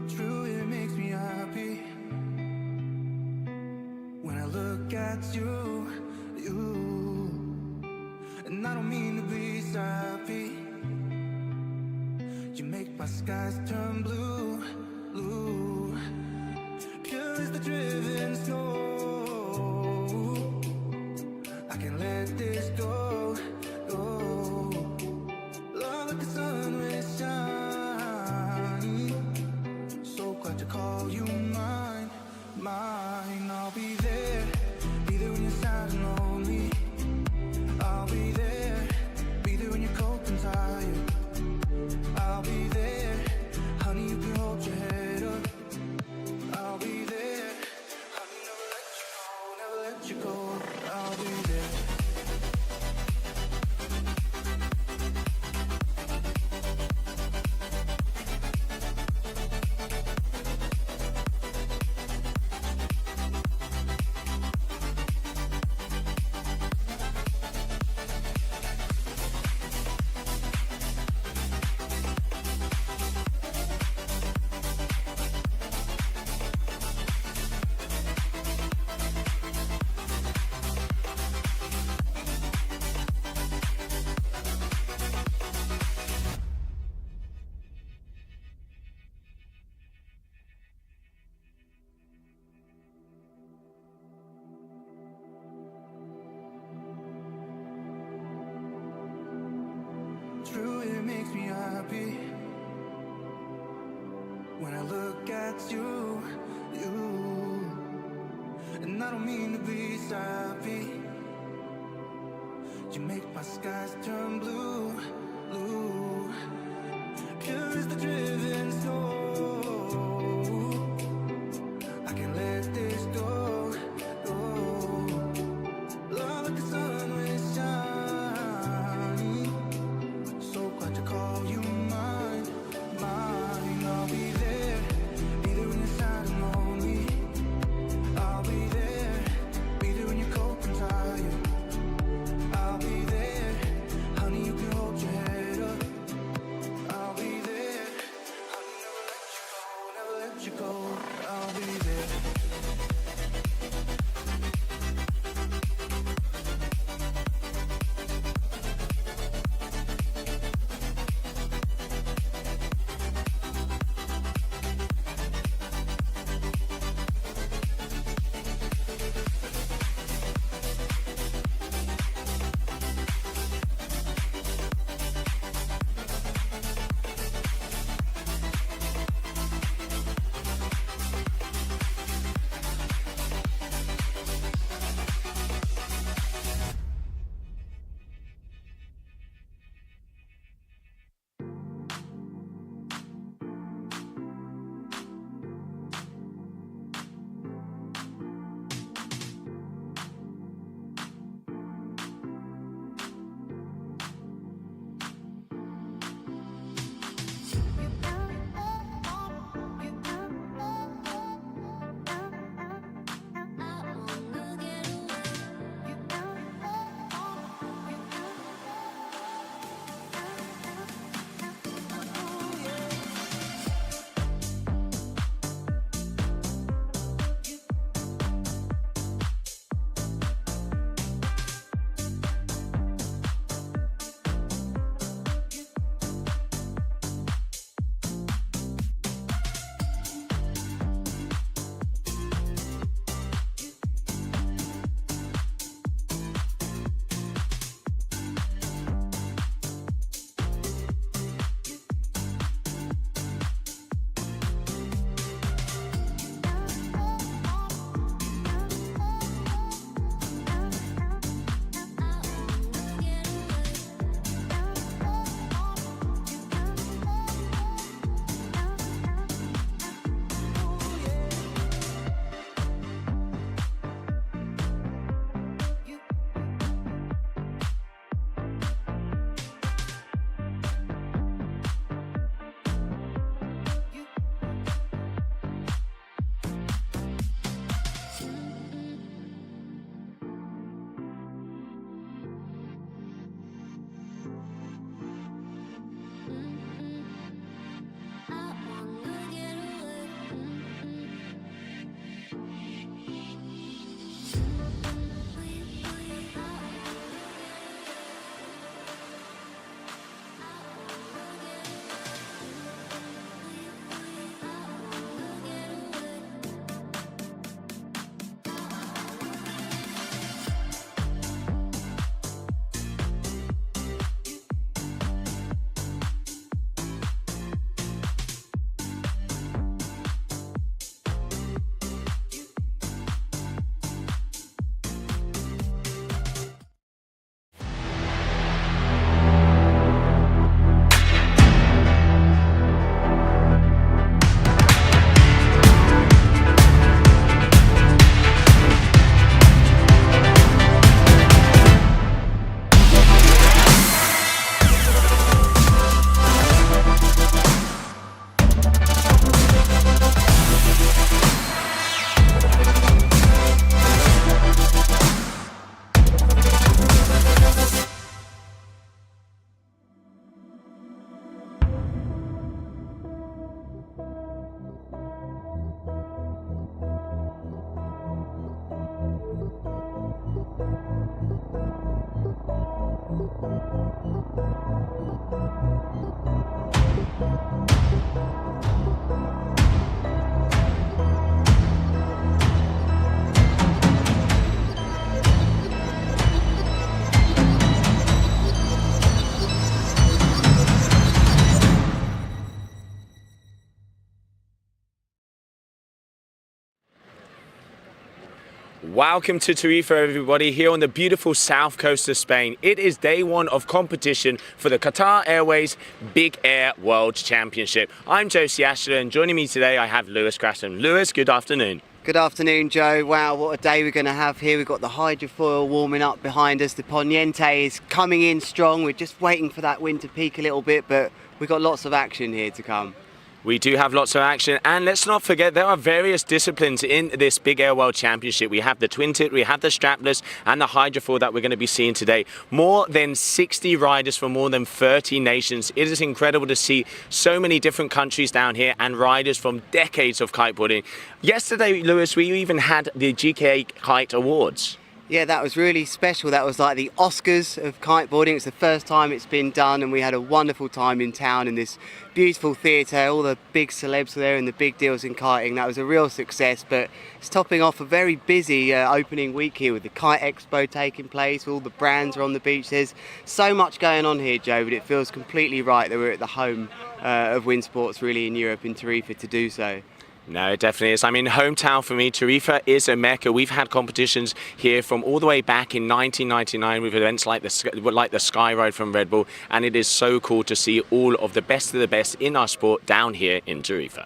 True, it makes me happy when I look at you, and I don't mean to be sappy. You make my skies turn blue, blue. Pure as the driven snow. I can't let this go, go. Love like the sun will shine. So glad to call you mine, mine. I'll be there when you're sad and lonely. I'll be there when you're cold and tired. I'll be there, honey, you can hold your head up. I'll be there, honey, never let you go, I'll be there. True, it makes me happy when I look at you, and I don't mean to be sappy. You make my skies turn blue, blue. Pure as the driven snow. I can't let this Welcome to Tarifa, everybody, here on the beautiful south coast of Spain. It is day one of competition for the Qatar Airways Big Air World Championship. I'm Josie Ashler, and joining me today I have Lewis Grasham. Lewis, good afternoon. Good afternoon, Joe. Wow, what a day we're going to have here. We've got the Hydrofoil warming up behind us. The Poniente is coming in strong. We're just waiting for that wind to peak a little bit, but we've got lots of action here to come. We do have lots of action, and let's not forget there are various disciplines in this Big Air World Championship. We have the twin tip, we have the strapless, and the hydrofoil that we're going to be seeing today. More than 60 riders from more than 30 nations. It is incredible to see so many different countries down here and riders from decades of kiteboarding. Yesterday, Lewis, we even had the GKA Kite Awards. Yeah, that was really special. That was like the Oscars of kiteboarding. It's the first time it's been done, and we had a wonderful time in town in this beautiful theatre. All the big celebs were there and the big deals in kiting. That was a real success, but it's topping off a very busy opening week here with the Kite Expo taking place. All the brands are on the beach. There's so much going on here, Joe, but it feels completely right that we're at the home of wind sports really in Europe, in Tarifa, to do so. No, it definitely is. I mean, hometown for me, Tarifa is a mecca. We've had competitions here from all the way back in 1999 with events like the Sky Ride from Red Bull, and it is so cool to see all of the best in our sport down here in Tarifa.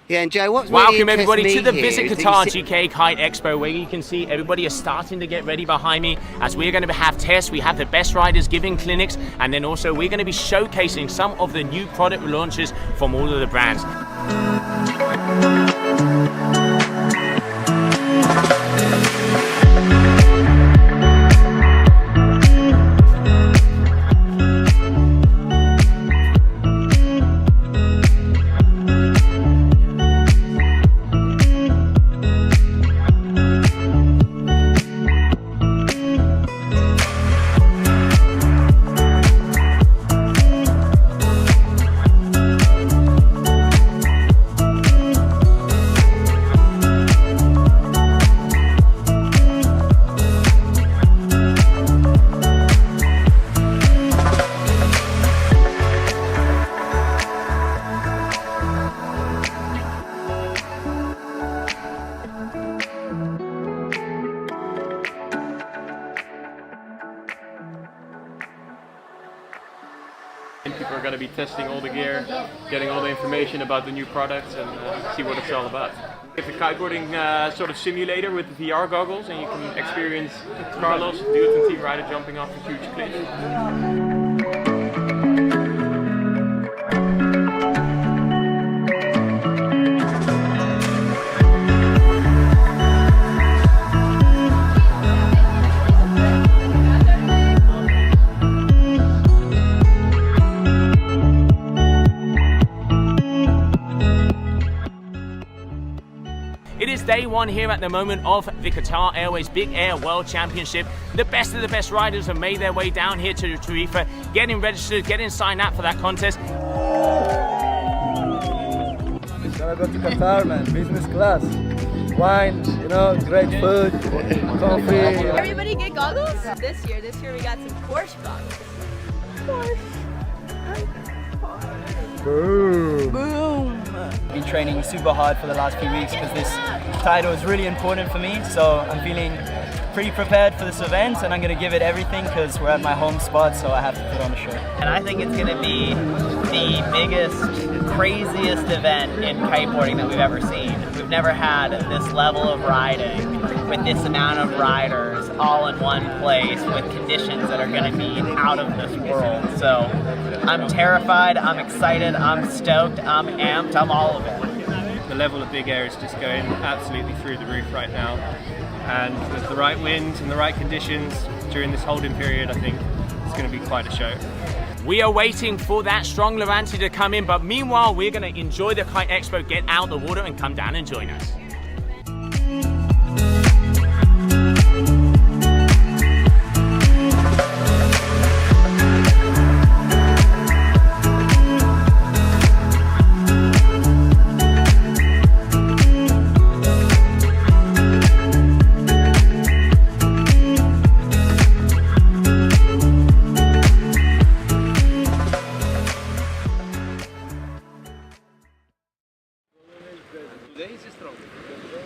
Yeah, and Joe, what's Welcome really everybody to the here Visit is Qatar GKA Kite Expo, where you can see everybody is starting to get ready behind me as we're going to have tests. We have the best riders giving clinics, and then also we're going to be showcasing some of the new product launches from all of the brands. People are going to be testing all the gear, getting all the information about the new products, and see what it's all about. It's a kiteboarding sort of simulator with VR goggles, and you can experience Carlos, dude and team rider, jumping off a huge cliff. It is day one here at the moment of the Qatar Airways Big Air World Championship. The best of the best riders have made their way down here to Tarifa, getting registered, getting signed up for that contest. Gotta go to Qatar, man. Business class. Wine, you know, great food, coffee. Everybody get goggles? This year we got some Porsche goggles. Boom. Boom! Been training super hard for the last few weeks because this title is really important for me, so I'm feeling pretty prepared for this event, and I'm going to give it everything because we're at my home spot, so I have to put on a show. And I think it's going to be the biggest, craziest event in kiteboarding that we've ever seen. We've never had this level of riding with this amount of riders all in one place with conditions that are going to be out of this world. So I'm terrified, I'm excited, I'm stoked, I'm amped, I'm all of it. The level of Big Air is just going absolutely through the roof right now, and with the right winds and the right conditions during this holding period, I think it's going to be quite a show. We are waiting for that strong Levante to come in, but meanwhile, we're going to enjoy the Kite Expo, get out the water and come down and join us.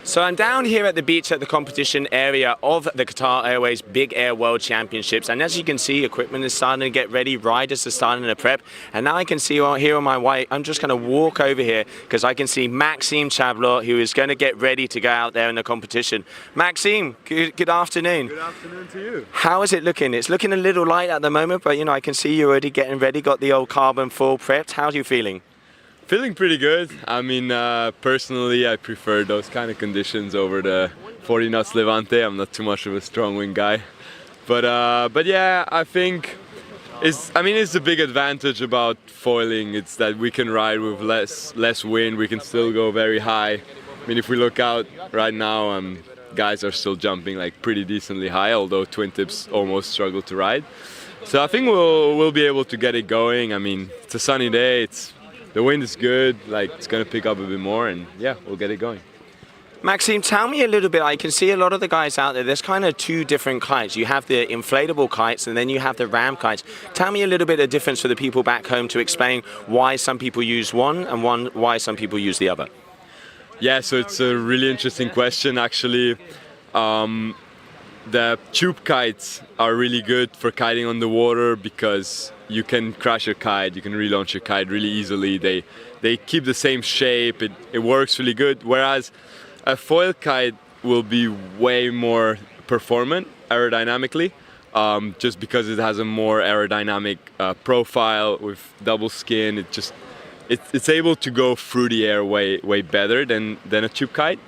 So I'm down here at the beach at the competition area of the Qatar Airways Big Air World Championships, and as you can see, equipment is starting to get ready, riders are starting to prep, and now I can see here on my right, I'm just going to walk over here because I can see Maxime Chablot, who is going to get ready to go out there in the competition. Maxime, good afternoon. Good afternoon to you. How is it looking? It's looking a little light at the moment, but you know, I can see you're already getting ready, got the old carbon full prepped. How are you feeling? Feeling pretty good. I mean, personally, I prefer those kind of conditions over the 40 knots Levante. I'm not too much of a strong wind guy, but yeah, I think it's the big advantage about foiling. It's that we can ride with less wind. We can still go very high. I mean, if we look out right now, guys are still jumping like pretty decently high, although twin tips almost struggle to ride. So I think we'll be able to get it going. I mean, it's a sunny day. The wind is good, like it's going to pick up a bit more, and yeah, we'll get it going. Maxime, tell me a little bit, I can see a lot of the guys out there, there's kind of two different kites. You have the inflatable kites and then you have the ram kites. Tell me a little bit of difference for the people back home to explain why some people use one and why some people use the other. Yeah, so it's a really interesting question actually. The tube kites are really good for kiting on the water because you can crash your kite, you can relaunch your kite really easily. They keep the same shape, it works really good. Whereas a foil kite will be way more performant aerodynamically, just because it has a more aerodynamic profile with double skin. It's able to go through the air way better than a tube kite.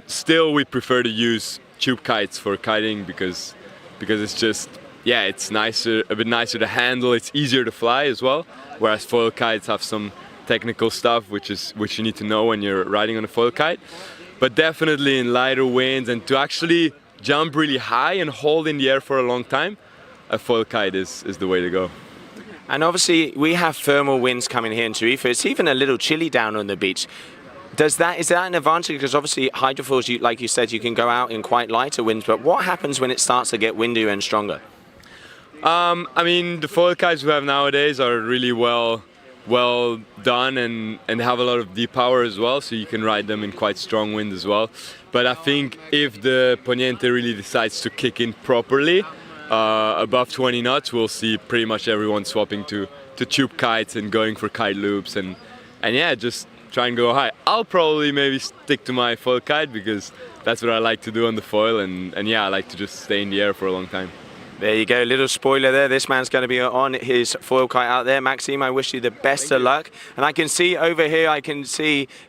Still, we prefer to use tube kites for kiting because it's just, yeah, it's a bit nicer to handle, it's easier to fly as well, whereas foil kites have some technical stuff which you need to know when you're riding on a foil kite. But definitely in lighter winds and to actually jump really high and hold in the air for a long time, a foil kite is the way to go. And obviously we have thermal winds coming here in Tarifa. It's even a little chilly down on the beach. Is that an advantage? Because obviously hydrofoils, like you said, you can go out in quite lighter winds, but what happens when it starts to get windier and stronger? I mean, the foil kites we have nowadays are really well done and have a lot of deep power as well, so you can ride them in quite strong wind as well. But I think if the Poniente really decides to kick in properly, above 20 knots, we'll see pretty much everyone swapping to tube kites and going for kite loops and yeah, just try and go high. I'll probably maybe stick to my foil kite because that's what I like to do on the foil, and yeah, I like to just stay in the air for a long time. There you go, little spoiler there. This man's going to be on his foil kite out there. Maxime, I wish you the best of luck. And I can see over here,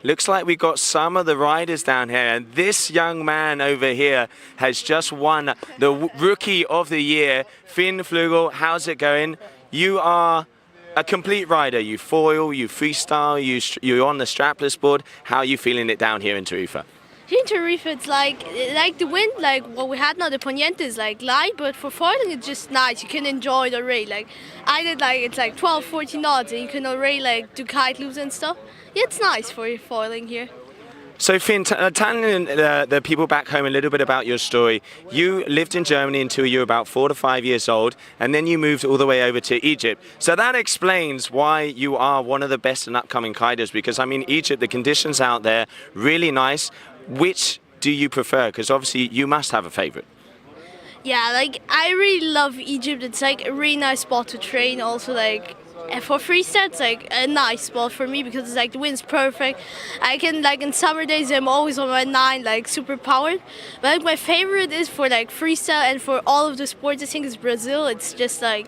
looks like we've got some of the riders down here. And this young man over here has just won the Rookie of the Year. Finn Flugel, how's it going? You are a complete rider. You foil, you freestyle, you're on the strapless board. How are you feeling it down here in Tarifa? Here in Tarifa, it's like the wind, like what we had now, the Poniente is like light, but for foiling it's just nice. You can enjoy the already. Like I did, like it's like 12, 14 knots, and you can already like do kite loops and stuff. Yeah, it's nice for your foiling here. So Finn, telling the people back home a little bit about your story. You lived in Germany until you were about 4 to 5 years old, and then you moved all the way over to Egypt. So that explains why you are one of the best and upcoming kiters, because I mean, Egypt, the conditions out there, really nice. Which do you prefer? Because obviously you must have a favorite. Yeah, like I really love Egypt. It's like a really nice spot to train. Also, like for freestyle, it's like a nice spot for me because it's like the wind's perfect. I can, like in summer days, I'm always on my 9, like super powered. But like my favorite is for like freestyle and for all of the sports. I think is Brazil. It's just like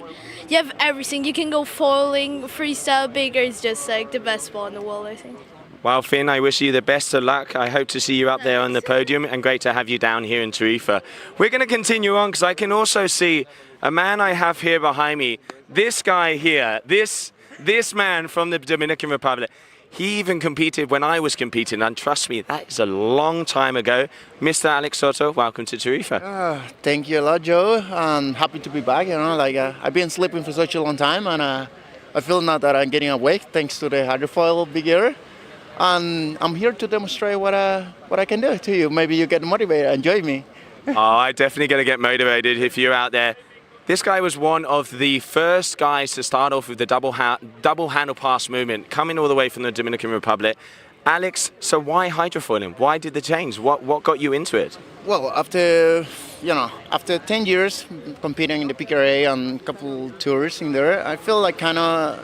you have everything. You can go foiling, freestyle, bigger. It's just like the best spot in the world, I think. Well, Finn, I wish you the best of luck. I hope to see you up there on the podium, and great to have you down here in Tarifa. We're going to continue on because I can also see a man I have here behind me. This guy here, this man from the Dominican Republic. He even competed when I was competing, and trust me, that is a long time ago. Mr. Alex Soto, welcome to Tarifa. Thank you a lot, Joe. I'm happy to be back. I've been sleeping for such a long time, and I feel now that I'm getting awake thanks to the Hydrofoil big air. And I'm here to demonstrate what I can do to you. Maybe you get motivated and join me. Oh, I'm definitely going to get motivated if you're out there. This guy was one of the first guys to start off with the double handle pass movement, coming all the way from the Dominican Republic. Alex, so why hydrofoiling? Why did the change? What got you into it? Well, after 10 years competing in the GKA and a couple tours in there, I feel like I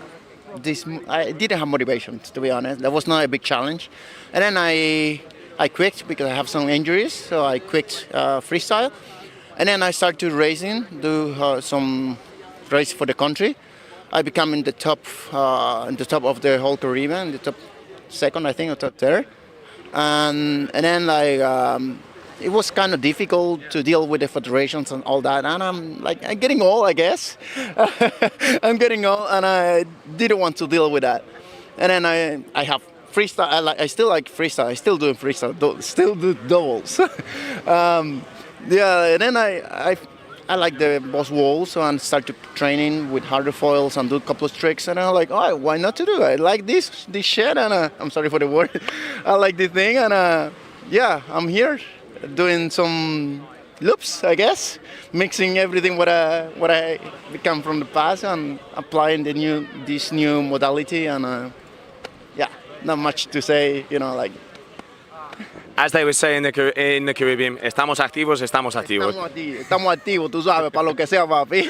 didn't have motivation, to be honest. That was not a big challenge. And then I quit because I have some injuries, so I quit freestyle. And then I started racing, do some race for the country. I became in the top of the whole Caribbean, the top second, I think, or top third. And then it was kind of difficult to deal with the federations and all that. And I'm getting old, I guess. I'm getting old, and I didn't want to deal with that. And then I have freestyle. I still like freestyle. I still do freestyle. Still do doubles. Yeah, and then I like the boss walls and started training with hydrofoils and do a couple of tricks, and I'm like, oh, why not to do? I like this shit, and I'm sorry for the word. I like this thing, and yeah, I'm here doing some loops, I guess, mixing everything what I become from the past and applying this new modality, and yeah, not much to say, As they would say in the Caribbean, estamos activos. Estamos activos, tú sabes, para lo que sea, papi.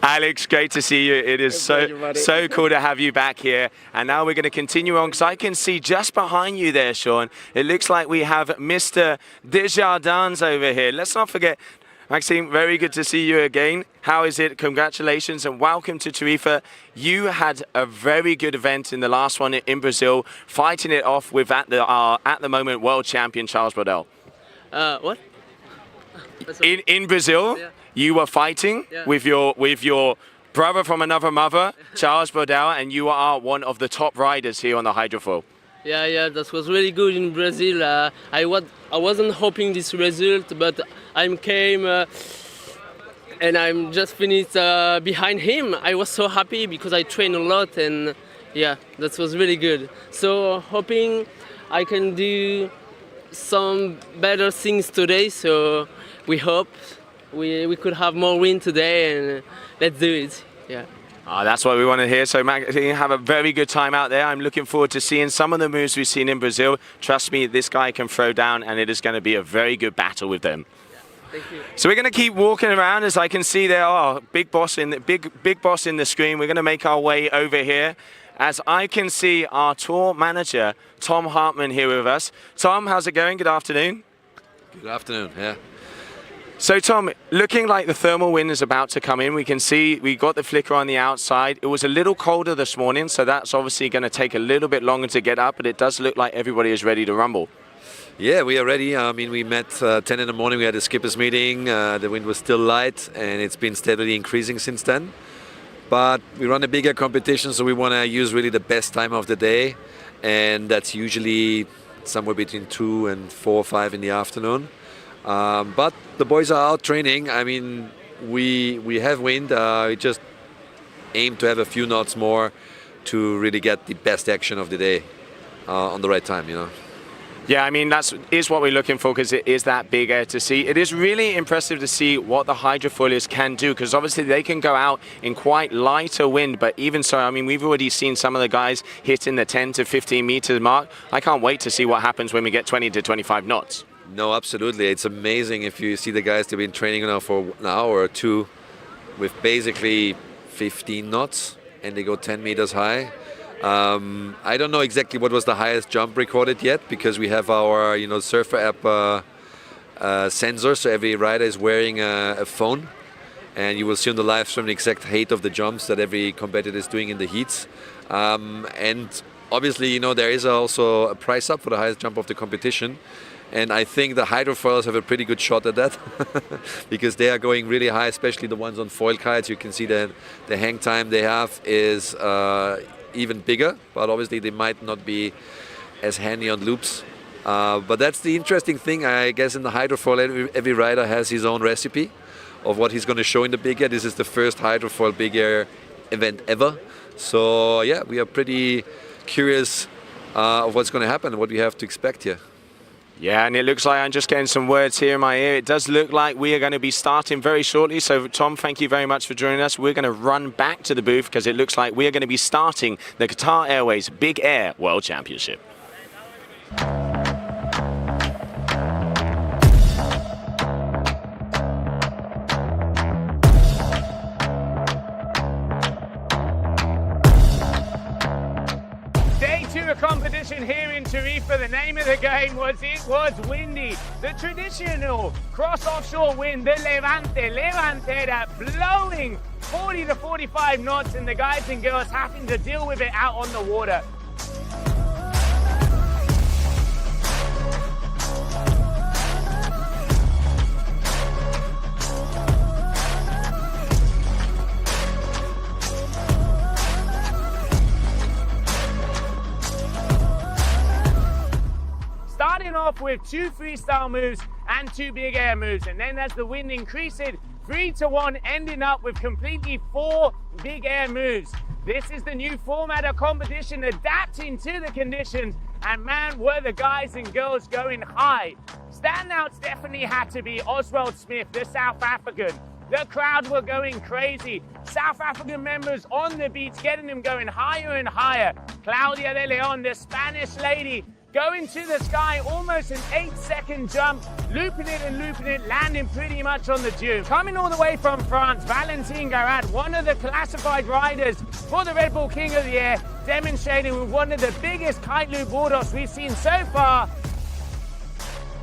Alex, great to see you. It is so cool to have you back here. And now we're going to continue on because I can see just behind you there, Sean, it looks like we have Mr. Desjardins over here. Let's not forget, Maxime, very good to see you again. How is it? Congratulations and welcome to Tarifa. You had a very good event in the last one in Brazil, fighting it off with at the moment world champion Charles Brodel. What? In Brazil, yeah. You were fighting with your brother from another mother, Charles Brodel, and you are one of the top riders here on the Hydrofoil. Yeah, that was really good in Brazil. I wasn't hoping this result, but I came and I'm just finished behind him. I was so happy because I trained a lot, and yeah, that was really good. So hoping I can do some better things today. So we hope we could have more win today, and let's do it. Yeah. That's what we want to hear. So, Max, you have a very good time out there. I'm looking forward to seeing some of the moves we've seen in Brazil. Trust me, this guy can throw down, and it is going to be a very good battle with them. Yeah, thank you. So we're going to keep walking around. As I can see there, big boss in the screen. We're going to make our way over here. As I can see our tour manager, Tom Hartman, here with us. Tom, how's it going? Good afternoon. Good afternoon, yeah. So Tom, looking like the thermal wind is about to come in, we can see we got the flicker on the outside. It was a little colder this morning, so that's obviously going to take a little bit longer to get up, but it does look like everybody is ready to rumble. Yeah, we are ready. I mean, we met 10 in the morning, we had a skippers meeting, the wind was still light, and it's been steadily increasing since then. But we run a bigger competition, so we want to use really the best time of the day, and that's usually somewhere between 2 and 4 or 5 in the afternoon. But the boys are out training. I mean, we have wind. We just aim to have a few knots more to really get the best action of the day on the right time, Yeah, I mean, that is what we're looking for because it is that big air to see. It is really impressive to see what the hydrofoilers can do because obviously they can go out in quite lighter wind, but even so, I mean, we've already seen some of the guys hitting the 10 to 15 meter mark. I can't wait to see what happens when we get 20 to 25 knots. No, absolutely. It's amazing if you see the guys they've been training now for an hour or two with basically 15 knots and they go 10 meters high. I don't know exactly what was the highest jump recorded yet because we have our Surfer app sensor, so every rider is wearing a phone and you will see on the live stream the exact height of the jumps that every competitor is doing in the heats. And obviously, you know, there is also a price up for the highest jump of the competition. And I think the hydrofoils have a pretty good shot at that because they are going really high, especially the ones on foil kites. You can see that the hang time they have is even bigger, but obviously they might not be as handy on loops. But that's the interesting thing, I guess, in the hydrofoil. Every rider has his own recipe of what he's going to show in the big air. This is the first hydrofoil big air event ever. So yeah, we are pretty curious of what's going to happen and what we have to expect here. Yeah, and it looks like I'm just getting some words here in my ear. It does look like we are going to be starting very shortly. So, Tom, thank you very much for joining us. We're going to run back to the booth because it looks like we are going to be starting the Qatar Airways Big Air World Championship. Competition here in Tarifa. The name of the game was windy. The traditional cross offshore wind, the Levantera, blowing 40 to 45 knots, and the guys and girls having to deal with it out on the water. Starting off with 2 freestyle moves and 2 big air moves, and then as the wind increases, 3 to 1, ending up with completely 4 big air moves. This is the new format of competition, adapting to the conditions, and man, were the guys and girls going high. Standouts definitely had to be Oswald Smith, the South African. The crowd were going crazy. South African members on the beach, getting them going higher and higher. Claudia de Leon, the Spanish lady, going to the sky, almost an 8-second jump, looping it, landing pretty much on the dune. Coming all the way from France, Valentine Garat, one of the classified riders for the Red Bull King of the Air, demonstrating with one of the biggest kite loop board-offs we've seen so far.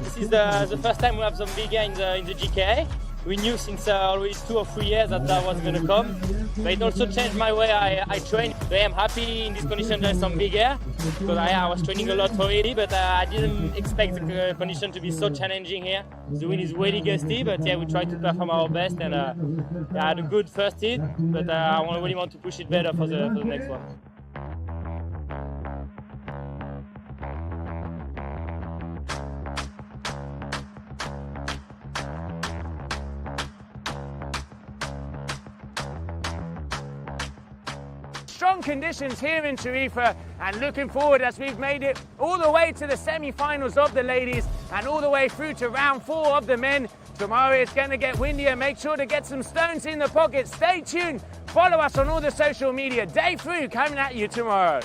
This is the first time we have some big air in the GKA. We knew since already 2 or 3 years that was going to come, but it also changed my way I train. So I am happy in this condition there's some big air, because I was training a lot already, but I didn't expect the condition to be so challenging here. The wind is really gusty, but yeah, we tried to perform our best, and I had a good first hit, but I really want to push it better for the next one. Strong conditions here in Tarifa, and looking forward as we've made it all the way to the semi-finals of the ladies and all the way through to round 4 of the men. Tomorrow it's going to get windier. Make sure to get some stones in the pocket. Stay tuned. Follow us on all the social media. Day 3 coming at you tomorrow.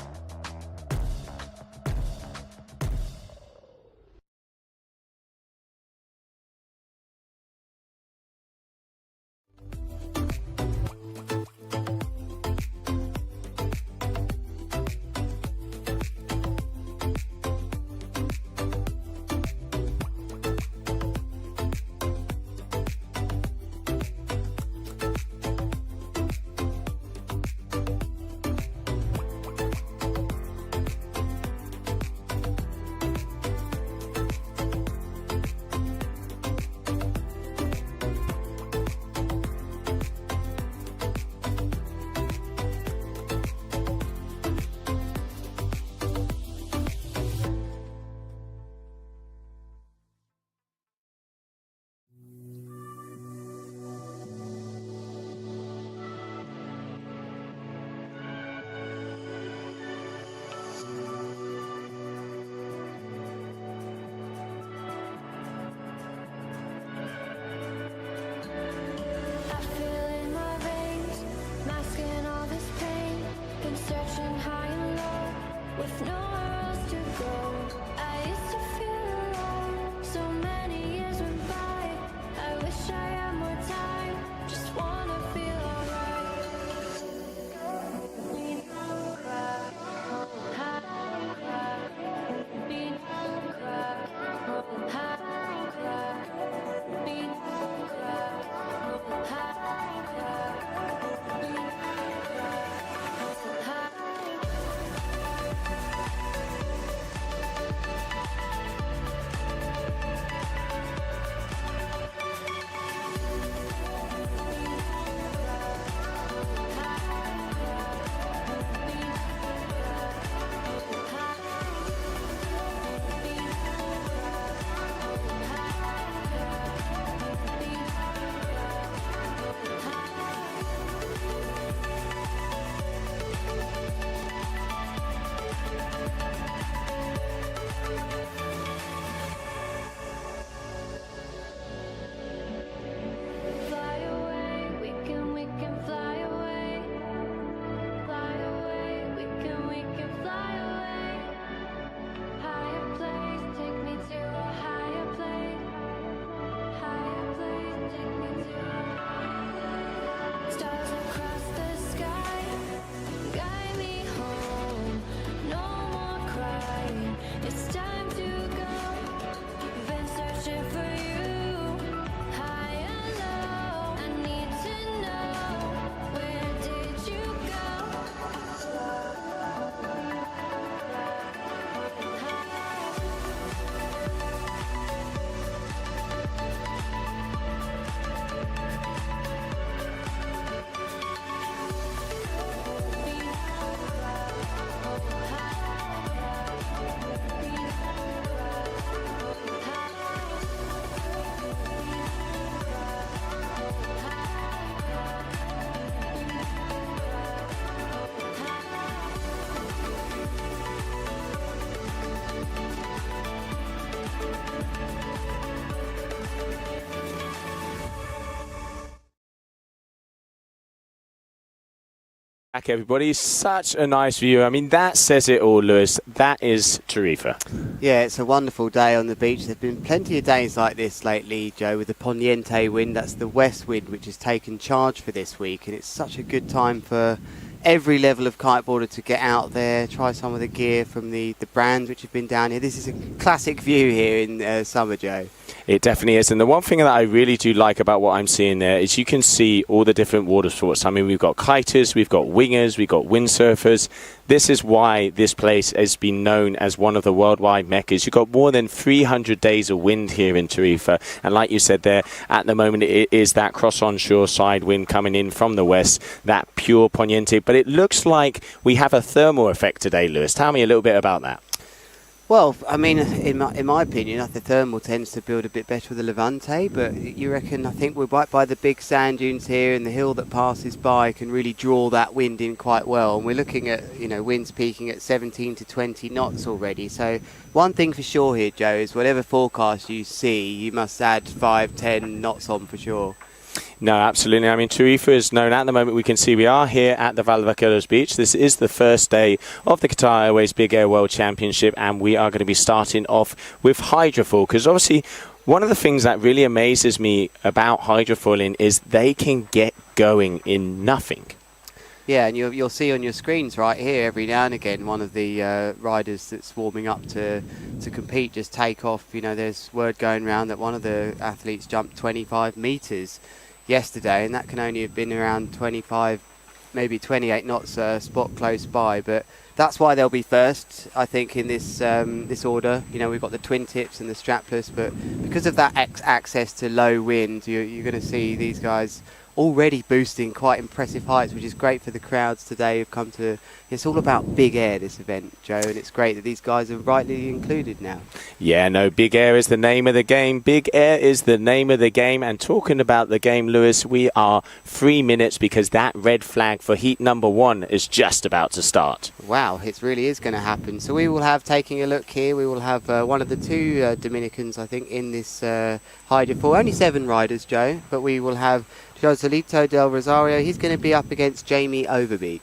Back, everybody. Such a nice view. I mean, that says it all, Lewis. That is Tarifa. Yeah, it's a wonderful day on the beach. There's been plenty of days like this lately, Joe, with the Poniente wind. That's the west wind which has taken charge for this week, and it's such a good time for every level of kiteboarder to get out there, try some of the gear from the brands which have been down here. This is a classic view here in summer, Joe. It definitely is. And the one thing that I really do like about what I'm seeing there is you can see all the different water sports. I mean, we've got kiters, we've got wingers, we've got windsurfers. This is why this place has been known as one of the worldwide meccas. You've got more than 300 days of wind here in Tarifa. And like you said there, at the moment it is that cross-onshore side wind coming in from the west, that pure Poniente. But it looks like we have a thermal effect today, Lewis. Tell me a little bit about that. Well, I mean, in my opinion, the thermal tends to build a bit better with the Levante, but you reckon, I think we're right by the big sand dunes here, and the hill that passes by can really draw that wind in quite well. And we're looking at, winds peaking at 17 to 20 knots already. So one thing for sure here, Joe, is whatever forecast you see, you must add 5-10 knots on for sure. No, absolutely. I mean, Tarifa is known at the moment. We can see we are here at the Vaqueros Beach. This is the first day of the Qatar Airways Big Air World Championship, and we are going to be starting off with Hydrofoil, because obviously one of the things that really amazes me about hydrofoiling is they can get going in nothing. Yeah, and you'll see on your screens right here every now and again one of the riders that's warming up to compete just take off. There's word going around that one of the athletes jumped 25 metres yesterday, and that can only have been around 25, maybe 28 knots spot close by. But that's why they'll be first, I think, in this this order. We've got the twin tips and the strapless, but because of that access to low wind, you're going to see these guys already boosting quite impressive heights, which is great for the crowds today who've come to. It's all about big air, this event, Joe, and it's great that these guys are rightly included now. Yeah, no, big air is the name of the game. Big air is the name of the game. And talking about the game, Lewis, we are 3 minutes because that red flag for heat number 1 is just about to start. Wow, it really is going to happen. So we will have, taking a look here, we will have one of the two Dominicans, I think, in this hydrofoil. Only 7 riders, Joe, but we will have Joselito del Rosario. He's going to be up against Jamie Overbeek.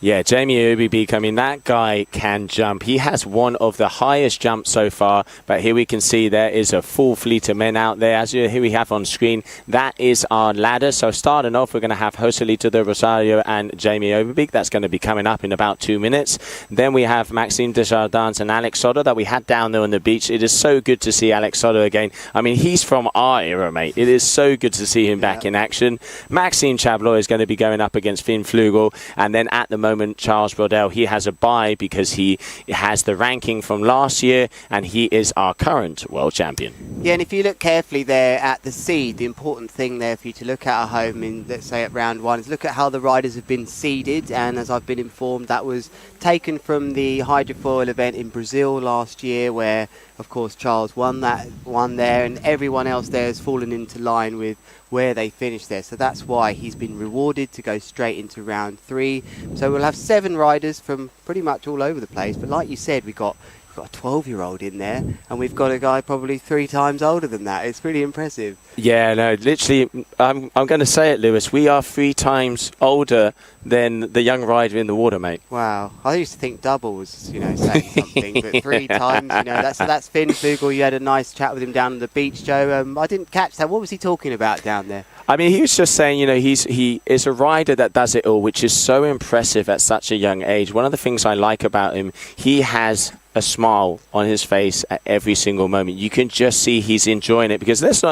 Yeah, Jamie Overbeek, I mean, that guy can jump. He has one of the highest jumps so far, but here we can see there is a full fleet of men out there. As here we have on screen, that is our ladder. So starting off, we're going to have Joselito de Rosario and Jamie Overbeek. That's going to be coming up in about 2 minutes. Then we have Maxime Desjardins and Alex Soto that we had down there on the beach. It is so good to see Alex Soto again. I mean, he's from our era, mate. It is so good to see him back in action. Maxime Chabloy is going to be going up against Finn Flugel, and then at the moment, Charles Brodel, he has a bye because he has the ranking from last year and he is our current world champion. Yeah, and if you look carefully there at the seed, the important thing there for you to look at home in, let's say, at round 1 is look at how the riders have been seeded. And as I've been informed, that was taken from the hydrofoil event in Brazil last year, where of course Charles won that one there, and everyone else there has fallen into line with where they finished there. So that's why he's been rewarded to go straight into round 3. So we'll have 7 riders from pretty much all over the place. But like you said, we've got a 12-year-old in there, and we've got a guy probably 3 times older than that. It's pretty impressive. Yeah, no, literally, I'm going to say it, Lewis. We are 3 times older than the young rider in the water, mate. Wow. I used to think double was, saying something, but 3 times, that's Finn Flugel. You had a nice chat with him down on the beach, Joe. I didn't catch that. What was he talking about down there? I mean, he was just saying, he is a rider that does it all, which is so impressive at such a young age. One of the things I like about him, he has a smile on his face at every single moment. You can just see he's enjoying it, because let's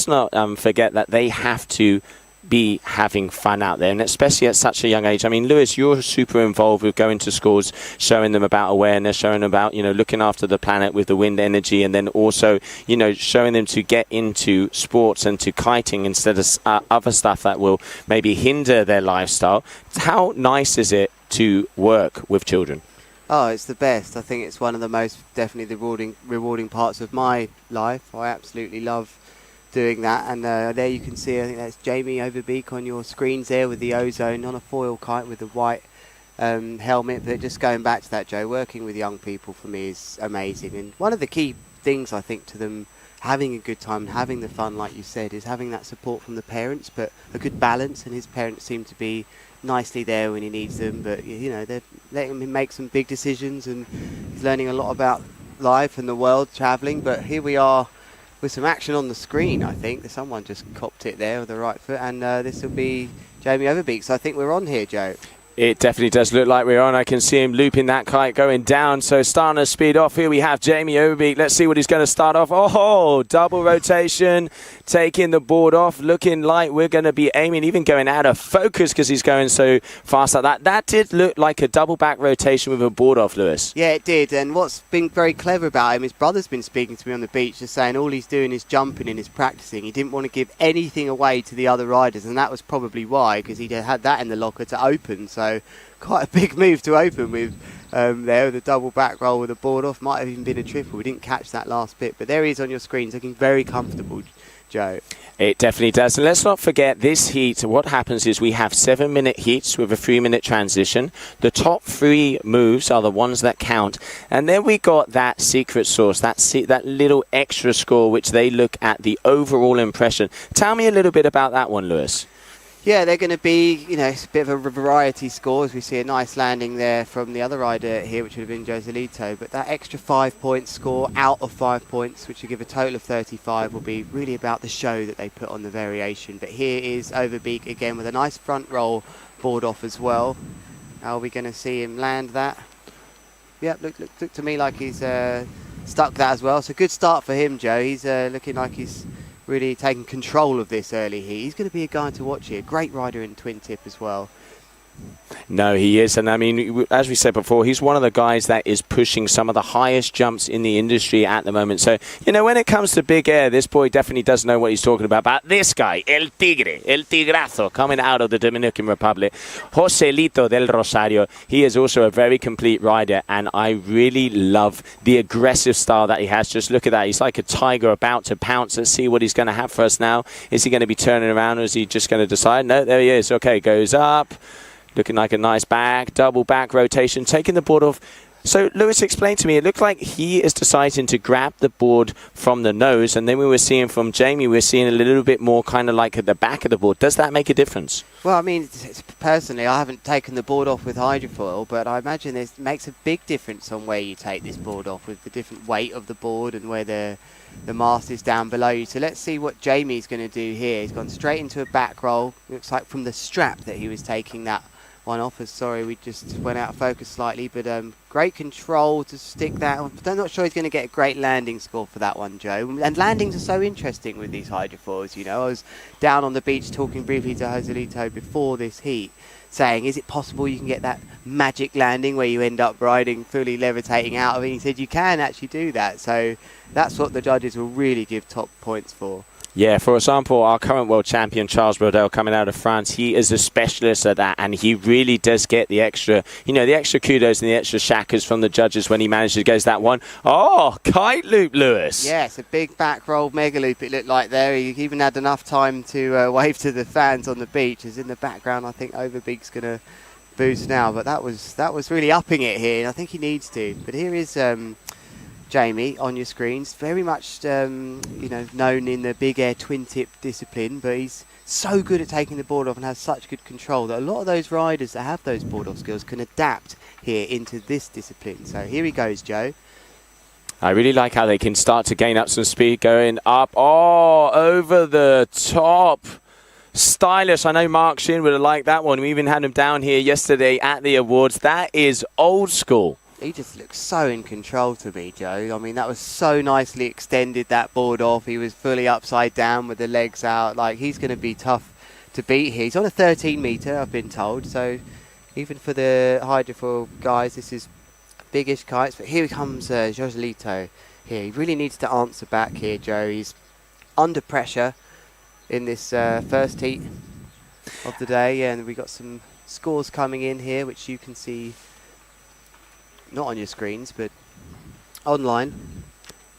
not forget that they have to be having fun out there, and especially at such a young age. I mean, Lewis, you're super involved with going to schools, showing them about awareness, showing them about, looking after the planet with the wind energy, and then also, showing them to get into sports and to kiting instead of other stuff that will maybe hinder their lifestyle. How nice is it to work with children? Oh, it's the best. I think it's one of the most definitely rewarding parts of my life. I absolutely love doing that. And there you can see, I think that's Jamie Overbeek on your screens there with the ozone on a foil kite with the white helmet. But just going back to that, Joe, working with young people for me is amazing. And one of the key things, I think, to them having a good time and having the fun, like you said, is having that support from the parents, but a good balance. And his parents seem to be nicely there when he needs them, but you know, they're letting him make some big decisions, and he's learning a lot about life and the world, travelling. But here we are with some action on the screen. I think someone just copped it there with the right foot, and this will be Jamie Overbeek. So I think we're on here, Joe. It definitely does look like we're on. I can see him looping that kite going down. So starting to speed off. Here we have Jamie Overbeek. Let's see what he's going to start off. Oh, double rotation, taking the board off, looking like we're going to be aiming, even going out of focus because he's going so fast like that. That did look like a double back rotation with a board off, Lewis. Yeah, it did. And what's been very clever about him, his brother's been speaking to me on the beach, just saying all he's doing is jumping and is practicing. He didn't want to give anything away to the other riders, and that was probably why, because he had that in the locker to open. So quite a big move to open with there with a double back roll with a board off. Might have even been a triple. We didn't catch that last bit, but there he is on your screens, looking very comfortable, Joe. It definitely does. And let's not forget this heat. What happens is we have 7-minute heats with a 3-minute transition. The top 3 moves are the ones that count. And then we got that secret sauce, that little extra score, which they look at the overall impression. Tell me a little bit about that one, Lewis. Yeah, they're going to be, you know, it's a bit of a variety score, as we see a nice landing there from the other rider here, which would have been Joselito. But that extra 5-point score out of 5 points, which would give a total of 35, will be really about the show that they put on the variation. But here is Overbeek again with a nice front roll board off as well. Are we going to see him land that? Yep, look to me like he's stuck that as well. So good start for him, Joe. He's looking like he's really taking control of this early heat. He's going to be a guy to watch here. Great rider in twin tip as well. No, he is. And I mean, as we said before, he's one of the guys that is pushing some of the highest jumps in the industry at the moment. So, you know, when it comes to big air, this boy definitely does know what he's talking about. But this guy, El Tigre, El Tigrazo, coming out of the Dominican Republic, Joselito del Rosario, he is also a very complete rider. And I really love the aggressive style that he has. Just look at that. He's like a tiger about to pounce. Let's see what he's going to have for us now. Is he going to be turning around, or is he just going to decide? No, there he is. Okay, goes up. Looking like a nice back, double back rotation, taking the board off. So Lewis explained to me, it looked like he is deciding to grab the board from the nose, and then we were seeing from Jamie, we're seeing a little bit more kind of like at the back of the board. Does that make a difference? Well, I mean, personally, I haven't taken the board off with Hydrofoil, but I imagine it makes a big difference on where you take this board off with the different weight of the board and where the mast is down below you. So let's see what Jamie's going to do here. He's gone straight into a back roll. Looks like from the strap that he was taking that one off. Sorry, we just went out of focus slightly, but great control to stick that on. I'm not sure he's going to get a great landing score for that one, Joe. And landings are so interesting with these hydrofoils, you know. I was down on the beach talking briefly to Joselito before this heat, saying, is it possible you can get that magic landing where you end up riding fully levitating out of it? He said you can actually do that. So that's what the judges will really give top points for. Yeah, for example, our current world champion, Charles Brodel, coming out of France, he is a specialist at that, and he really does get the extra, you know, the extra kudos and the extra shackers from the judges when he manages to get that one. Oh, kite loop, Lewis. Yes, a big back roll mega loop it looked like there. He even had enough time to wave to the fans on the beach. As in the background, I think Overbeek's going to boost now, but that was really upping it here, and I think he needs to. But here is Jamie on your screens, very much you know, known in the big air twin tip discipline, but he's so good at taking the board off and has such good control that a lot of those riders that have those board off skills can adapt here into this discipline. So here he goes, Joe. I really like how they can start to gain up some speed going up. Oh, over the top. Stylish. I know Mark Shin would have liked that one. We even had him down here yesterday at the awards. That is old school. He just looks so in control to me, Joe. I mean, that was so nicely extended, that board off. He was fully upside down with the legs out. Like, he's going to be tough to beat here. He's on a 13 metre, I've been told. So even for the Hydrofoil guys, this is biggish kites. But here comes Joselito here. He really needs to answer back here, Joe. He's under pressure in this first heat of the day. And we got some scores coming in here, which you can see not on your screens, but online.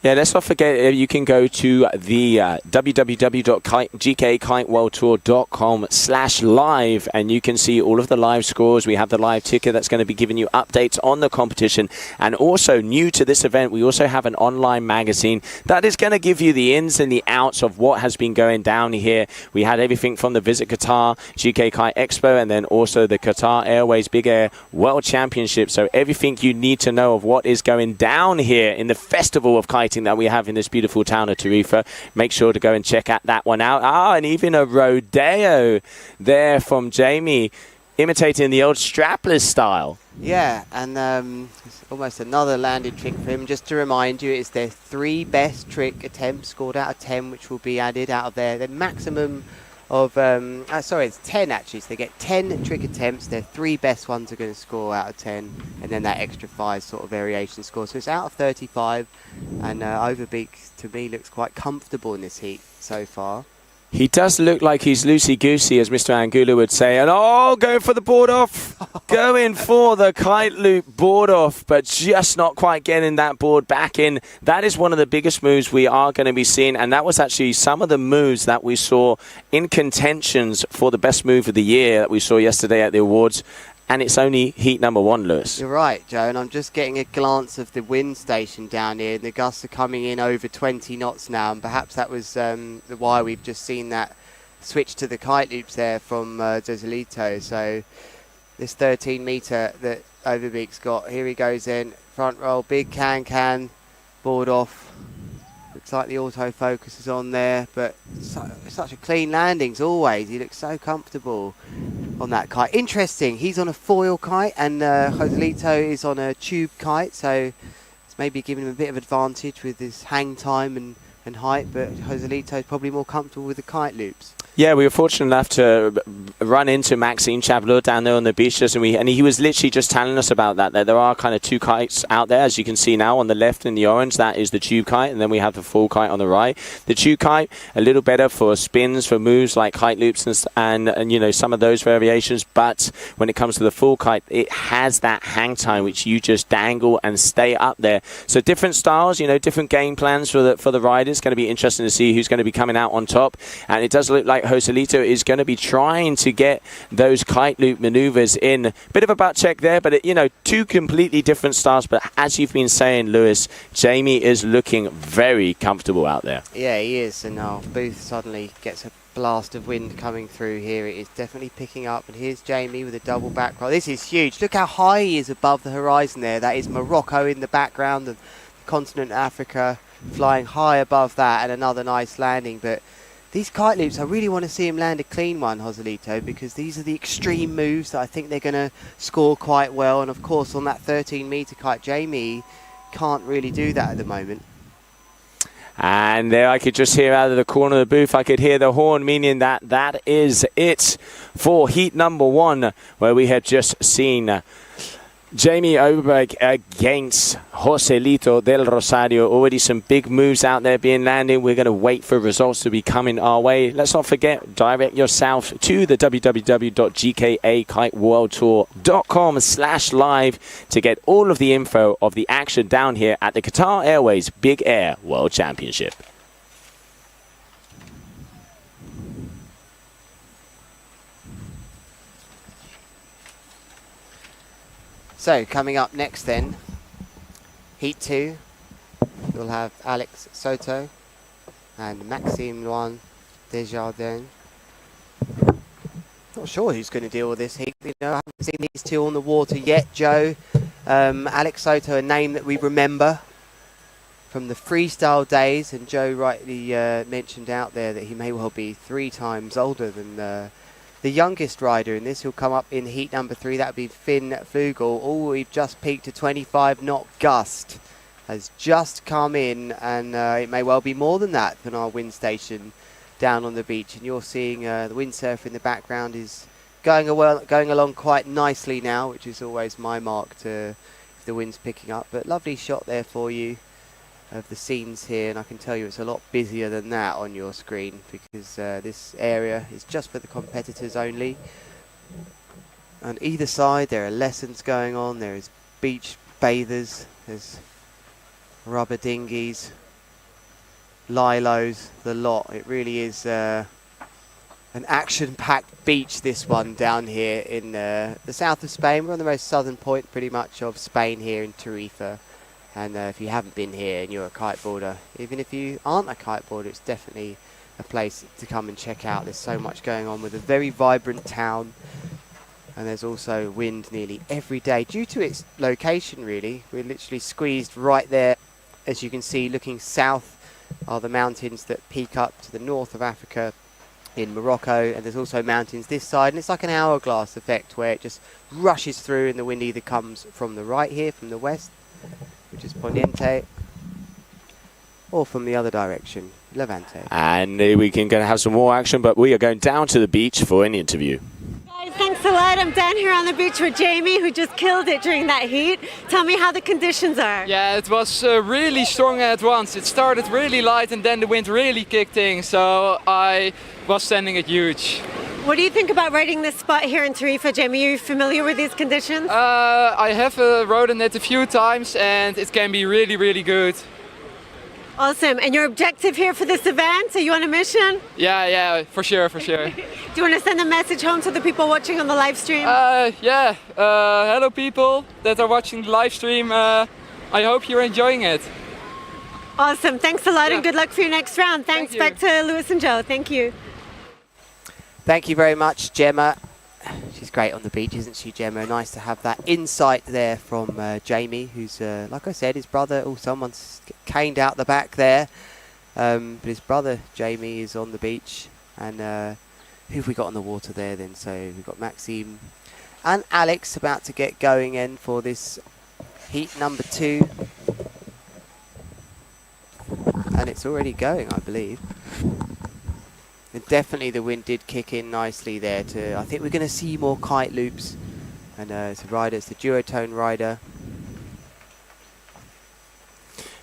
Yeah, let's not forget you can go to the www.GKAKiteWorldTour.com/live and you can see all of the live scores. We have the live ticker that's going to be giving you updates on the competition. And also, new to this event, we also have an online magazine that is going to give you the ins and the outs of what has been going down here. We had everything from the Visit Qatar, GKA Kite Expo, and then also the Qatar Airways Big Air World Championship. So everything you need to know of what is going down here in the Festival of Kiting that we have in this beautiful town of Tarifa. Make sure to go and check out that one out. And even a rodeo there from Jamie, imitating the old strapless style. Yeah, and it's almost another landed trick for him. Just to remind you, it's their 3 best trick attempts scored out of 10, which will be added out of their maximum of, sorry, it's 10 actually. So they get 10 trick attempts. Their 3 best ones are going to score out of 10, and then that extra 5 sort of variation score. So it's out of 35, and Overbeek to me looks quite comfortable in this heat so far. He does look like he's loosey-goosey, as Mr. Angula would say. And going for the board off. Going for the kite loop board off, but just not quite getting that board back in. That is one of the biggest moves we are going to be seeing. And that was actually some of the moves that we saw in contentions for the best move of the year that we saw yesterday at the awards. And it's only heat number 1, Lewis. You're right, Joe, and I'm just getting a glance of the wind station down here. The gusts are coming in over 20 knots now, and perhaps that was why we've just seen that switch to the kite loops there from Joselito. So this 13 metre that Overbeek's got, here he goes in, front roll, big can, board off. Looks like the autofocus is on there, but such a clean landing as always. He looks so comfortable on that kite. Interesting, he's on a foil kite and Joselito is on a tube kite, so it's maybe giving him a bit of advantage with his hang time and height, but Joselito is probably more comfortable with the kite loops. Yeah, we were fortunate enough to run into Maxime Chavelot down there on the beach, and he was literally just telling us about that. There are kind of 2 kites out there, as you can see now on the left in the orange. That is the tube kite, and then we have the full kite on the right. The tube kite, a little better for spins, for moves like kite loops and you know, some of those variations. But when it comes to the full kite, it has that hang time, which you just dangle and stay up there. So different styles, you know, different game plans for the riders. Going to be interesting to see who's going to be coming out on top. And it does look like Joselito is going to be trying to get those kite loop maneuvers in. Bit of a butt check there, but you know, 2 completely different styles. But as you've been saying, Lewis, Jamie is looking very comfortable out there. Yeah, he is. And now Booth suddenly gets a blast of wind coming through here. It is definitely picking up. And here's Jamie with a double back roll. This is huge. Look how high he is above the horizon there. That is Morocco in the background, the continent of Africa, flying high above that, and another nice landing. But these kite loops, I really want to see him land a clean one, Joselito, because these are the extreme moves that I think they're going to score quite well. And of course, on that 13 metre kite, Jamie can't really do that at the moment. And there I could just hear out of the corner of the booth, I could hear the horn, meaning that is it for heat number 1, where we have just seen Jamie Overbeek against Joselito del Rosario. Already some big moves out there being landed. We're going to wait for results to be coming our way. Let's not forget, direct yourself to the www.GKAKiteWorldTour.com/live to get all of the info of the action down here at the Qatar Airways Big Air World Championship. So coming up next then, Heat 2, we'll have Alex Soto and Maxime Luan Desjardins. Not sure who's going to deal with this heat. You know, I haven't seen these 2 on the water yet, Joe. Alex Soto, a name that we remember from the freestyle days, and Joe rightly mentioned out there that he may well be 3 times older than the youngest rider in this. Who'll come up in heat number 3. That would be Finn Flugel. Oh, we've just peaked a 25 knot gust. Has just come in, and it may well be more than that than our wind station down on the beach. And you're seeing the windsurfer in the background is going along quite nicely now, which is always my mark to if the wind's picking up. But lovely shot there for you of the scenes here, and I can tell you it's a lot busier than that on your screen, because this area is just for the competitors only. On either side there are lessons going on. There is beach bathers, there's rubber dinghies, lilos, the lot. It really is an action-packed beach, this one down here in the south of Spain. We're on the most southern point pretty much of Spain here in Tarifa. And if you haven't been here and you're a kiteboarder, even if you aren't a kiteboarder, it's definitely a place to come and check out. There's so much going on with a very vibrant town. And there's also wind nearly every day due to its location, really. We're literally squeezed right there. As you can see, looking south are the mountains that peak up to the north of Africa in Morocco. And there's also mountains this side. And it's like an hourglass effect where it just rushes through and the wind either comes from the right here, from the west, which is Poniente, or from the other direction, Levante. And we can go have some more action, but we are going down to the beach for an interview. Guys, thanks a lot. I'm down here on the beach with Jamie, who just killed it during that heat. Tell me how the conditions are. Yeah, it was really strong at once. It started really light and then the wind really kicked in, so I was standing it huge. What do you think about riding this spot here in Tarifa, Jamie? Are you familiar with these conditions? I have ridden it a few times and it can be really, really good. Awesome. And your objective here for this event? Are you on a mission? Yeah, for sure. Do you want to send a message home to the people watching on the live stream? Hello people that are watching the live stream. I hope you're enjoying it. Awesome. Thanks a lot and good luck for your next round. Thanks. Back to Lewis and Joe. Thank you. Thank you very much, Gemma. She's great on the beach, isn't she, Gemma? Nice to have that insight there from Jamie, who's, like I said, his brother. Oh, someone's caned out the back there. But his brother, Jamie, is on the beach. And who have we got on the water there then? So we've got Maxime and Alex about to get going in for this heat number 2. And it's already going, I believe. And definitely the wind did kick in nicely there too. I think we're going to see more kite loops. And it's a rider, it's the duotone rider.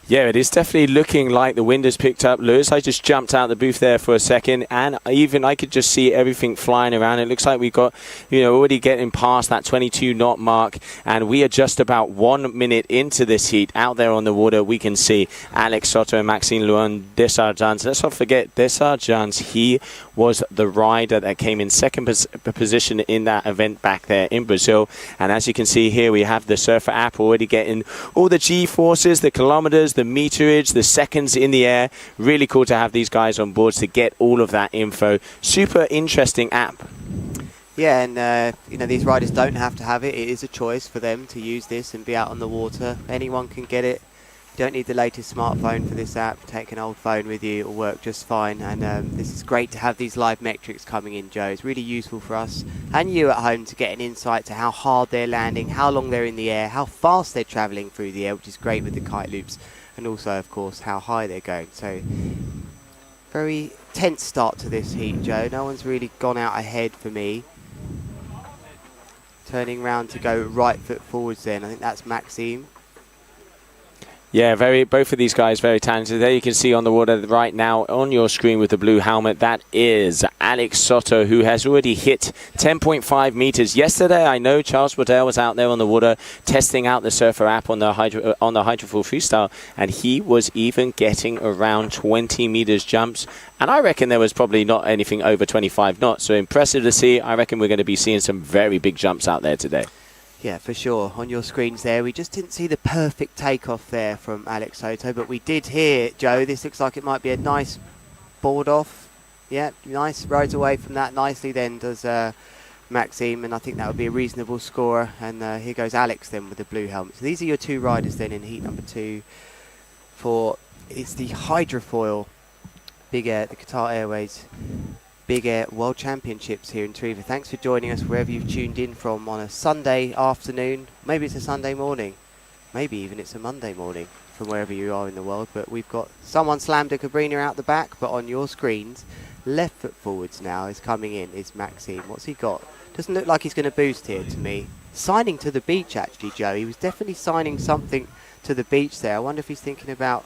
Yeah, it is definitely looking like the wind has picked up. Lewis, I just jumped out the booth there for a second, and even I could just see everything flying around. It looks like we've got, already getting past that 22 knot mark, and we are just about 1 minute into this heat. Out there on the water, we can see Alex Soto and Maxime Luan Desargans. Let's not forget Desargans. He was the rider that came in second position in that event back there in Brazil. And as you can see here, we have the Surfer app already getting all the G-forces, the kilometers, the meterage, the seconds in the air. Really cool to have these guys on board to get all of that info. Super interesting app. Yeah, and these riders don't have to have it. It is a choice for them to use this and be out on the water. Anyone can get it. You don't need the latest smartphone for this app. Take an old phone with you, it'll work just fine. And this is great to have these live metrics coming in, Joe. It's really useful for us and you at home to get an insight to how hard they're landing, how long they're in the air, how fast they're travelling through the air, which is great with the kite loops. And also, of course, how high they're going. So, very tense start to this heat, Joe. No one's really gone out ahead for me. Turning round to go right foot forwards then. I think that's Maxime. Yeah, both of these guys very talented. There you can see on the water right now on your screen with the blue helmet, that is Alex Soto, who has already hit 10.5 meters. Yesterday, I know Charles Waddell was out there on the water testing out the Surfer app on the Hydrofoil Freestyle, and he was even getting around 20 meters jumps. And I reckon there was probably not anything over 25 knots. So impressive to see. I reckon we're going to be seeing some very big jumps out there today. Yeah, for sure. On your screens there, we just didn't see the perfect takeoff there from Alex Soto, but we did hear, Joe, this looks like it might be a nice board off. Yeah, nice, rides away from that nicely then does Maxime, and I think that would be a reasonable score. And here goes Alex then with the blue helmet. So these are your two riders then in heat number 2 for, it's the Hydrofoil Big Air, the Qatar Airways Big Air World Championships here in Tarifa. Thanks for joining us wherever you've tuned in from on a Sunday afternoon. Maybe it's a Sunday morning. Maybe even it's a Monday morning from wherever you are in the world. But we've got someone slammed a Cabrina out the back, but on your screens, left foot forwards now is coming in, is Maxime. What's he got? Doesn't look like he's going to boost here to me. Signing to the beach actually, Joe. He was definitely signing something to the beach there. I wonder if he's thinking about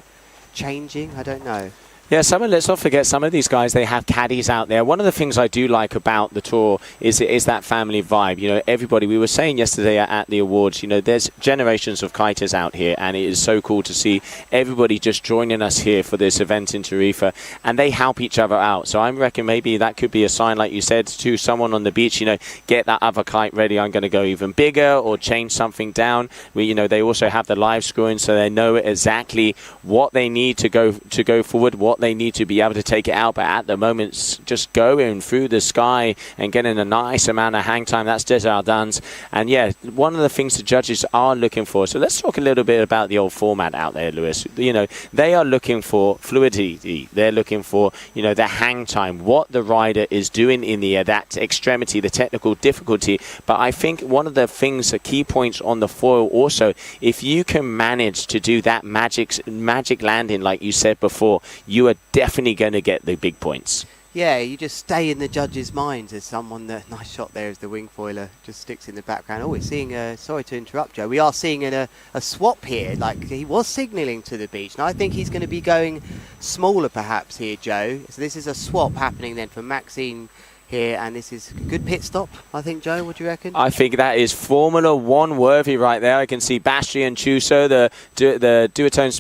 changing. I don't know. Yeah, let's not forget some of these guys, they have caddies out there. One of the things I do like about the tour is that family vibe. You know, everybody, we were saying yesterday at the awards, you know, there's generations of kiters out here, and it is so cool to see everybody just joining us here for this event in Tarifa, and they help each other out. So I reckon maybe that could be a sign, like you said, to someone on the beach, you know, get that other kite ready, I'm going to go even bigger, or change something down. You know, they also have the live scoring, so they know exactly what they need to go forward, what they need to be able to take it out. But at the moment, just going through the sky and getting a nice amount of hang time, that's Desjardins. And yeah, one of the things the judges are looking for, so let's talk a little bit about the old format out there, Lewis. You know, they are looking for fluidity, they're looking for, you know, the hang time, what the rider is doing in the air, that extremity, the technical difficulty. But I think one of the things, the key points on the foil also, if you can manage to do that magic landing, like you said before, you are definitely going to get the big points. Yeah, you just stay in the judges' minds as someone that, nice shot there as the wing foiler just sticks in the background. Oh, we're seeing sorry to interrupt, Joe, we are seeing a swap here, like he was signalling to the beach. Now I think he's going to be going smaller perhaps here, Joe. So this is a swap happening then for Maxime here, and this is a good pit stop, I think, Joe. What do you reckon? I think that is Formula One worthy right there. I can see Bastian Chuso, the Duotone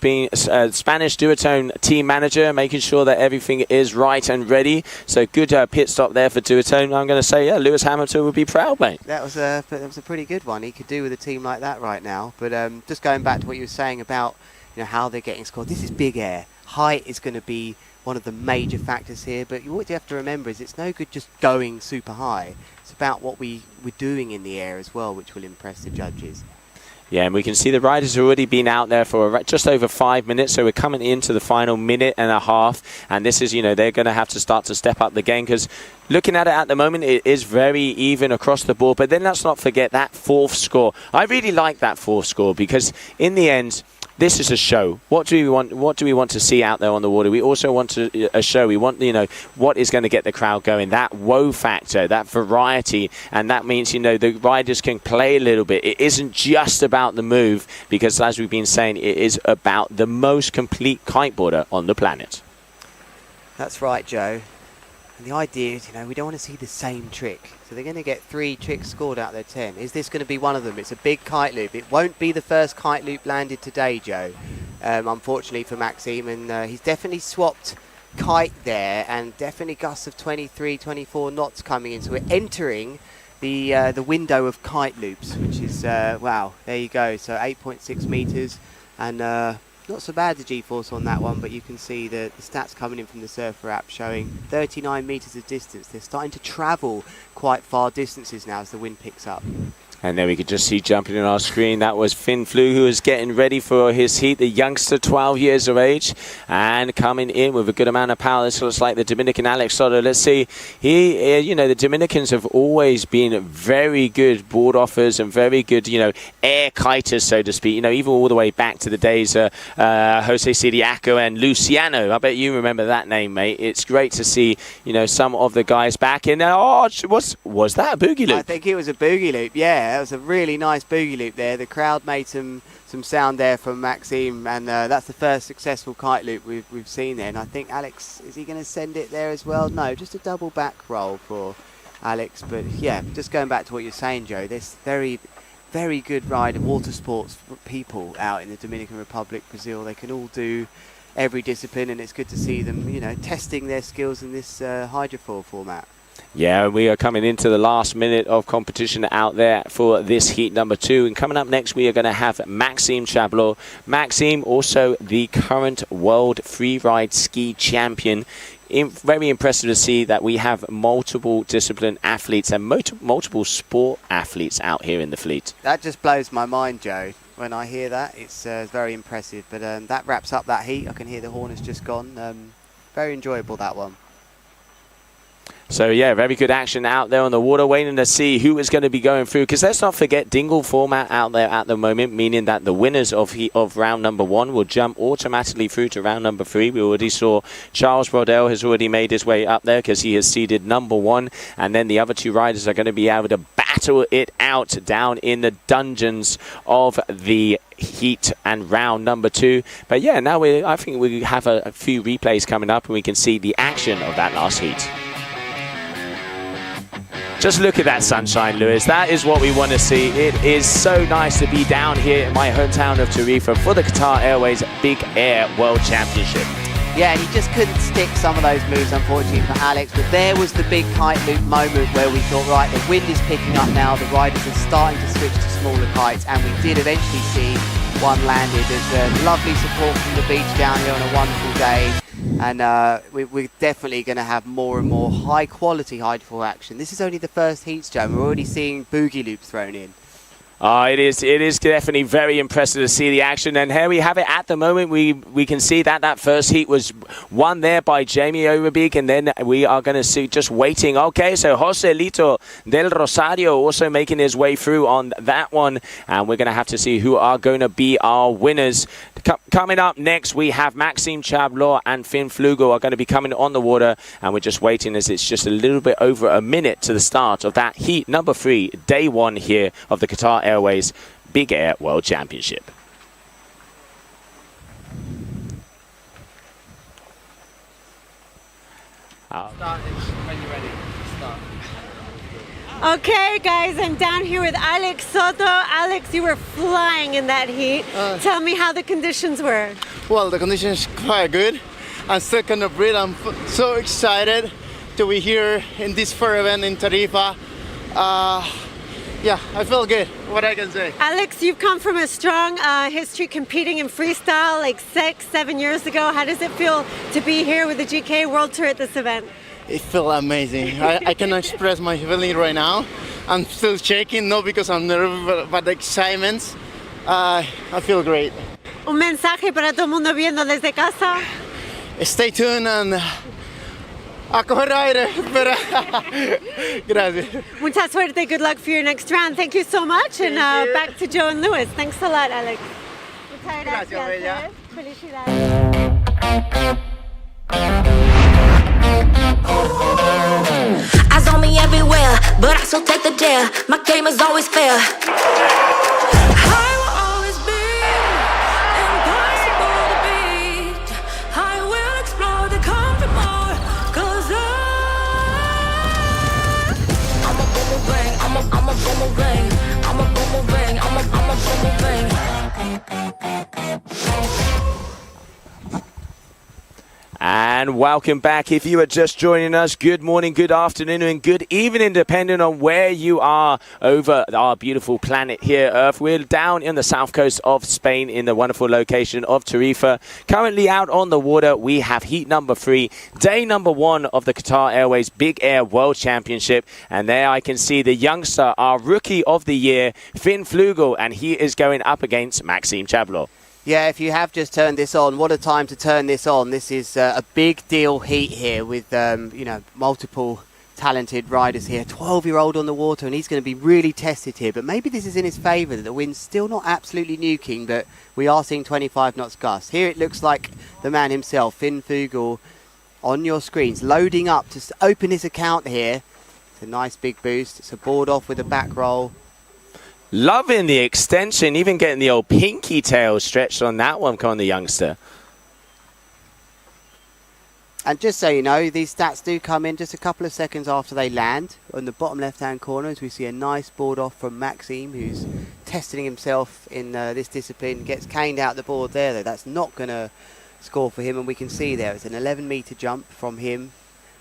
Spanish Duotone team manager, making sure that everything is right and ready. So good pit stop there for Duotone. I'm going to say, yeah, Lewis Hamilton would be proud, mate. That was a pretty good one. He could do with a team like that right now. But just going back to what you were saying about, you know, how they're getting scored. This is big air. Height is going to be one of the major factors here, but what you have to remember is it's no good just going super high. It's about what we're doing in the air as well, which will impress the judges. Yeah, and we can see the riders have already been out there for just over 5 minutes, so we're coming into the final minute and a half, and this is, you know, they're going to have to start to step up the game, because looking at it at the moment, it is very even across the board. But then let's not forget that fourth score. I really like that fourth score, because in the end, this is a show. What do we want to see out there on the water? We also want a show. We want, you know, what is going to get the crowd going, that wow factor, that variety, and that means, you know, the riders can play a little bit. It isn't just about the move, because as we've been saying, it is about the most complete kiteboarder on the planet. That's right, Joe. And the idea is, you know, we don't want to see the same trick. So they're going to get 3 tricks scored out of their 10. Is this going to be one of them? It's a big kite loop. It won't be the first kite loop landed today, Joe, unfortunately for Maxime. And he's definitely swapped kite there, and definitely gusts of 23, 24 knots coming in. So we're entering the window of kite loops, which is, wow, there you go. So 8.6 meters, and not so bad the G-force on that one, but you can see the stats coming in from the Surfer app showing 39 meters of distance. They're starting to travel quite far distances now as the wind picks up. And then we could just see jumping on our screen, that was Finn Flew, who was getting ready for his heat, the youngster, 12 years of age, and coming in with a good amount of power. This looks like the Dominican Alex Soto. Let's see, you know, the Dominicans have always been very good board offers and very good, you know, air kiters, so to speak, you know, even all the way back to the days Jose Siriaco and Luciano. I bet you remember that name, mate. It's great to see, you know, some of the guys back in there. Oh, was that a boogie loop? I think it was a boogie loop, yeah. That was a really nice boogie loop there. The crowd made some sound there from Maxime, and that's the first successful kite loop we've seen there. And I think Alex, is he going to send it there as well? No, just a double back roll for Alex. But yeah, just going back to what you're saying, Joe, there's very, very good rider, water sports people out in the Dominican Republic, Brazil. They can all do every discipline, and it's good to see them, you know, testing their skills in this hydrofoil format. Yeah, we are coming into the last minute of competition out there for this heat number 2. And coming up next, we are going to have Maxime Chablot. Maxime, also the current world freeride ski champion. Very impressive to see that we have multiple discipline athletes and multiple sport athletes out here in the fleet. That just blows my mind, Joe. When I hear that, it's very impressive. But that wraps up that heat. I can hear the horn has just gone. Very enjoyable, that one. So yeah, very good action out there on the water, waiting to see who is going to be going through. Because let's not forget, dingle format out there at the moment, meaning that the winners of round number 1 will jump automatically through to round number 3. We already saw Charles Brodel has already made his way up there because he has seeded number 1, and then the other 2 riders are going to be able to battle battle it out down in the dungeons of the heat and round number 2. But yeah, now I think we have a few replays coming up and we can see the action of that last heat. Just look at that sunshine, Lewis. That is what we want to see. It is so nice to be down here in my hometown of Tarifa for the Qatar Airways Big Air World Championship. Yeah, he just couldn't stick some of those moves, unfortunately, for Alex. But there was the big kite loop moment where we thought, right, the wind is picking up now. The riders are starting to switch to smaller kites. And we did eventually see one landed. There's lovely support from the beach down here on a wonderful day. And we're definitely going to have more and more high-quality hydrofoil action. This is only the first heats, Joe. We're already seeing boogie loops thrown in. It is definitely very impressive to see the action, and here we have it at the moment. We can see that first heat was won there by Jamie Overbeek, and then we are going to see just waiting. Okay, so Joselito del Rosario also making his way through on that one, and we're going to have to see who are going to be our winners. Coming up next, we have Maxime Chablot and Finn Flugel are going to be coming on the water, and we're just waiting as it's just a little bit over a minute to the start of that heat number 3, day 1 here of the Qatar Airways Big Air World Championship. Start when you're ready. Start. Okay, guys, I'm down here with Alex Soto. Alex, you were flying in that heat. Tell me how the conditions were. Well, the conditions quite good. I'm still kind of breathe. I'm so excited to be here in this fair event in Tarifa. Yeah, I feel good, what I can say. Alex, you've come from a strong history competing in freestyle like 6-7 years ago. How does it feel to be here with the GKA World Tour at this event? It feels amazing. I cannot express my feeling right now. I'm still shaking, not because I'm nervous, but the excitement. I feel great. Un mensaje para todo el mundo viendo desde casa. Stay tuned and a coger aire. Gracias. Mucha suerte. Good luck for your next round. Thank you so much. And back to Joe and Lewis. Thanks a lot, Alex. Muchas gracias. Bella. Felicidades. Eyes on me everywhere, but I still take the dare. My game is always fair. I will always be impossible to beat. I will explore the comfort more, 'cause I'm a boomerang, I'm a boomerang, I'm a boomerang, I'm a boomerang. And welcome back. If you are just joining us, good morning, good afternoon, and good evening, depending on where you are over our beautiful planet here, Earth. We're down in the south coast of Spain in the wonderful location of Tarifa. Currently out on the water, we have heat number 3, day number 1 of the Qatar Airways Big Air World Championship. And there I can see the youngster, our rookie of the year, Finn Flugel, and he is going up against Maxime Chablot. Yeah, if you have just turned this on, what a time to turn this on. This is a big deal heat here with, you know, multiple talented riders here. 12-year-old on the water, and he's going to be really tested here. But maybe this is in his favour, that the wind's still not absolutely nuking, but we are seeing 25 knots gust. Here it looks like the man himself, Finn Flugel, on your screens, loading up to open his account here. It's a nice big boost. It's a board off with a back roll. Loving the extension, even getting the old pinky tail stretched on that one, come on, the youngster. And just so you know, these stats do come in just a couple of seconds after they land. On the bottom left-hand corner, as we see a nice board off from Maxime, who's testing himself in this discipline. Gets caned out the board there, though. That's not going to score for him, and we can see there it's an 11-metre jump from him.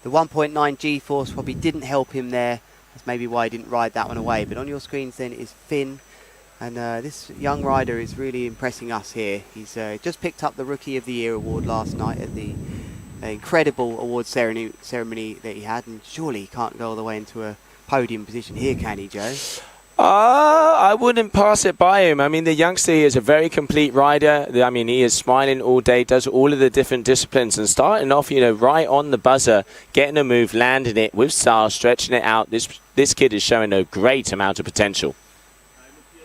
The 1.9 G-force probably didn't help him there. That's maybe why he didn't ride that one away. But on your screens then is Finn. And this young rider is really impressing us here. He's just picked up the Rookie of the Year award last night at the incredible award ceremony that he had. And surely he can't go all the way into a podium position here, can he, Joe? I wouldn't pass it by him. I mean, the youngster is a very complete rider. I mean, he is smiling all day, does all of the different disciplines, and starting off, you know, right on the buzzer, getting a move, landing it with style, stretching it out. This kid is showing a great amount of potential.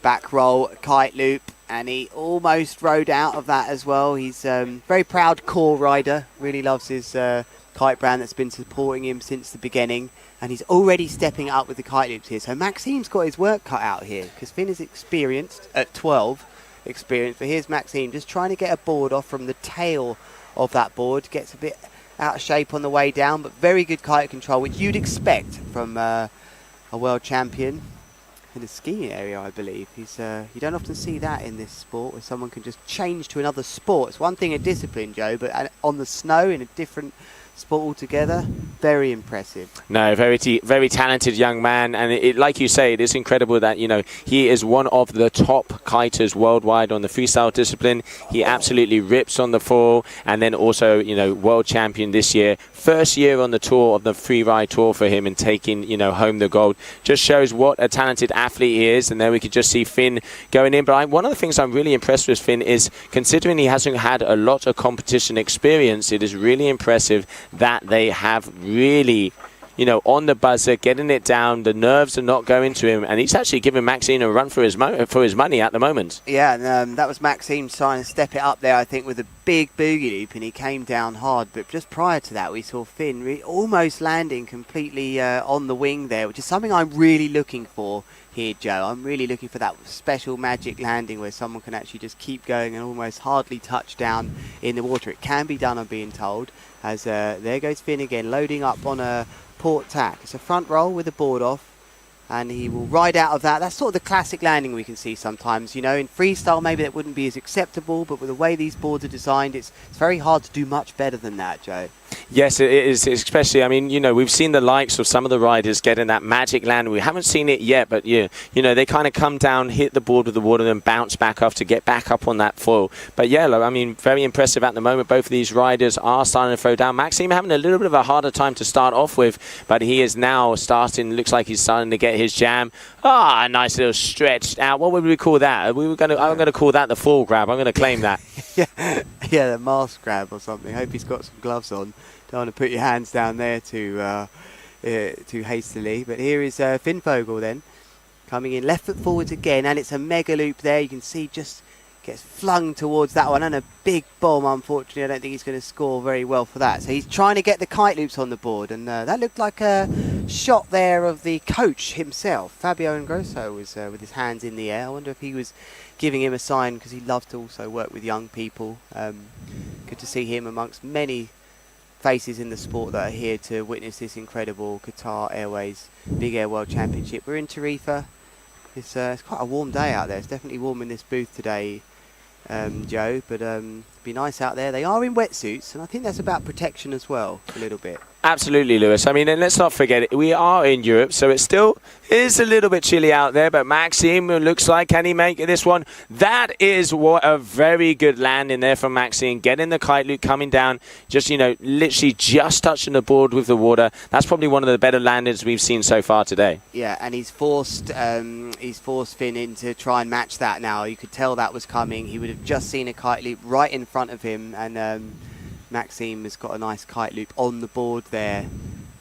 Back roll, kite loop, and he almost rode out of that as well. He's a very proud core rider, really loves his kite brand that's been supporting him since the beginning, and he's already stepping up with the kite loops here. So Maxime's got his work cut out here, because Finn is experienced at 12 experience, but here's Maxime just trying to get a board off from the tail of that board. Gets a bit out of shape on the way down, but very good kite control, which you'd expect from a world champion in the skiing area, I believe. He's you don't often see that in this sport, where someone can just change to another sport. It's one thing a discipline, Joe, but on the snow in a different sport altogether, very impressive. No, very talented young man, and it, like you say, it is incredible that, you know, he is one of the top kiters worldwide on the freestyle discipline. He absolutely rips on the foil, and then also, you know, world champion this year. First year on the tour, of the free ride tour for him, and taking, you know, home the gold. Just shows what a talented athlete he is. And then we could just see Finn going in. But one of the things I'm really impressed with Finn is, considering he hasn't had a lot of competition experience, it is really impressive that they have really, you know, on the buzzer, getting it down. The nerves are not going to him, and he's actually giving Maxime a run for his money at the moment. Yeah, and that was Maxime trying to step it up there, I think, with a big boogie loop, and he came down hard. But just prior to that, we saw Finn almost landing completely on the wing there, which is something I'm really looking for here, Joe. I'm really looking for that special magic landing where someone can actually just keep going and almost hardly touch down in the water. It can be done, I'm being told, as there goes Finn again, loading up on a port tack. It's a front roll with the board off, and he will ride out of that. That's sort of the classic landing we can see sometimes. You know, in freestyle maybe that wouldn't be as acceptable, but with the way these boards are designed, it's very hard to do much better than that, Joe. Yes, it is, especially, I mean, you know, we've seen the likes of some of the riders getting that magic land. We haven't seen it yet, but you know, they kind of come down, hit the board with the water, then bounce back off to get back up on that foil. But yeah, I mean, very impressive at the moment. Both of these riders are starting to throw down. Maxime having a little bit of a harder time to start off with, but he is now starting, looks like he's starting to get his jam. Ah, nice little stretched out. What would we call that? I'm going to call that the full grab. I'm going to claim that. Yeah, the mask grab or something. Hope he's got some gloves on. Don't want to put your hands down there too hastily. But here is Finn Fogel then, coming in left foot forwards again, and it's a mega loop there. You can see just gets flung towards that one, and a big bomb. Unfortunately, I don't think he's going to score very well for that. So he's trying to get the kite loops on the board, and that looked like a shot there of the coach himself. Fabio Ingrosso was with his hands in the air. I wonder if he was giving him a sign, because he loves to also work with young people. Good to see him amongst many faces in the sport that are here to witness this incredible Qatar Airways Big Air World Championship. We're in Tarifa. It's quite a warm day out there. It's definitely warm in this booth today, Joe, but it'd be nice out there. They are in wetsuits, and I think that's about protection as well, a little bit. Absolutely, Lewis. I mean, and let's not forget it, we are in Europe, so it still is a little bit chilly out there, but Maxime looks like, can he make this one? That is what a very good landing there from Maxime, getting the kite loop coming down, just, you know, literally just touching the board with the water. That's probably one of the better landings we've seen so far today. Yeah, and he's forced Finn in to try and match that now. You could tell that was coming. He would have just seen a kite loop right in front of him, and Maxime has got a nice kite loop on the board there,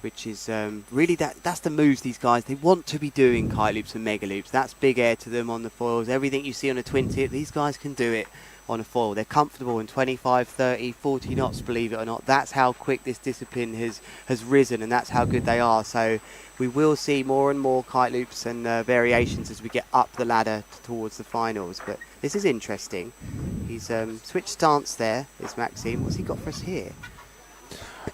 which is really that's the moves these guys, they want to be doing, kite loops and mega loops. That's big air to them on the foils. Everything you see on a twin tip, these guys can do it on a foil. They're comfortable in 25, 30, 40 knots, believe it or not. That's how quick this discipline has risen, and that's how good they are. So we will see more and more kite loops and variations as we get up the ladder towards the finals. But this is interesting. He's switched stance there, is Maxime. What's he got for us here?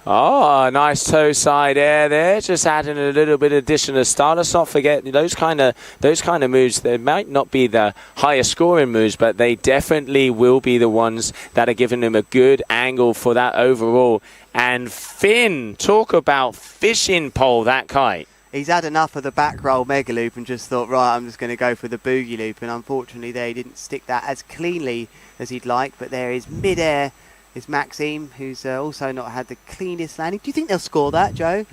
Oh, nice toe side air there, just adding a little bit of additional style. Let's not forget those kind of moves. They might not be the highest scoring moves, but they definitely will be the ones that are giving them a good angle for that overall. And Finn, talk about fishing pole that kite. He's had enough of the back roll mega loop and just thought, right, I'm just going to go for the boogie loop. And unfortunately, there he didn't stick that as cleanly as he'd like. But there is mid-air is Maxime, who's also not had the cleanest landing. Do you think they'll score that, Joe?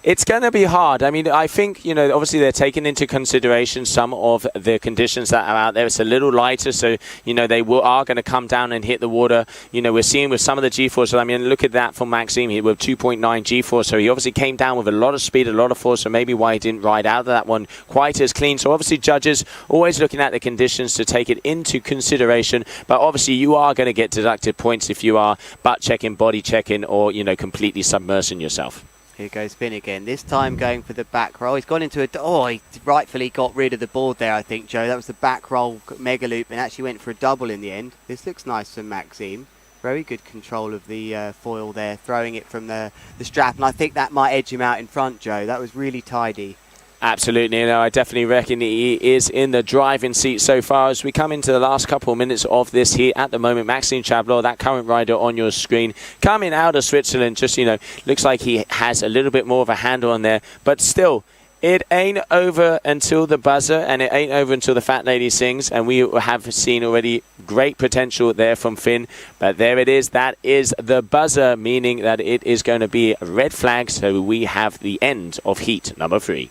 It's going to be hard. I mean, I think, you know, obviously they're taking into consideration some of the conditions that are out there. It's a little lighter, so, you know, they are going to come down and hit the water. You know, we're seeing with some of the G-force, I mean, look at that from Maxime here with 2.9 G-force. So he obviously came down with a lot of speed, a lot of force, so maybe why he didn't ride out of that one quite as clean. So obviously judges always looking at the conditions to take it into consideration. But obviously you are going to get deducted points if you are butt checking, body checking, or, you know, completely submersing yourself. Here goes Finn again, this time going for the back roll. He's gone into a... Oh, he rightfully got rid of the board there, I think, Joe. That was the back roll mega loop and actually went for a double in the end. This looks nice from Maxime. Very good control of the foil there, throwing it from the strap. And I think that might edge him out in front, Joe. That was really tidy. Absolutely, you know, I definitely reckon he is in the driving seat so far as we come into the last couple of minutes of this heat. At the moment, Maxime Chablot, that current rider on your screen, coming out of Switzerland, just, you know, looks like he has a little bit more of a handle on there, but still, it ain't over until the buzzer, and it ain't over until the fat lady sings, and we have seen already great potential there from Finn, but there it is. That is the buzzer, meaning that it is going to be a red flag, so we have the end of heat number 3.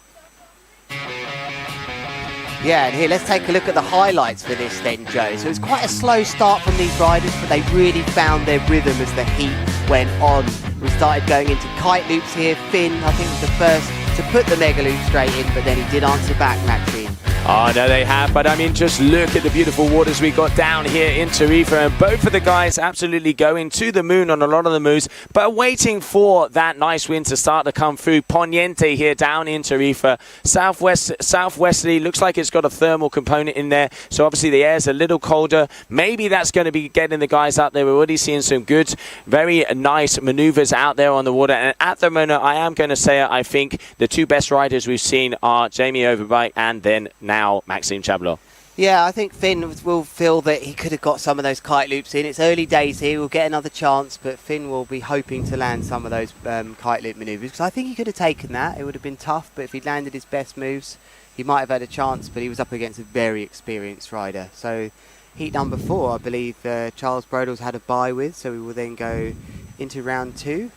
Yeah, and here, let's take a look at the highlights for this then, Joe. So it's quite a slow start from these riders, but they really found their rhythm as the heat went on. We started going into kite loops here. Finn, I think, was the first to put the mega loop straight in, but then he did answer back, Maxime. Oh, no, they have. But, I mean, just look at the beautiful waters we got down here in Tarifa. And both of the guys absolutely going to the moon on a lot of the moves, but waiting for that nice wind to start to come through. Poniente here down in Tarifa. Southwesterly. Looks like it's got a thermal component in there. So, obviously, the air's a little colder. Maybe that's going to be getting the guys up there. We're already seeing some good, very nice maneuvers out there on the water. And at the moment, I am going to say, I think the two best riders we've seen are Jamie Overbike and then now Maxime Chablot. Yeah, I think Finn will feel that he could have got some of those kite loops in. It's early days here, we'll get another chance, but Finn will be hoping to land some of those kite loop manoeuvres, because I think he could have taken that. It would have been tough, but if he'd landed his best moves, he might have had a chance, but he was up against a very experienced rider. So heat number 4, I believe Charles Brodal's had a bye with, so we will then go into round 2.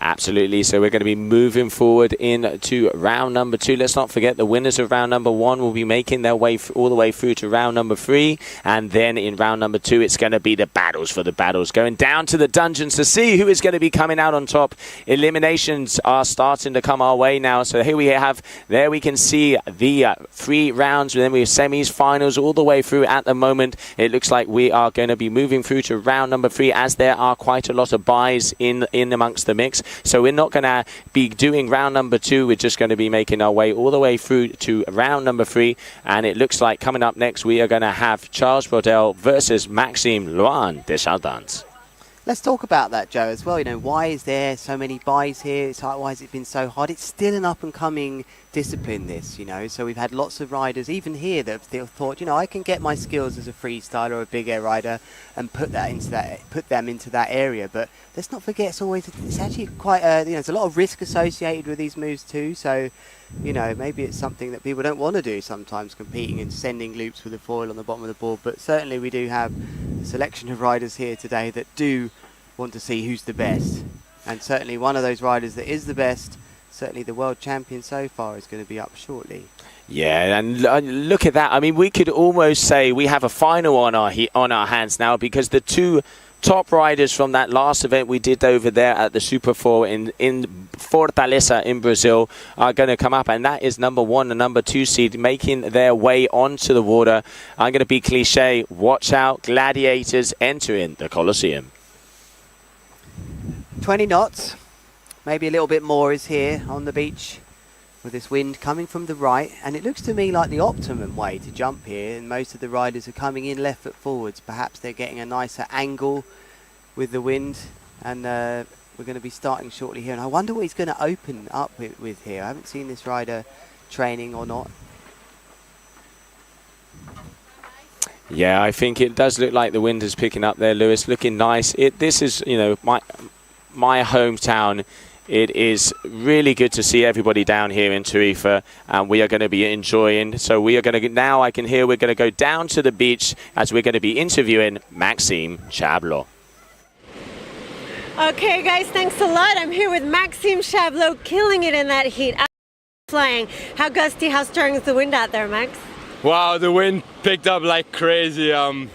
Absolutely. So we're going to be moving forward into round number 2. Let's not forget the winners of round number 1 will be making their way all the way through to round number 3. And then in round number 2, it's going to be the battles for the battles, going down to the dungeons to see who is going to be coming out on top. Eliminations are starting to come our way now. So here we have, there we can see the 3 rounds. Then we have semis, finals, all the way through at the moment. It looks like we are going to be moving through to round number 3, as there are quite a lot of buys in amongst the mix. So we're not going to be doing round number 2. We're just going to be making our way all the way through to round number 3. And it looks like coming up next, we are going to have Charles Brodal versus Maxime Loan Deschardins. Let's talk about that, Joe, as well. You know, why is there so many buys here? It's like, why has it been so hard? It's still an up-and-coming discipline, this, you know. So we've had lots of riders, even here, that have thought, you know, I can get my skills as a freestyler or a big air rider and put them into that area. But let's not forget, it's actually quite you know, there's a lot of risk associated with these moves too. So, you know, maybe it's something that people don't want to do sometimes, competing and sending loops with a foil on the bottom of the board. But certainly we do have a selection of riders here today that do want to see who's the best. And certainly one of those riders that is the best, certainly the world champion so far, is going to be up shortly. Yeah, and look at that. I mean, we could almost say we have a final on our hands now, because the 2 top riders from that last event we did over there at the Super 4 in Fortaleza in Brazil are going to come up, and that is number 1 and number 2 seed making their way onto the water. I'm going to be cliche. Watch out, gladiators entering the Colosseum. 20 knots, maybe a little bit more, is here on the beach with this wind coming from the right, and it looks to me like the optimum way to jump here, and most of the riders are coming in left foot forwards. Perhaps they're getting a nicer angle with the wind, and we're going to be starting shortly here, and I wonder what he's going to open up with here. I haven't seen this rider training or not. Yeah, I think it does look like the wind is picking up there, Lewis. Looking nice. This is, you know, my hometown. It is really good to see everybody down here in Tarifa, and we are going to be enjoying. So we are going to, now I can hear we're going to go down to the beach as we're going to be interviewing Maxime Chablot. Okay, guys, thanks a lot. I'm here with Maxime Chablot, killing it in that heat. Flying. How gusty, how strong is the wind out there, Max? Wow, the wind picked up like crazy. I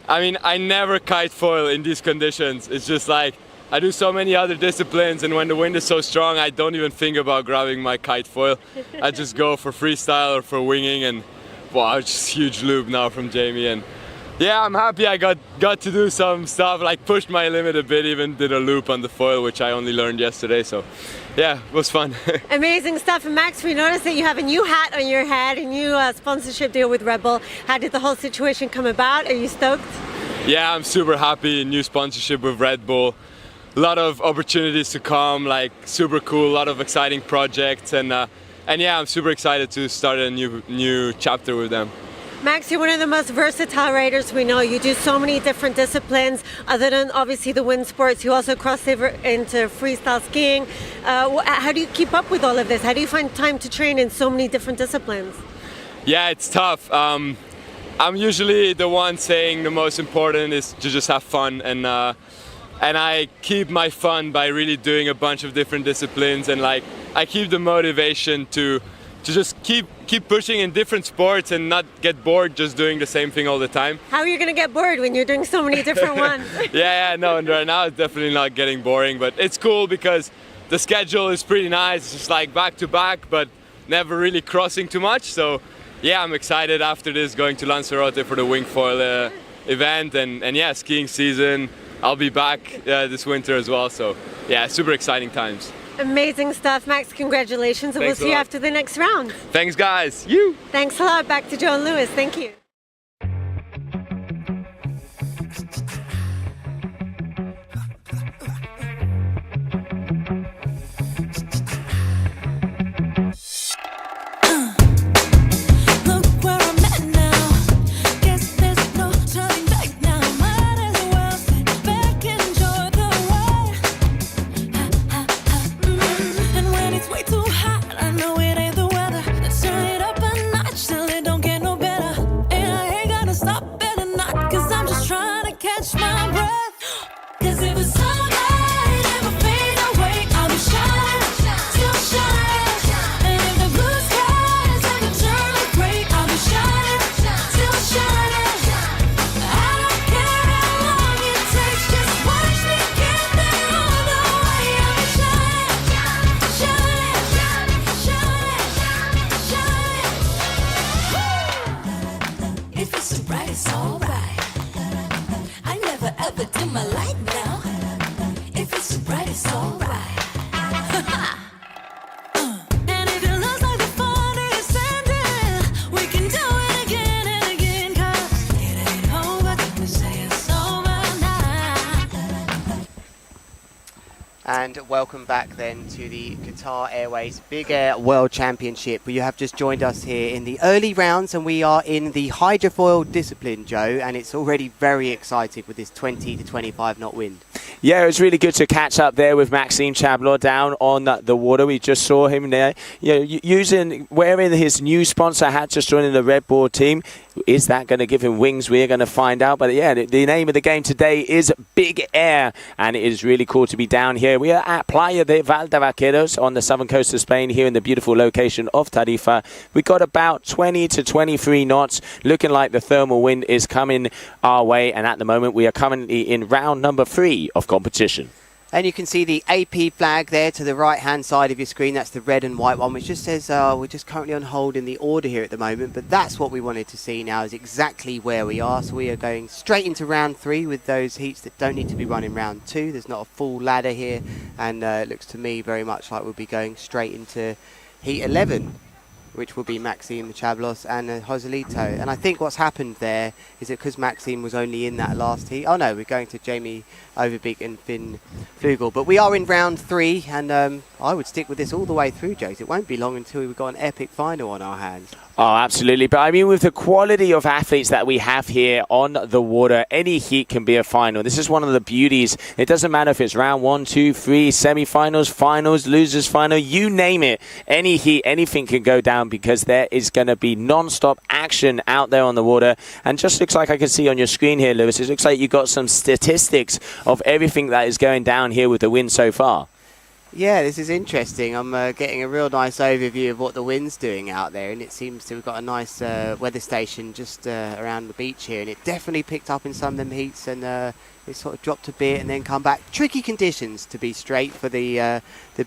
mean, I never kite foil in these conditions. It's just like, I do so many other disciplines, and when the wind is so strong, I don't even think about grabbing my kite foil. I just go for freestyle or for winging, and wow, just huge loop now from Jamie. And yeah, I'm happy I got to do some stuff, like pushed my limit a bit, even did a loop on the foil, which I only learned yesterday. So yeah, it was fun. Amazing stuff. And Max, we noticed that you have a new hat on your head, a new sponsorship deal with Red Bull. How did the whole situation come about? Are you stoked? Yeah, I'm super happy. New sponsorship with Red Bull. A lot of opportunities to come, like super cool, a lot of exciting projects, and yeah, I'm super excited to start a new chapter with them. Max, you're one of the most versatile riders we know. You do so many different disciplines. Other than obviously the wind sports, you also cross over into freestyle skiing. How do you keep up with all of this? How do you find time to train in so many different disciplines? Yeah, it's tough. I'm usually the one saying the most important is to just have fun, and I keep my fun by really doing a bunch of different disciplines, and like I keep the motivation to just keep pushing in different sports and not get bored just doing the same thing all the time. How are you going to get bored when you're doing so many different ones? Yeah, no, and right now it's definitely not getting boring, but it's cool because the schedule is pretty nice. It's just like back to back, but never really crossing too much. So yeah, I'm excited after this going to Lanzarote for the wing foil event, and yeah, skiing season. I'll be back this winter as well, so yeah, super exciting times. Amazing stuff, Max. Congratulations, and we'll see you after the next round. Thanks, guys. You. Thanks a lot. Back to Joe and Lewis. Thank you. And welcome back then to the Qatar Airways Big Air World Championship. You have just joined us here in the early rounds, and we are in the hydrofoil discipline, Joe, and it's already very exciting with this 20 to 25 knot wind. Yeah, it was really good to catch up there with Maxime Chablot down on the water. We just saw him there, wearing his new sponsor hat, just joining the Red Bull team. Is that going to give him wings? We're going to find out. But yeah, the name of the game today is Big Air, and it is really cool to be down here. We are at Playa de Valdevaqueros on the southern coast of Spain, here in the beautiful location of Tarifa. We got about 20 to 23 knots, looking like the thermal wind is coming our way. And at the moment, we are currently in round number 3 of competition. And you can see the AP flag there to the right-hand side of your screen. That's the red and white one, which just says we're just currently on hold in the order here at the moment. But that's what we wanted to see now, is exactly where we are. So we are going straight into round 3 with those heats that don't need to be run in round 2. There's not a full ladder here. And it looks to me very much like we'll be going straight into heat 11, which will be Maxime Chablot and Joselito. And I think what's happened there is that because Maxime was only in that last heat. Oh no, we're going to Jamie Overbeek and Finn Flugel. But we are in round 3, and I would stick with this all the way through, Joe. It won't be long until we've got an epic final on our hands. Oh, absolutely. But I mean, with the quality of athletes that we have here on the water, any heat can be a final. This is one of the beauties. It doesn't matter if it's round 1, 2, 3, semi-finals, finals, losers final, you name it. Any heat, anything can go down because there is going to be non-stop action out there on the water. And just looks like I can see on your screen here, Lewis, it looks like you've got some statistics of everything that is going down here with the wind so far. Yeah, this is interesting. I'm getting a real nice overview of what the wind's doing out there, and it seems to have got a nice weather station just around the beach here, and it definitely picked up in some of them heats, and it sort of dropped a bit and then come back. Tricky conditions, to be straight, for the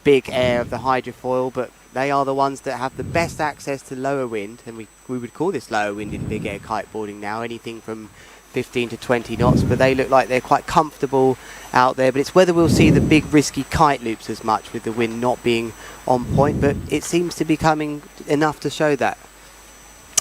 big air of the hydrofoil, but they are the ones that have the best access to lower wind, and we would call this lower wind in big air kiteboarding now, anything from 15 to 20 knots, but they look like they're quite comfortable out there. But it's whether we'll see the big risky kite loops as much with the wind not being on point, but it seems to be coming enough to show that.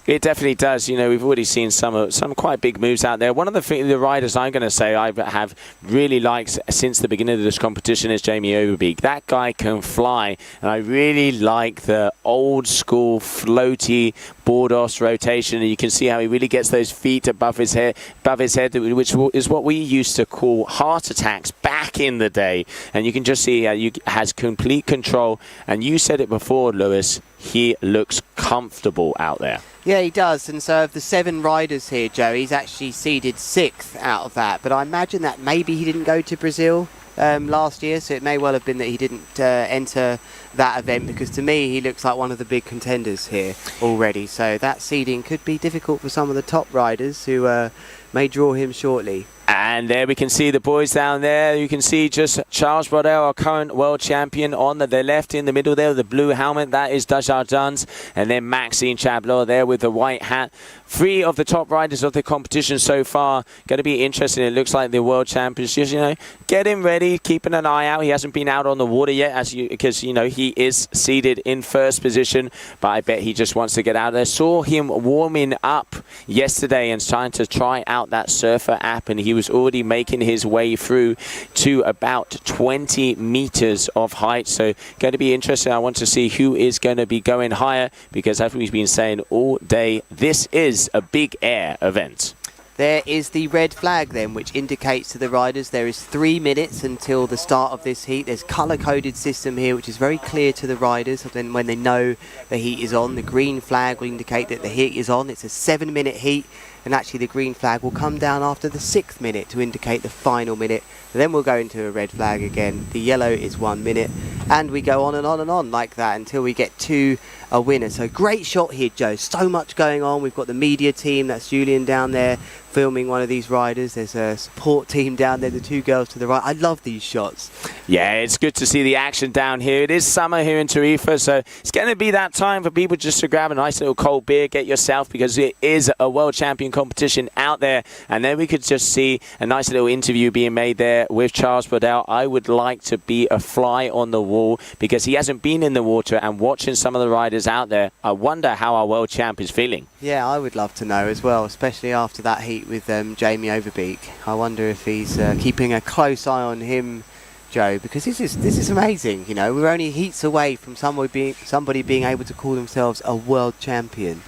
It definitely does. You know, we've already seen some quite big moves out there. One of the riders I'm going to say I have really liked since the beginning of this competition is Jamie Overbeek. That guy can fly, and I really like the old school floaty board-off rotation. And you can see how he really gets those feet above his head, which is what we used to call heart attacks back in the day. And you can just see how he has complete control. And you said it before, Lewis, he looks comfortable out there. Yeah, he does. And so of the 7 riders here, Joe, he's actually seeded 6th out of that. But I imagine that maybe he didn't go to Brazil last year, so it may well have been that he didn't enter that event, because to me he looks like one of the big contenders here already. So that seeding could be difficult for some of the top riders who may draw him shortly. And there we can see the boys down there. You can see just Charles Brodel, our current world champion, on the left in the middle there, the blue helmet. That is Desjardins. And then Maxime Chablot there with the white hat. 3 of the top riders of the competition so far. Going to be interesting. It looks like the world champions just, you know, getting ready, keeping an eye out. He hasn't been out on the water yet because, you know, he is seated in first position. But I bet he just wants to get out there. Saw him warming up yesterday and trying to try out that Surfer app, and he was already making his way through to about 20 meters of height. So going to be interesting. I want to see who is going to be going higher, because as we've been saying all day, this is a big air event. There is the red flag then, which indicates to the riders there is 3 minutes until the start of this heat. There's colour-coded system here, which is very clear to the riders. Then when they know the heat is on, the green flag will indicate that the heat is on. It's a 7-minute heat, and actually the green flag will come down after the 6th minute to indicate the final minute. And then we'll go into a red flag again. The yellow is 1 minute, and we go on and on and on like that until we get to a winner. So great shot here, Joe. So much going on. We've got the media team. That's Julian down there filming one of these riders. There's a support team down there, the 2 girls to the right. I love these shots. Yeah, it's good to see the action down here. It is summer here in Tarifa, so it's going to be that time for people just to grab a nice little cold beer, get yourself, because it is a world champion competition out there. And then we could just see a nice little interview being made there with Charles Brodel. I would like to be a fly on the wall, because he hasn't been in the water, and watching some of the riders out there, I wonder how our world champ is feeling. Yeah, I would love to know as well, especially after that heat with Jamie Overbeek. I wonder if he's keeping a close eye on him, Joe, because this is amazing. You know, we're only heats away from somebody being able to call themselves a world champion.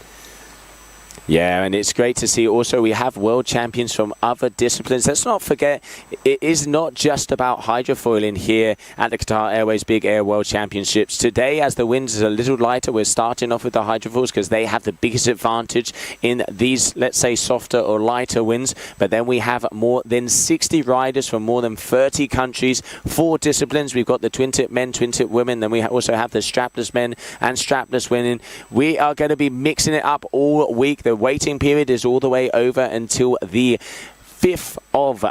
Yeah, and it's great to see also we have world champions from other disciplines. Let's not forget, it is not just about hydrofoiling here at the Qatar Airways Big Air World Championships. Today, as the winds are a little lighter, we're starting off with the hydrofoils because they have the biggest advantage in these, let's say, softer or lighter winds. But then we have more than 60 riders from more than 30 countries, 4 disciplines. We've got the twin-tip men, twin-tip women. Then we also have the strapless men and strapless women. We are going to be mixing it up all week. The waiting period is all the way over until the 5th of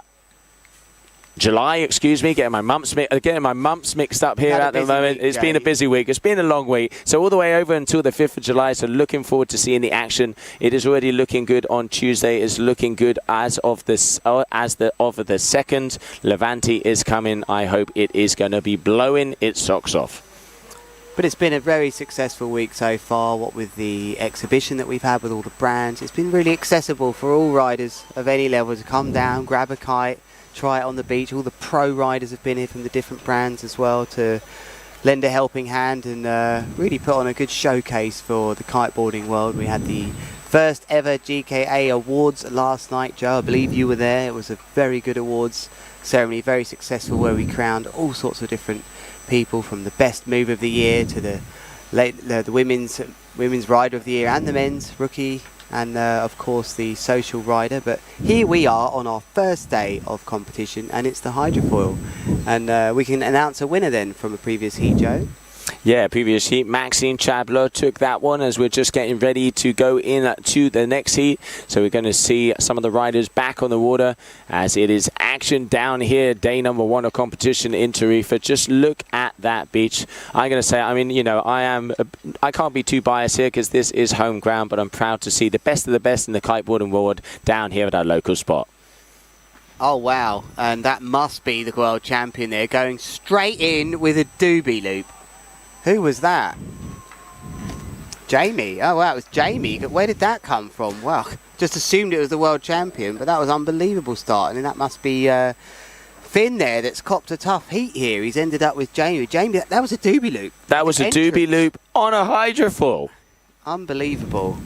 July, excuse me, getting my months mixed up here at the moment. It's been a busy week. It's been a long week. So all the way over until the 5th of July. So looking forward to seeing the action. It is already looking good on Tuesday. It's looking good as of the 2nd. Levante is coming. I hope it is going to be blowing its socks off. But it's been a very successful week so far, what with the exhibition that we've had with all the brands. It's been really accessible for all riders of any level to come down, grab a kite, try it on the beach. All the pro riders have been here from the different brands as well to lend a helping hand and really put on a good showcase for the kiteboarding world. We had the first ever GKA Awards last night, Joe. I believe you were there. It was a very good awards ceremony, very successful, where we crowned all sorts of different people, from the best move of the year to the women's rider of the year and the men's rookie, and of course the social rider. But here we are on our first day of competition, and it's the Hydrofoil, and we can announce a winner then from a previous heat, Joe. Yeah, previous heat, Maxime Chabler took that one as we're just getting ready to go in to the next heat. So we're going to see some of the riders back on the water as it is action down here, day number 1 of competition in Tarifa. Just look at that beach. I'm going to say, I mean, you know, I can't be too biased here because this is home ground, but I'm proud to see the best of the best in the kiteboarding world down here at our local spot. Oh wow, and that must be the world champion there, going straight in with a doobie loop. Who was that? Jamie. Oh, wow, it was Jamie. Where did that come from? Well, just assumed it was the world champion, but that was unbelievable start. And that must be Finn there that's copped a tough heat here. He's ended up with Jamie. Jamie, that was a doobie loop. That was a doobie loop on a Hydrofoil. Unbelievable.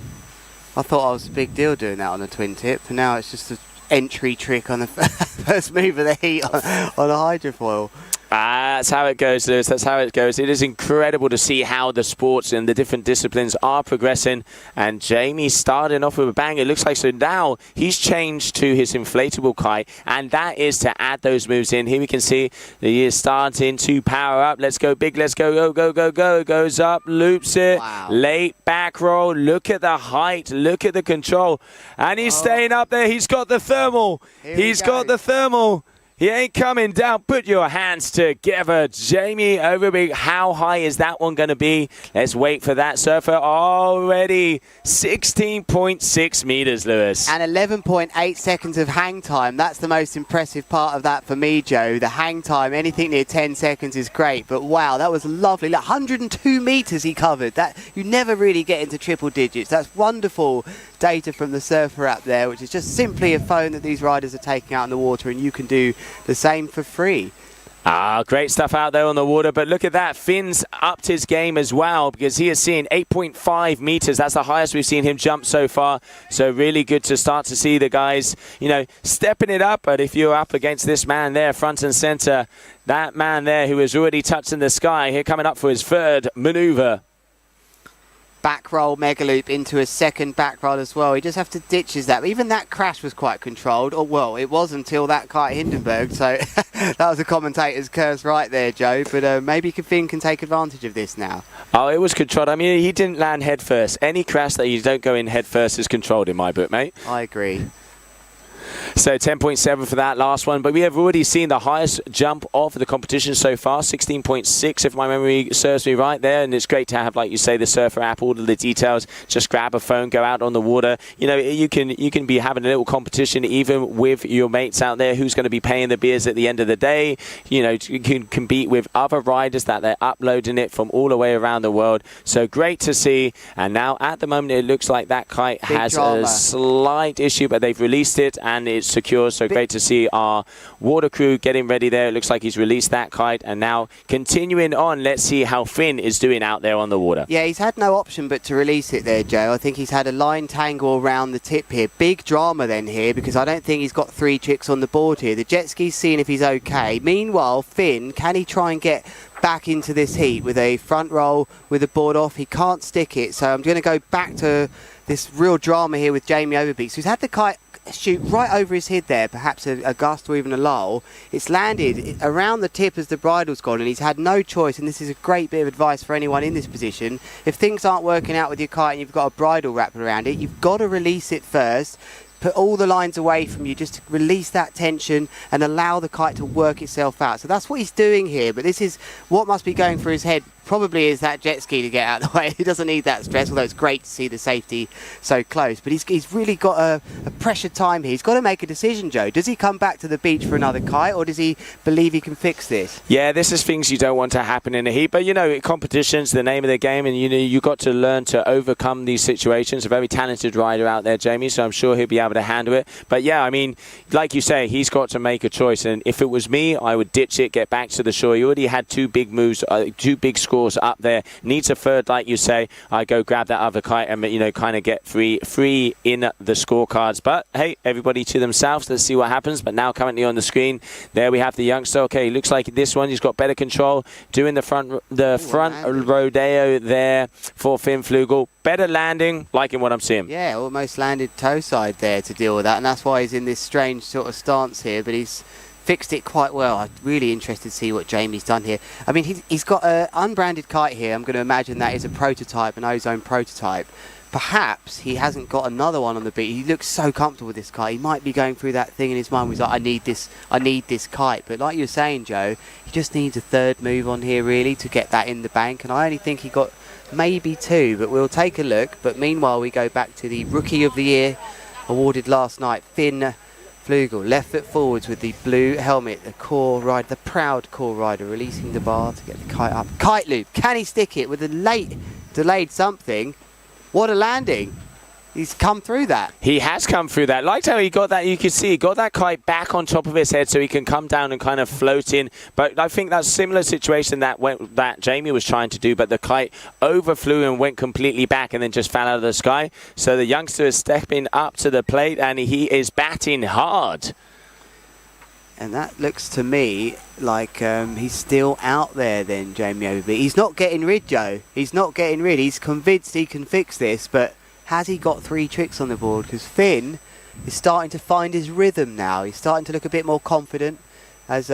I thought I was a big deal doing that on a twin tip, and now it's just an entry trick on the first move of the heat on a Hydrofoil. That's how it goes, Lewis. That's how it goes. It is incredible to see how the sports and the different disciplines are progressing. And Jamie starting off with a bang. It looks like so now he's changed to his inflatable kite, and that is to add those moves in. Here we can see that he is starting to power up. Let's go big. Let's go, go, go, go, go. Goes up, loops it. Wow. Late back roll. Look at the height. Look at the control. And he's staying up there. He's got the thermal. He's got the thermal. He ain't coming down. Put your hands together. Jamie Overbeek, how high is that one going to be? Let's wait for that surfer. Already 16.6 meters, Lewis. And 11.8 seconds of hang time. That's the most impressive part of that for me, Joe. The hang time, anything near 10 seconds is great. But wow, that was lovely. Like 102 meters he covered. That you never really get into triple digits. That's wonderful data from the surfer app there, which is just simply a phone that these riders are taking out in the water, and you can do the same for free. Great stuff out there on the water, but look at that. Finn's upped his game as well because he is seeing 8.5 meters. That's the highest we've seen him jump so far. So really good to start to see the guys, you know, stepping it up. But if you're up against this man there, front and center, that man there who is already touching the sky, here coming up for his third maneuver. Back roll mega loop into a second back roll as well. He just have to ditches that. Even that crash was quite controlled. Or well, it was until that kite Hindenburg. So that was a commentator's curse right there, Joe. But maybe Finn can take advantage of this now. Oh, it was controlled. I mean, he didn't land head first. Any crash that you don't go in head first is controlled in my book, mate. I agree. So 10.7 for that last one, but we have already seen the highest jump of the competition so far, 16.6 if my memory serves me right there, and it's great to have, like you say, the surfer app, all of the details. Just grab a phone, go out on the water. You know, you can be having a little competition even with your mates out there. Who's going to be paying the beers at the end of the day? You know, you can compete with other riders that they're uploading it from all the way around the world. So great to see. And now at the moment it looks like that kite has a slight issue, but they've released it and it's secure. So great to see our water crew getting ready there. It looks like he's released that kite, and now continuing on, let's see how Finn is doing out there on the water. Yeah, he's had no option but to release it there, Joe. I think he's had a line tangle around the tip here. Big drama then here, because I don't think he's got 3 chicks on the board here. The jet ski's seeing if he's okay. Meanwhile, Finn, can he try and get back into this heat with a front roll with the board off? He can't stick it, so I'm going to go back to this real drama here with Jamie Overbeek. So he's had the kite shoot right over his head there, perhaps a gust or even a lull. It's landed around the tip as the bridle's gone, and he's had no choice. And this is a great bit of advice for anyone in this position. If things aren't working out with your kite and you've got a bridle wrapped around it, you've got to release it first. Put all the lines away from you, just to release that tension and allow the kite to work itself out. So that's what he's doing here, but this is what must be going through his head probably is that jet ski to get out of the way. He doesn't need that stress, although it's great to see the safety so close. But he's really got a pressured time here. He's got to make a decision, Joe. Does he come back to the beach for another kite, or does he believe he can fix this? Yeah, this is things you don't want to happen in a heat. But, you know, competition's the name of the game, and, you know, you've got to learn to overcome these situations. A very talented rider out there, Jamie, so I'm sure he'll be able to handle it. But, yeah, I mean, like you say, he's got to make a choice. And if it was me, I would ditch it, get back to the shore. He already had two big moves, two big scores up there. Needs a third, like you say. I go grab that other kite and, you know, kind of get free in the scorecards. But, hey, everybody to themselves. Let's see what happens. But now currently on the screen, there we have the youngster. Okay, looks like this one, he's got better control. Doing the front rodeo there for Finn Flugel. Better landing, liking what I'm seeing. Yeah, almost landed toe side there to deal with that. And that's why he's in this strange sort of stance here. But he's fixed it quite well. I'm really interested to see what Jamie's done here. I mean, he's got an unbranded kite here. I'm going to imagine that is a prototype, an ozone prototype. Perhaps he hasn't got another one on the beat. He looks so comfortable with this kite. He might be going through that thing in his mind where he's like, I need this kite. But like you were saying, Joe, he just needs a third move on here really to get that in the bank. And I only think he got maybe two, but we'll take a look. But meanwhile, we go back to the Rookie of the Year awarded last night, Finn Flugel, left foot forwards with the blue helmet, the core rider, the proud core rider, releasing the bar to get the kite up. Kite loop, can he stick it with a late delayed something? What a landing. He's come through that. He has come through that. Liked how he got that, you can see, he got that kite back on top of his head so he can come down and kind of float in. But I think that's a similar situation that Jamie was trying to do, but the kite overflew and went completely back and then just fell out of the sky. So the youngster is stepping up to the plate and he is batting hard. And that looks to me like he's still out there then, Jamie Overby. He's not getting rid, Joe. He's not getting rid. He's convinced he can fix this, but has he got 3 tricks on the board? Because Finn is starting to find his rhythm now. He's starting to look a bit more confident as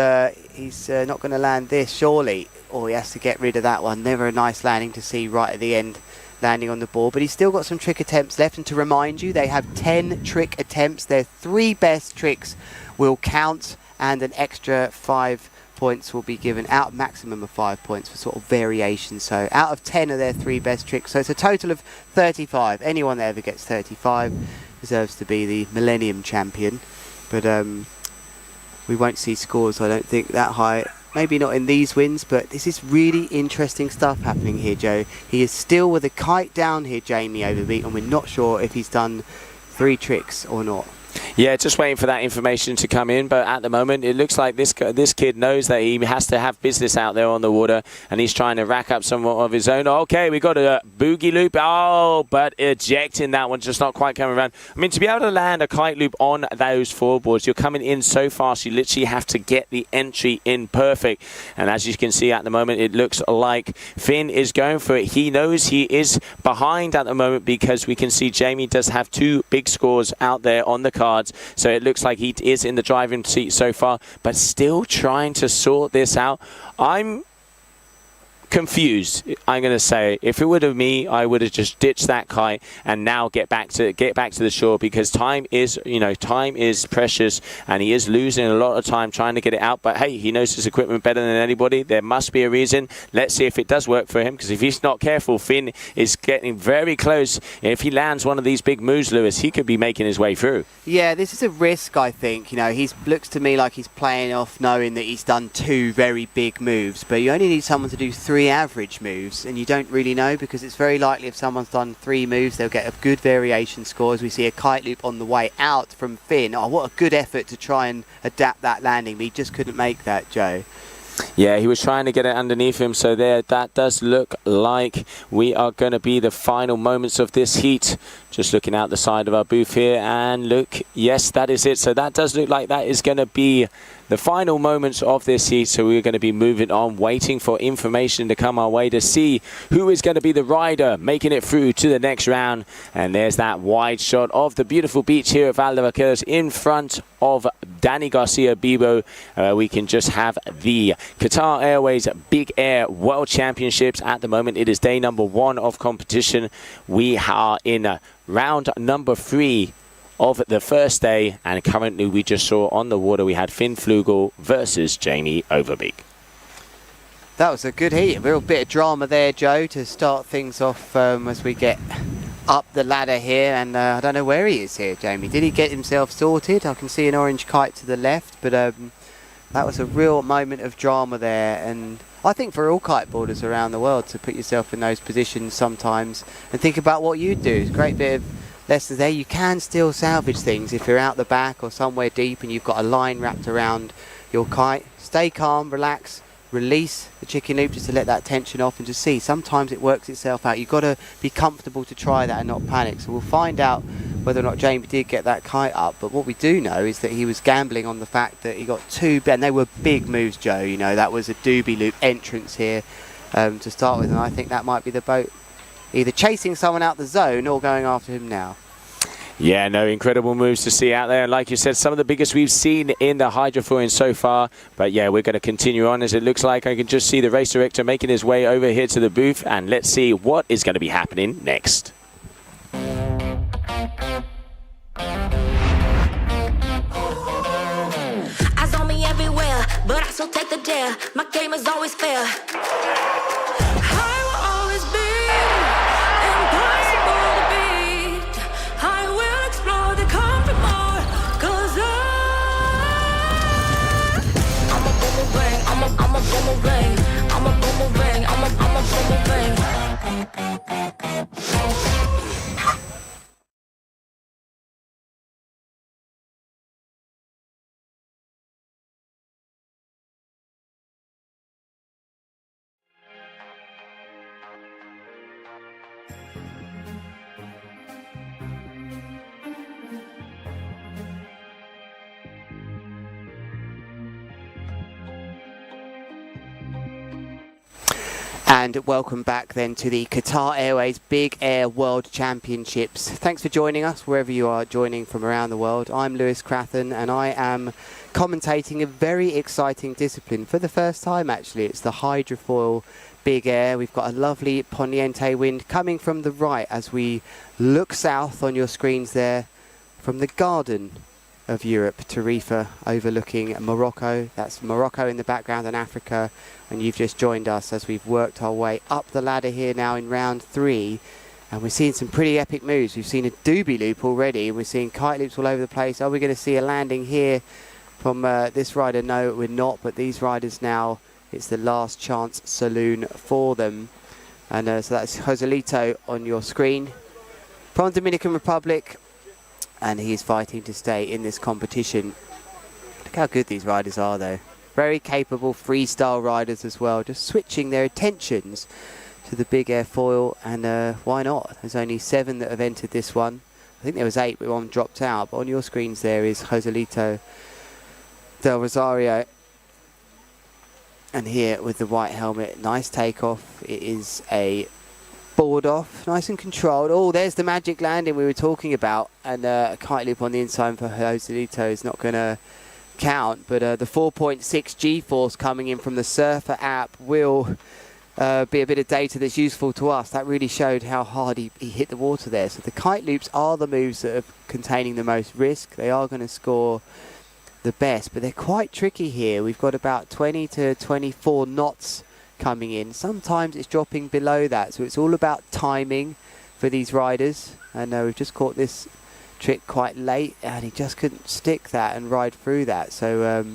he's not going to land this, surely. Or he has to get rid of that one. Never a nice landing to see right at the end, landing on the board. But he's still got some trick attempts left. And to remind you, they have 10 trick attempts. Their 3 best tricks will count, and an extra 5 points will be given, out maximum of 5 points for sort of variation. So out of 10 of their 3 best tricks, so it's a total of 35. Anyone that ever gets 35 deserves to be the Millennium Champion. But we won't see scores, I don't think, that high. Maybe not in these wins, but this is really interesting stuff happening here, Joe. He is still with a kite down here, Jamie Overbeat, and we're not sure if he's done 3 tricks or not. Yeah, just waiting for that information to come in. But at the moment, it looks like this kid knows that he has to have business out there on the water, and he's trying to rack up some of his own. Okay, we got a boogie loop. Oh, but ejecting that one, just not quite coming around. I mean, to be able to land a kite loop on those floorboards, you're coming in so fast, you literally have to get the entry in perfect. And as you can see at the moment, it looks like Finn is going for it. He knows he is behind at the moment because we can see Jamie does have 2 big scores out there on the cards. So it looks like he is in the driving seat so far, but still trying to sort this out. I'm confused, I'm going to say. If it would have me, I would have just ditched that kite and now get back to the shore, because time is, you know, time is precious and he is losing a lot of time trying to get it out. But hey, he knows his equipment better than anybody. There must be a reason. Let's see if it does work for him, because if he's not careful, Finn is getting very close. If he lands one of these big moves, Lewis, he could be making his way through. Yeah, this is a risk, I think. You know, he looks to me like he's playing off knowing that he's done 2 very big moves, but you only need someone to do 3 average moves, and you don't really know, because it's very likely if someone's done 3 moves, they'll get a good variation score. As we see a kite loop on the way out from Finn. Oh, what a good effort to try and adapt that landing, but he just couldn't make that, Joe. Yeah, he was trying to get it underneath him. So there, that does look like we are going to be the final moments of this heat. Just looking out the side of our booth here, and look, yes, that is it. So that does look like that is going to be the final moments of this heat. So we're going to be moving on, waiting for information to come our way to see who is going to be the rider making it through to the next round. And there's that wide shot of the beautiful beach here at Val de Vaqueros in front of Danny Garcia Bibo. We can just have the Qatar Airways Big Air World Championships. At the moment, it is day number 1 of competition. We are in round number 3 of the first day, and currently we just saw on the water we had Finn Flugel versus Jamie Overbeek. That was a good heat, a real bit of drama there, Joe, to start things off as we get up the ladder here. And I don't know where he is here, Jamie. Did he get himself sorted? I can see an orange kite to the left, but that was a real moment of drama there. And I think for all kiteboarders around the world to put yourself in those positions sometimes and think about what you do. It's a great bit of lessons there. You can still salvage things if you're out the back or somewhere deep and you've got a line wrapped around your kite. Stay calm, relax. Release the chicken loop just to let that tension off and just see. Sometimes it works itself out. You've got to be comfortable to try that and not panic. So we'll find out whether or not Jamie did get that kite up. But what we do know is that he was gambling on the fact that he got two, and they were big moves, Joe. You know, that was a doobie loop entrance here to start with. And I think that might be the boat either chasing someone out the zone or going after him now. Yeah, no, incredible moves to see out there. And like you said, some of the biggest we've seen in the Hydrofoil so far. But yeah, we're going to continue on as it looks like I can just see the race director making his way over here to the booth. And let's see what is going to be happening next. Eyes on me everywhere, but I still take the dare. My game is always fair. I will always be impossible to beat. I will explore the comfort more, 'cause I'm a boomerang, I'm a boomerang, I'm a boomerang, I'm a boomerang. And welcome back then to the Qatar Airways Big Air World Championships. Thanks for joining us wherever you are joining from around the world. I'm Lewis Crathen and I am commentating a very exciting discipline for the first time actually. It's the Hydrofoil Big Air. We've got a lovely poniente wind coming from the right as we look south on your screens there from the Garden of Europe, Tarifa, overlooking Morocco. That's Morocco in the background and Africa, and you've just joined us as we've worked our way up the ladder here now in round 3, and we're seeing some pretty epic moves. We've seen a doobie loop already, and we're seeing kite loops all over the place. Are we going to see a landing here from this rider? No, we're not, but these riders now, it's the last chance saloon for them. And so that's Joselito on your screen from Dominican Republic, and he's fighting to stay in this competition. Look how good these riders are though. Very capable freestyle riders as well, just switching their attentions to the big airfoil, and why not? There's only 7 that have entered this one. I think there was 8 but one dropped out, but on your screens there is Joselito Del Rosario, and here with the white helmet, nice takeoff. It is a board off, nice and controlled. Oh, there's the magic landing we were talking about, and a kite loop on the inside for Joselito is not going to count, but the 4.6 G-force coming in from the Surfer app will be a bit of data that's useful to us. That really showed how hard he hit the water there. So the kite loops are the moves that are containing the most risk. They are going to score the best, but they're quite tricky here. We've got about 20 to 24 knots coming in. Sometimes it's dropping below that, so it's all about timing for these riders. And we've just caught this trick quite late, and he just couldn't stick that and ride through that. So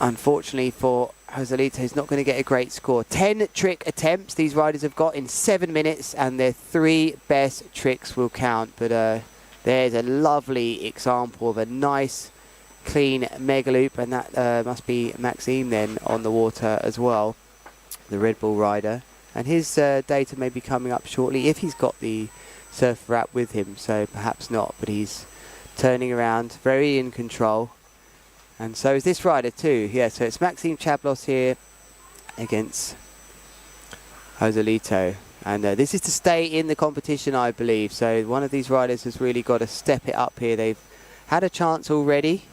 unfortunately for Joselito, he's not going to get a great score. 10 trick attempts these riders have got in 7 minutes, and their 3 best tricks will count. But there's a lovely example of a nice clean mega loop, and that must be Maxime then on the water as well, the Red Bull rider, and his data may be coming up shortly if he's got the Surfer app with him, so perhaps not, but he's turning around, very in control, and so is this rider too. Yeah, so it's Maxime Chablos here against Joselito, and this is to stay in the competition, I believe. So one of these riders has really got to step it up here. They've had a chance already,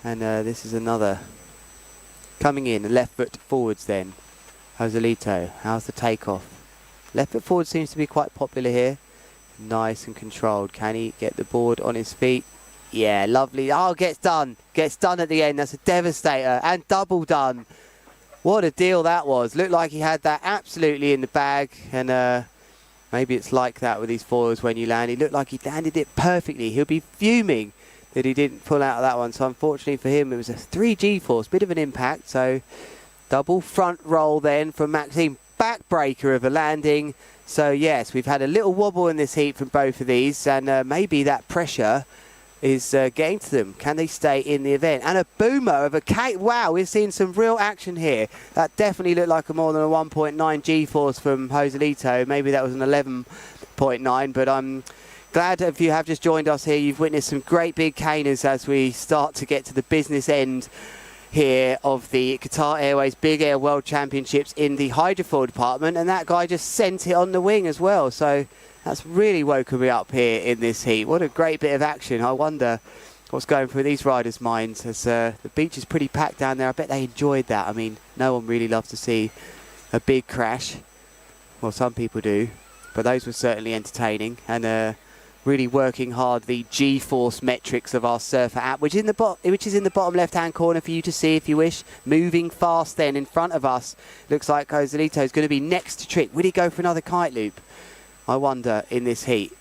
and this is another coming in. Left foot forwards then. Joselito, how's the takeoff? Left foot forward seems to be quite popular here. Nice and controlled. Can he get the board on his feet? Yeah, lovely. Oh, gets done. Gets done at the end. That's a devastator. And double done. What a deal that was. Looked like he had that absolutely in the bag, and maybe it's like that with these foils when you land. He looked like he landed it perfectly. He'll be fuming that he didn't pull out of that one. So unfortunately for him, it was a 3G force, bit of an impact. So double front roll then from Maxime. Backbreaker of a landing. So yes, we've had a little wobble in this heat from both of these, and maybe that pressure is getting to them. Can they stay in the event? And a boomer of a Kite. Wow, we're seeing some real action here. That definitely looked like a more than a 1.9 G-force from Joselito. Maybe that was an 11.9, but I'm glad if you have just joined us here, you've witnessed some great big caners as we start to get to the business end here of the Qatar Airways Big Air World Championships in the hydrofoil department, and that guy just sent it on the wing as well. So that's really woken me up here in this heat. What a great bit of action. I wonder what's going through these riders' minds as the beach is pretty packed down there. I bet they enjoyed that. I mean, no one really loves to see a big crash. Well, some people do, but those were certainly entertaining, and really working hard the G-force metrics of our surfer app, which is in the bottom left-hand corner for you to see if you wish. Moving fast then in front of us. Looks like Joselito is going to be next to Trick. Will he go for another kite loop? I wonder in this heat.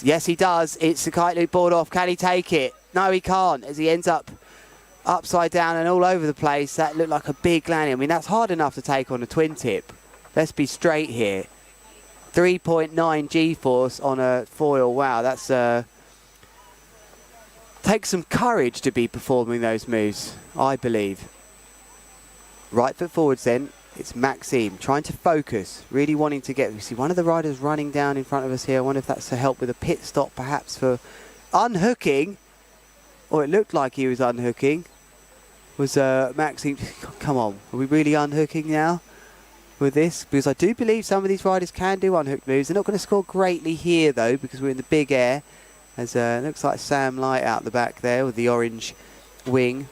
Yes, he does. It's the kite loop board off. Can he take it? No, he can't, as he ends up upside down and all over the place. That looked like a big landing. I mean, that's hard enough to take on a twin tip. Let's be straight here. 3.9 G-force on a foil. Wow, that's takes some courage to be performing those moves, I believe. Right foot forwards then. It's Maxime trying to focus, really wanting to get. We see one of the riders running down in front of us here. I wonder if that's to help with a pit stop, perhaps for unhooking, or it looked like he was unhooking. Was Maxime? Come on, are we really unhooking now with this? Because I do believe some of these riders can do unhooked moves. They're not going to score greatly here though, because we're in the big air. As it looks like Sam Light out the back there with the orange wing.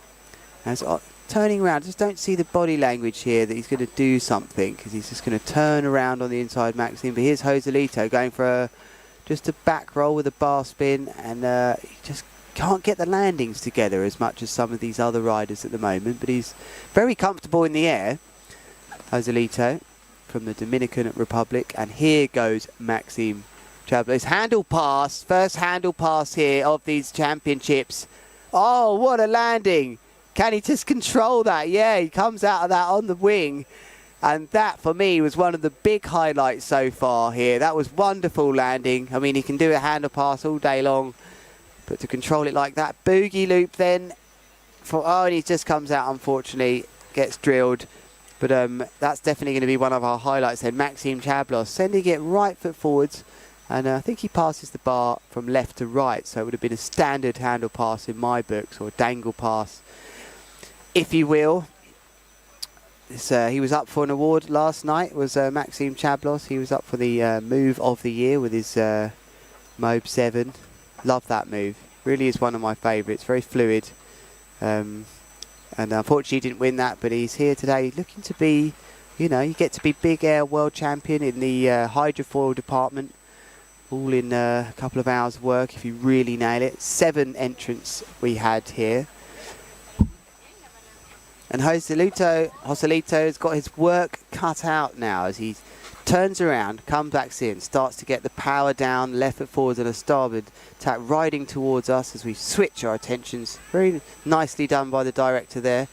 As turning around, just don't see the body language here that he's going to do something, because he's just going to turn around on the inside Maxime. But here's Joselito going for just a back roll with a bar spin, and he just can't get the landings together as much as some of these other riders at the moment. But he's very comfortable in the air, Joselito from the Dominican Republic. And here goes Maxime Chablis. Handle pass, first handle pass here of these championships. Oh, what a landing! Can he just control that? Yeah, he comes out of that on the wing. And that, for me, was one of the big highlights so far here. That was wonderful landing. I mean, he can do a handle pass all day long. But to control it like that. Boogie loop then. And he just comes out, unfortunately. Gets drilled. But that's definitely going to be one of our highlights then. Maxime Chablos sending it right foot forwards. And I think he passes the bar from left to right. So it would have been a standard handle pass in my books, or a dangle pass, if you will. He was up for an award last night, was Maxime Chablos. He was up for the move of the year with his Mobe 7. Love that move. Really is one of my favourites. Very fluid. And unfortunately he didn't win that, but he's here today looking to be, you know, you get to be Big Air World Champion in the hydrofoil department. All in a couple of hours work if you really nail it. 7 entrants we had here. And Joselito's got his work cut out now as he turns around, comes back in, starts to get the power down, left foot forwards and a starboard tack riding towards us as we switch our attentions. Very nicely done by the director there.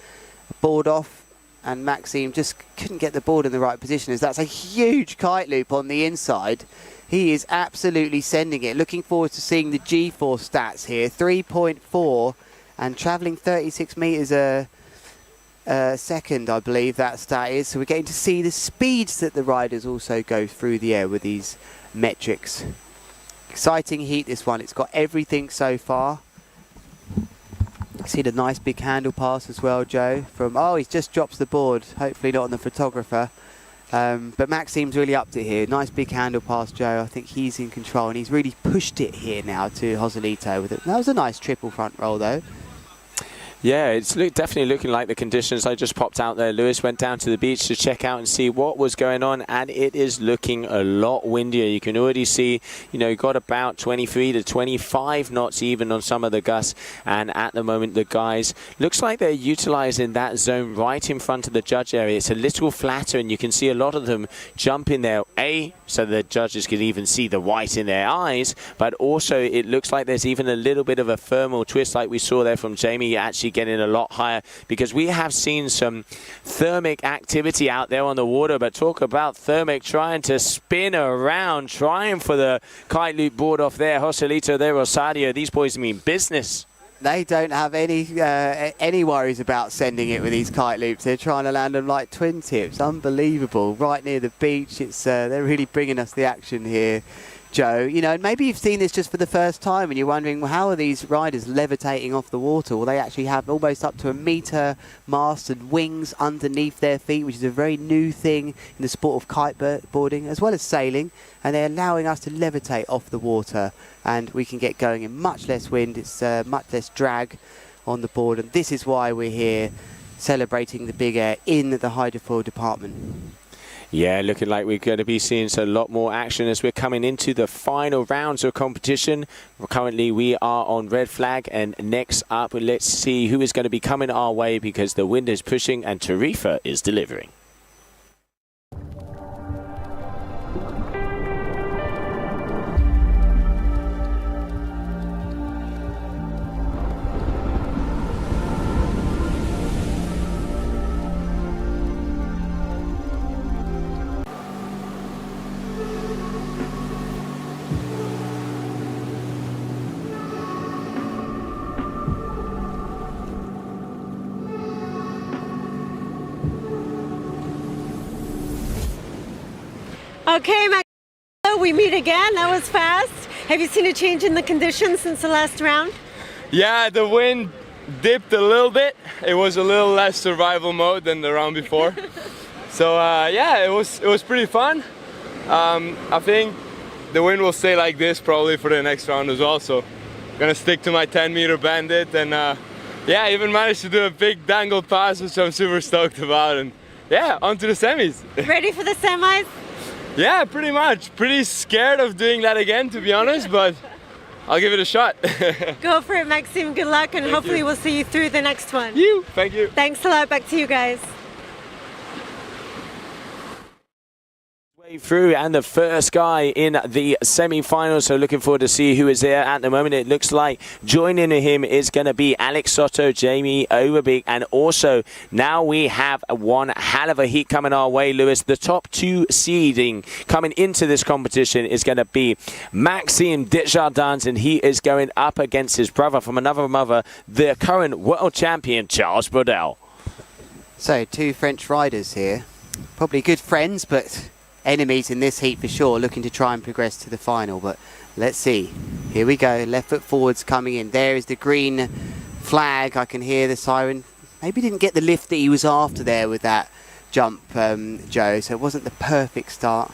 Board off, and Maxime just couldn't get the board in the right position, as that's a huge kite loop on the inside. He is absolutely sending it. Looking forward to seeing the G-force stats here. 3.4 and travelling 36 metres a second, I believe that stat is. So we're getting to see the speeds that the riders also go through the air with these metrics. Exciting heat, this one. It's got everything so far. See the nice big handle pass as well, Joe. He's just drops the board. Hopefully not on the photographer. But Maxime's really upped it here. Nice big handle pass, Joe. I think he's in control, and he's really pushed it here now to Joselito with it. That was a nice triple front roll though. Yeah, it's definitely looking like the conditions I just popped out there. Lewis went down to the beach to check out and see what was going on, and it is looking a lot windier. You can already see, you know, got about 23 to 25 knots even on some of the gusts, and at the moment the guys, looks like they're utilizing that zone right in front of the judge area. It's a little flatter, and you can see a lot of them jump in there, so the judges can even see the white in their eyes, but also it looks like there's even a little bit of a thermal twist like we saw there from Jamie, actually getting a lot higher, because we have seen some thermic activity out there on the water. But talk about thermic trying to spin around, trying for the kite loop board off there. Joselito de Rosario, these boys mean business. They don't have any worries about sending it with these kite loops. They're trying to land them like twin tips. Unbelievable. Right near the beach. It's they're really bringing us the action here, Joe. You know, and maybe you've seen this just for the first time and you're wondering, well, how are these riders levitating off the water? Well, they actually have almost up to a metre mast and wings underneath their feet, which is a very new thing in the sport of kiteboarding as well as sailing, and they're allowing us to levitate off the water, and we can get going in much less wind. It's much less drag on the board, and this is why we're here celebrating the big air in the hydrofoil department. Yeah, looking like we're going to be seeing a lot more action as we're coming into the final rounds of competition. Currently, we are on red flag, and next up, let's see who is going to be coming our way, because the wind is pushing and Tarifa is delivering. Okay, Max, we meet again. That was fast. Have you seen a change in the conditions since the last round? Yeah, the wind dipped a little bit. It was a little less survival mode than the round before. So yeah, it was pretty fun. I think the wind will stay like this probably for the next round as well. So I'm gonna stick to my 10-meter bandit, and yeah, I even managed to do a big dangle pass, which I'm super stoked about. And yeah, on to the semis. Ready for the semis? Yeah, pretty much. Pretty scared of doing that again, to be honest, but I'll give it a shot. Go for it, Maxime. Good luck, and hopefully we'll see you through the next one. Thank you. Thanks a lot. Back to you guys. Through, and the first guy in the semi-final, so looking forward to see who is there at the moment. It looks like joining him is going to be Alex Soto, Jamie Overbeek, and also now we have one hell of a heat coming our way, Lewis. The top two seeding coming into this competition is going to be Maxime Desjardins, and he is going up against his brother from another mother, the current world champion Charles Brodel. So two French riders here, probably good friends, but enemies in this heat for sure, looking to try and progress to the final. But let's see. Here we go. Left foot forwards coming in. There is the green flag. I can hear the siren. Maybe didn't get the lift that he was after there with that jump, Joe. So it wasn't the perfect start.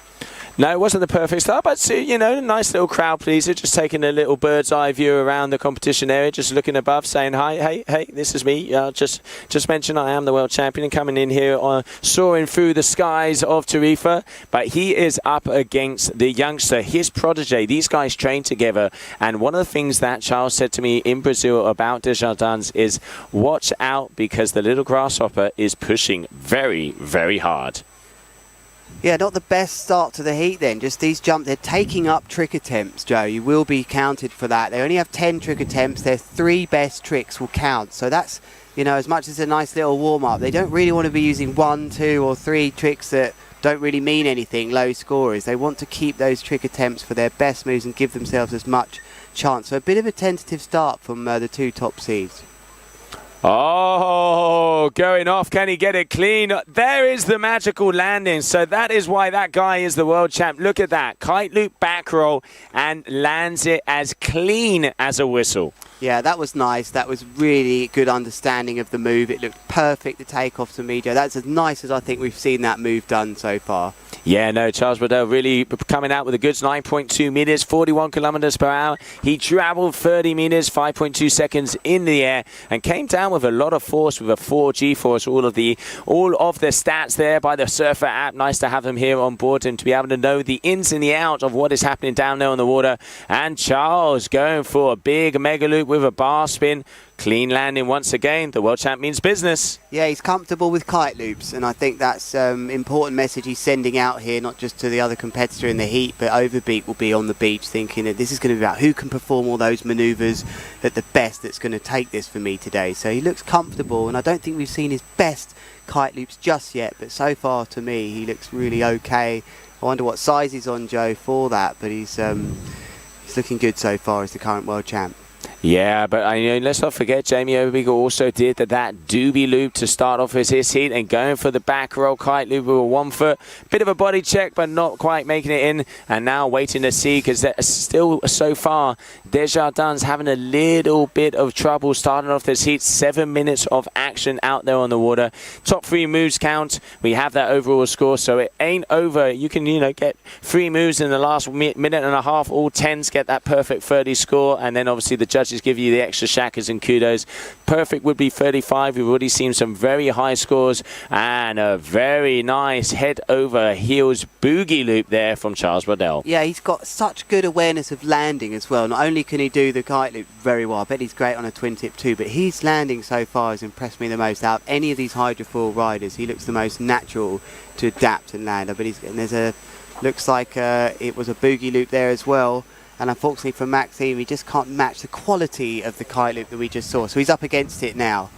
No, it wasn't the perfect start, but you know, a nice little crowd pleaser, just taking a little bird's eye view around the competition area, just looking above, saying hi, hey, this is me. Just mention I am the world champion, and coming in here soaring through the skies of Tarifa. But he is up against the youngster, his protege. These guys train together, and one of the things that Charles said to me in Brazil about Desjardins is, watch out, because the little grasshopper is pushing very, very hard. Yeah, not the best start to the heat then. Just these jumps, they're taking up trick attempts, Joe. You will be counted for that. They only have 10 trick attempts. Their 3 best tricks will count. So that's, you know, as much as a nice little warm-up, they don't really want to be using 1, 2 or 3 tricks that don't really mean anything, low scorers. They want to keep those trick attempts for their best moves and give themselves as much chance. So a bit of a tentative start from the 2 top seeds. Oh, going off. Can he get it clean? There is the magical landing. So that is why that guy is the world champ. Look at that. Kite loop back roll and lands it as clean as a whistle. Yeah, that was nice. That was really good understanding of the move. It looked perfect, the takeoff to me, Joe. That's as nice as I think we've seen that move done so far. Yeah, no, Charles Brodel really coming out with a good 9.2 meters, 41 kilometers per hour. He traveled 30 meters, 5.2 seconds in the air, and came down with a lot of force, with a 4G force. All of the stats there by the Surfer app. Nice to have them here on board and to be able to know the ins and the outs of what is happening down there on the water. And Charles going for a big mega loop with a bar spin. Clean landing once again. The world champ means business. Yeah, he's comfortable with kite loops, and I think that's important message he's sending out here, not just to the other competitor in the heat, but Overbeat will be on the beach thinking that this is going to be about who can perform all those manoeuvres at the best that's going to take this for me today. So he looks comfortable, and I don't think we've seen his best kite loops just yet, but so far to me he looks really okay. I wonder what size he's on, Joe, for that, but he's looking good so far as the current world champ. Yeah, but let's not forget Jamie Overbeek also did that doobie loop to start off his heat, and going for the back roll kite loop with a 1 foot. Bit of a body check, but not quite making it in. And now waiting to see, because still so far, Desjardins having a little bit of trouble starting off this heat. 7 minutes of action out there on the water. Top 3 moves count. We have that overall score, so it ain't over. You can, get 3 moves in the last minute and a half. All 10s get that perfect 30 score, and then obviously the judges give you the extra shackers and kudos. Perfect would be 35. We've already seen some very high scores, and a very nice head over heels boogie loop there from Charles Brodel. Yeah, he's got such good awareness of landing as well. Not only can he do the kite loop very well, I bet he's great on a twin tip too, but his landing so far has impressed me the most out of any of these hydrofoil riders. He looks the most natural to adapt and land. But looks like it was a boogie loop there as well. And unfortunately for Maxime, he just can't match the quality of the kite loop that we just saw. So he's up against it now.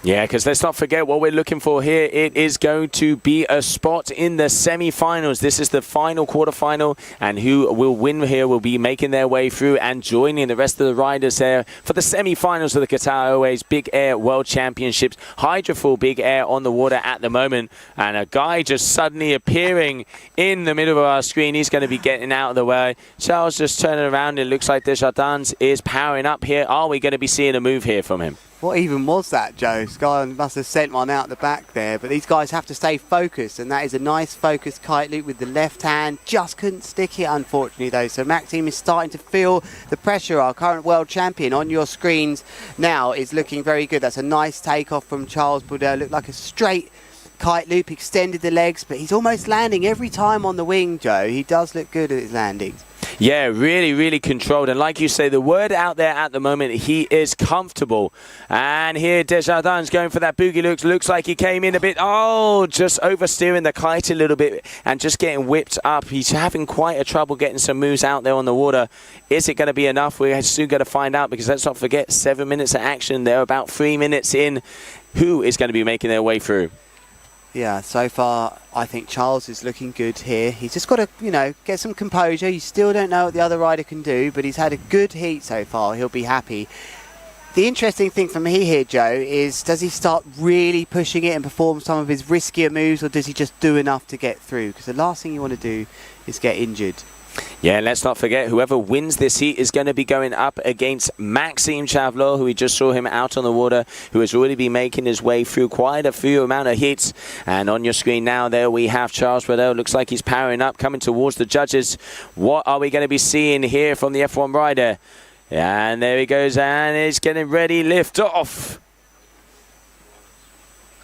Yeah, because let's not forget what we're looking for here. It is going to be a spot in the semi-finals. This is the final quarterfinal, and who will win here will be making their way through and joining the rest of the riders there for the semi-finals of the Qatar Airways Big Air World Championships. Hydrofoil Big Air on the water at the moment, and a guy just suddenly appearing in the middle of our screen. He's going to be getting out of the way. Charles just turning around. It looks like Desjardins is powering up here. Are we going to be seeing a move here from him? What even was that, Joe? Sky must have sent one out the back there, but these guys have to stay focused, and that is a nice focused kite loop with the left hand. Just couldn't stick it, unfortunately, though. So Maxime is starting to feel the pressure. Our current world champion on your screens now is looking very good. That's a nice takeoff from Charles Brodel. Looked like a straight kite loop, extended the legs, but he's almost landing every time on the wing, Joe. He does look good at his landings. Yeah, really, really controlled. And like you say, the word out there at the moment, he is comfortable. And here Desjardins going for that boogie loop. Looks like he came in a bit, just oversteering the kite a little bit and just getting whipped up. He's having quite a trouble getting some moves out there on the water. Is it going to be enough? We're soon going to find out, because let's not forget, 7 minutes of action. They're about 3 minutes in. Who is going to be making their way through? Yeah, so far I think Charles is looking good here. He's just got to, get some composure. You still don't know what the other rider can do, but he's had a good heat so far. He'll be happy. The interesting thing for me here, Joe, is does he start really pushing it and perform some of his riskier moves, or does he just do enough to get through? Because the last thing you want to do is get injured. Yeah, let's not forget, whoever wins this heat is going to be going up against Maxime Chavelot, who we just saw him out on the water, who has already been making his way through quite a few amount of hits. And on your screen now, there we have Charles Brodel. Looks like he's powering up, coming towards the judges. What are we going to be seeing here from the F1 rider? And there he goes, and he's getting ready, lift off.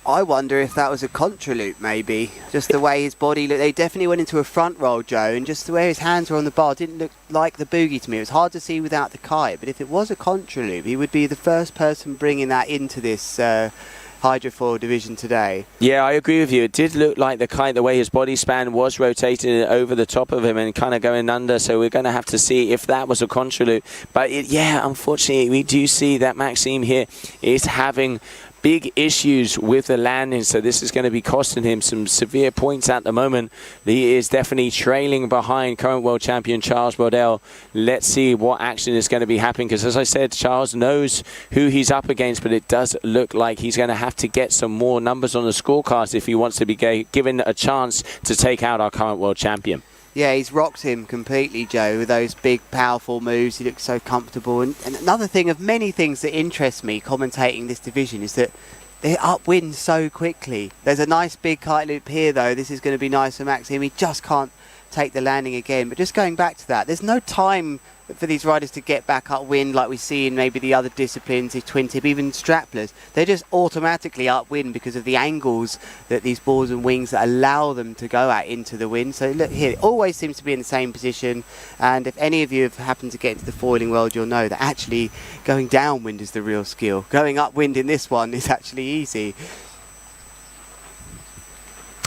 I wonder if that was a contra loop, maybe. Just the way his body looked. They definitely went into a front roll, Joe, and just the way his hands were on the bar didn't look like the boogie to me. It was hard to see without the kite, but if it was a contra loop, he would be the first person bringing that into this hydrofoil division today. Yeah, I agree with you. It did look like the kite, the way his body span was rotating over the top of him and kind of going under, so we're going to have to see if that was a contra loop. But unfortunately, we do see that Maxime here is having big issues with the landing, so this is going to be costing him some severe points at the moment. He is definitely trailing behind current world champion Charles Brodel. Let's see what action is going to be happening, because as I said, Charles knows who he's up against, but it does look like he's going to have to get some more numbers on the scorecard if he wants to be given a chance to take out our current world champion. Yeah, he's rocked him completely, Joe, with those big, powerful moves. He looks so comfortable. And another thing of many things that interest me commentating this division is that they upwind so quickly. There's a nice big kite loop here, though. This is going to be nice for Maxime. He just can't take the landing again. But just going back to that, there's no time for these riders to get back upwind like we see in maybe the other disciplines, the twin tip, even strapless. They just automatically upwind because of the angles that these balls and wings that allow them to go at into the wind. So look here, it always seems to be in the same position. And if any of you have happened to get into the foiling world, you'll know that actually going downwind is the real skill. Going upwind in this one is actually easy.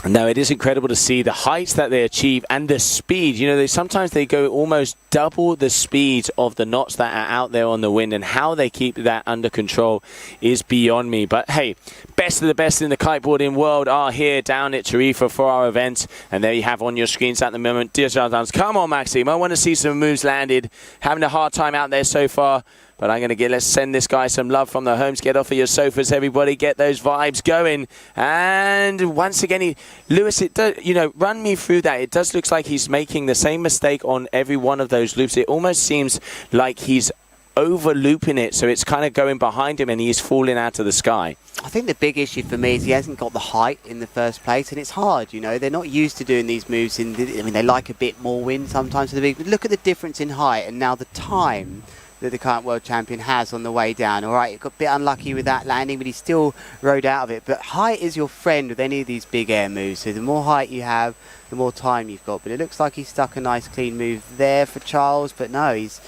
No, it is incredible to see the heights that they achieve and the speed. You know, sometimes they go almost double the speed of the knots that are out there on the wind, and how they keep that under control is beyond me. But hey, best of the best in the kiteboarding world are here down at Tarifa for our event. And there you have on your screens at the moment. Dear Jardins, come on, Maxime. I want to see some moves landed. Having a hard time out there so far. But I'm going to let's send this guy some love from the homes. Get off of your sofas, everybody. Get those vibes going. And once again, Lewis, it does, you know, run me through that. It does look like he's making the same mistake on every one of those loops. It almost seems like he's over looping it, so it's kind of going behind him and he's falling out of the sky. I think the big issue for me is he hasn't got the height in the first place, and it's hard, you know. They're not used to doing these moves. I mean, they like a bit more wind sometimes. But look at the difference in height and now the time that the current world champion has on the way down. All right, he got a bit unlucky with that landing, but he still rode out of it. But height is your friend with any of these big air moves. So the more height you have, the more time you've got. But it looks like he stuck a nice clean move there for Charles. But no, he's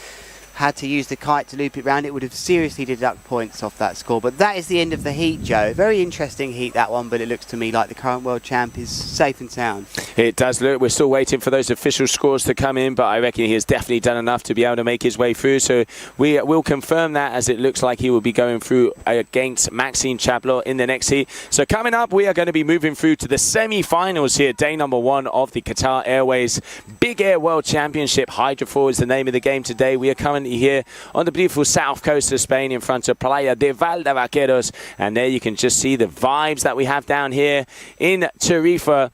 had to use the kite to loop it round. It would have seriously deduct points off that score. But that is the end of the heat, Joe. Very interesting heat, that one, but it looks to me like the current world champ is safe and sound. It does look. We're still waiting for those official scores to come in, but I reckon he has definitely done enough to be able to make his way through. So we will confirm that, as it looks like he will be going through against Maxime Chaplot in the next heat. So coming up, we are going to be moving through to the semi-finals here, day number 1 of the Qatar Airways Big Air World Championship. Hydrofoil is the name of the game today. We are currently here on the beautiful south coast of Spain in front of Playa de Valdevaqueros, and there you can just see the vibes that we have down here in Tarifa.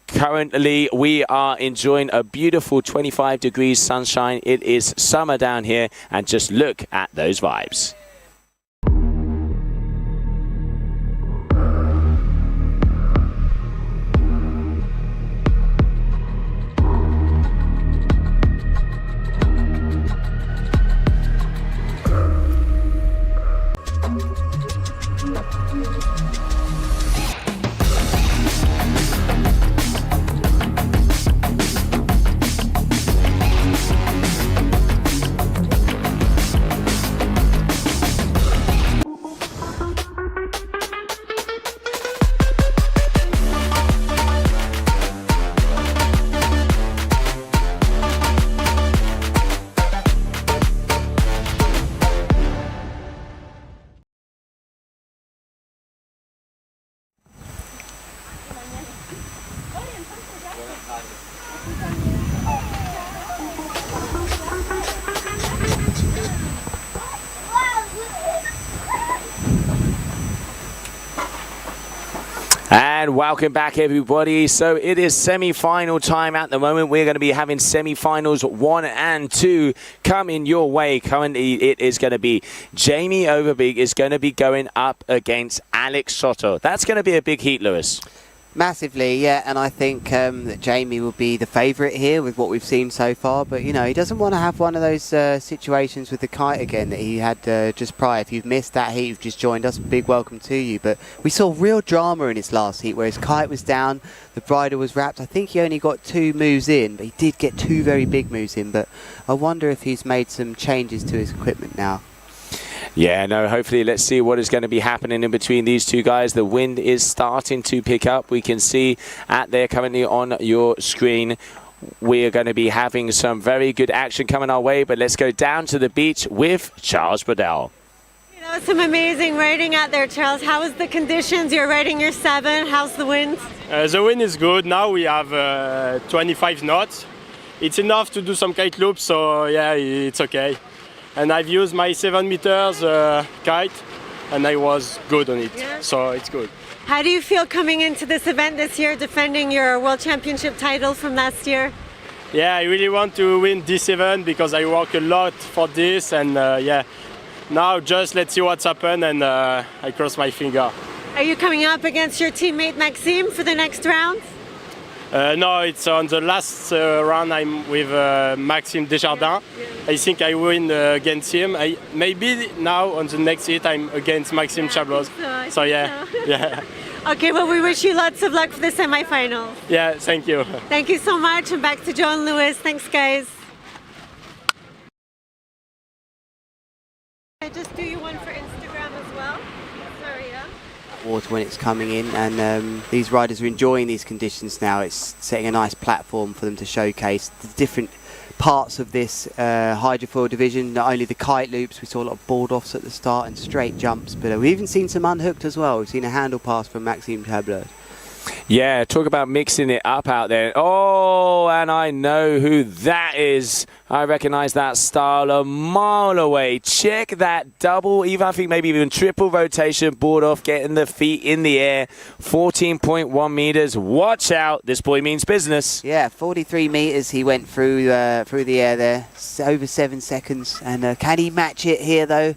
Currently we are enjoying a beautiful 25 degrees sunshine. It is summer down here, and just look at those vibes. And welcome back, everybody. So it is semi-final time at the moment. We're going to be having semi-finals 1 and 2 coming your way. Currently, it is going to be Jamie Overbeek is going to be going up against Alex Soto. That's going to be a big heat, Lewis. Massively, yeah, and I think that Jamie will be the favourite here with what we've seen so far. But, you know, he doesn't want to have one of those situations with the kite again that he had just prior. If you've missed that heat, you've just joined us, big welcome to you. But we saw real drama in his last heat where his kite was down, the bridle was wrapped. I think he only got 2 moves in, but he did get 2 very big moves in. But I wonder if he's made some changes to his equipment now. Yeah, no, hopefully let's see what is going to be happening in between these two guys. The wind is starting to pick up. We can see at there currently on your screen. We are going to be having some very good action coming our way, but let's go down to the beach with Charles Bradell. You know, some amazing riding out there, Charles. How is the conditions? You're riding your 7. How's the wind? The wind is good. Now we have 25 knots. It's enough to do some kite loops, so yeah, it's okay. And I've used my 7 meters kite, and I was good on it, so it's good. How do you feel coming into this event this year, defending your World Championship title from last year? yeah, I really want to win this event because I work a lot for this, and yeah, now just let's see what's happened, and I cross my finger. Are you coming up against your teammate Maxime for the next round? No, it's on the last round. I'm with Maxime Desjardins. I think I win against him. Maybe now on the next hit I'm against Maxime Chablos. So yeah, yeah. Okay, well, we wish you lots of luck for the semifinals. Yeah, thank you. Thank you so much, and back to John Lewis. Thanks, guys. I just do you one for Instagram as well. Sorry, yeah. Water when it's coming in, and these riders are enjoying these conditions now. It's setting a nice platform for them to showcase the different parts of this hydrofoil division. Not only the kite loops, we saw a lot of board offs at the start and straight jumps, but we've even seen some unhooked as well. We've seen a handle pass from Maxime Chablos. Yeah, talk about mixing it up out there. Oh, and I know who that is. I recognize that style a mile away. Check that double, even I think maybe even triple rotation, board off, getting the feet in the air. 14.1 meters. Watch out, this boy means business. Yeah, 43 meters he went through the air there, over 7 seconds. And can he match it here though?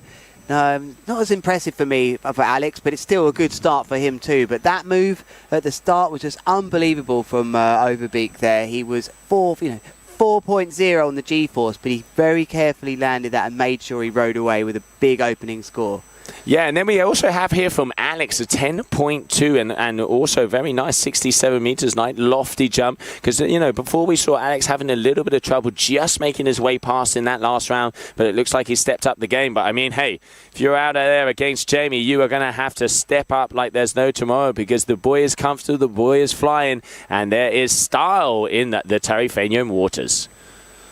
Not as impressive for me, for Alex, but it's still a good start for him too. But that move at the start was just unbelievable from Overbeek there. He was 4.0 on the G-force, but he very carefully landed that and made sure he rode away with a big opening score. Yeah, and then we also have here from Alex a 10.2 and also very nice 67 meters, nice lofty jump. Because, you know, before we saw Alex having a little bit of trouble just making his way past in that last round, but it looks like he stepped up the game. But I mean, hey, if you're out there against Jamie, you are going to have to step up like there's no tomorrow, because the boy is comfortable, the boy is flying, and there is style in the Tarifanian waters.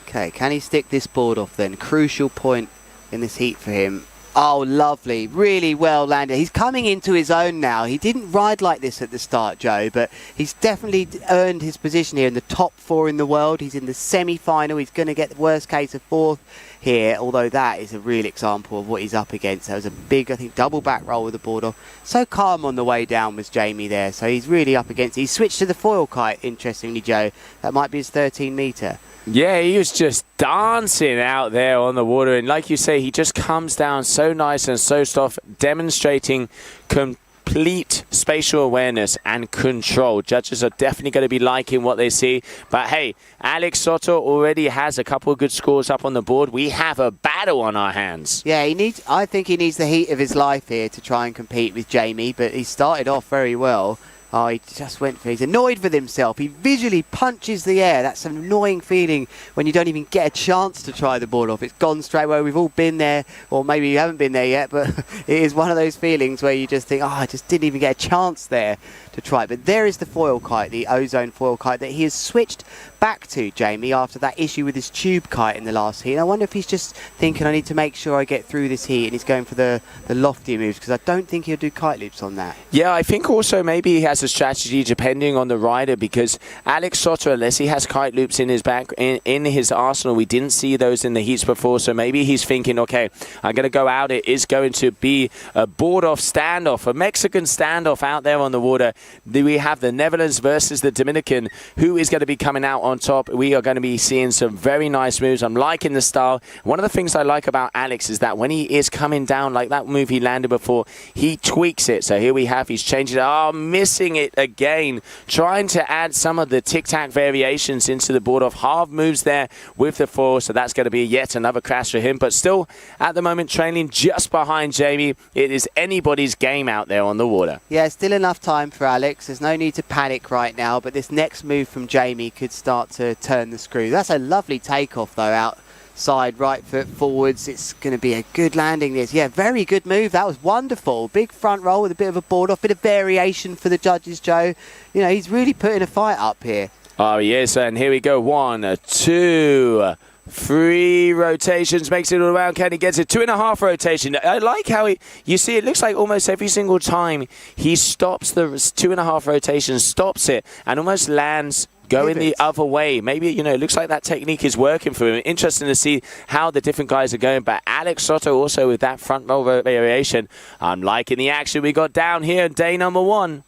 Okay, can he stick this board off then? Crucial point in this heat for him. Oh, lovely. Really well landed. He's coming into his own now. He didn't ride like this at the start, Joe, but he's definitely earned his position here in the top 4 in the world. He's in the semi-final. He's going to get the worst case of 4th here, although that is a real example of what he's up against. That was a big, I think, double back roll with the board off. So calm on the way down was Jamie there, so he's really up against it. He switched to the foil kite, interestingly, Joe. That might be his 13-meter. Yeah, he was just dancing out there on the water. And like you say, he just comes down so nice and so soft, demonstrating complete spatial awareness and control. Judges are definitely going to be liking what they see. But hey, Alex Soto already has a couple of good scores up on the board. We have a battle on our hands. Yeah, I think he needs the heat of his life here to try and compete with Jamie, but he started off very well. Oh, he just went for it. He's annoyed with himself. He visually punches the air. That's an annoying feeling when you don't even get a chance to try the board off. It's gone straight away. We've all been there, or maybe you haven't been there yet, but it is one of those feelings where you just think, oh, I just didn't even get a chance there to try it. But there is the foil kite, the ozone foil kite that he has switched back to, Jamie, after that issue with his tube kite in the last heat. And I wonder if he's just thinking, I need to make sure I get through this heat, and he's going for the loftier moves, because I don't think he'll do kite loops on that. Yeah, I think also maybe he has a strategy depending on the rider, because Alex Soto, unless he has kite loops in his back, in his arsenal, we didn't see those in the heats before, so maybe he's thinking, okay, I'm going to go out. It is going to be a board-off standoff, a Mexican standoff out there on the water. We have the Netherlands versus the Dominican. Who is going to be coming out on top? We are going to be seeing some very nice moves. I'm liking the style. One of the things I like about Alex is that when he is coming down, like that move he landed before, he tweaks it. So here we have, he's changing it. Oh, missing it again. Trying to add some of the tic-tac variations into the board off. Half moves there with the four, so that's going to be yet another crash for him. But still, at the moment, trailing just behind Jamie. It is anybody's game out there on the water. Yeah, still enough time for Alex. There's no need to panic right now, but this next move from Jamie could start to turn the screw. That's a lovely takeoff, though, outside, right foot forwards. It's going to be a good landing this. Yeah, very good move. That was wonderful. Big front roll with a bit of a board off, bit of variation for the judges, Joe. You know, he's really putting a fight up here. Oh, yes, and here we go. 1, 2, 3 rotations, makes it all around. Can he gets it? 2.5 rotation. I like how you see it looks like almost every single time he stops the 2.5 rotations, stops it, and almost lands going the other way. Maybe, you know, it looks like that technique is working for him. Interesting to see how the different guys are going. But Alex Soto also with that front roll variation. I'm liking the action we got down here in day number 1.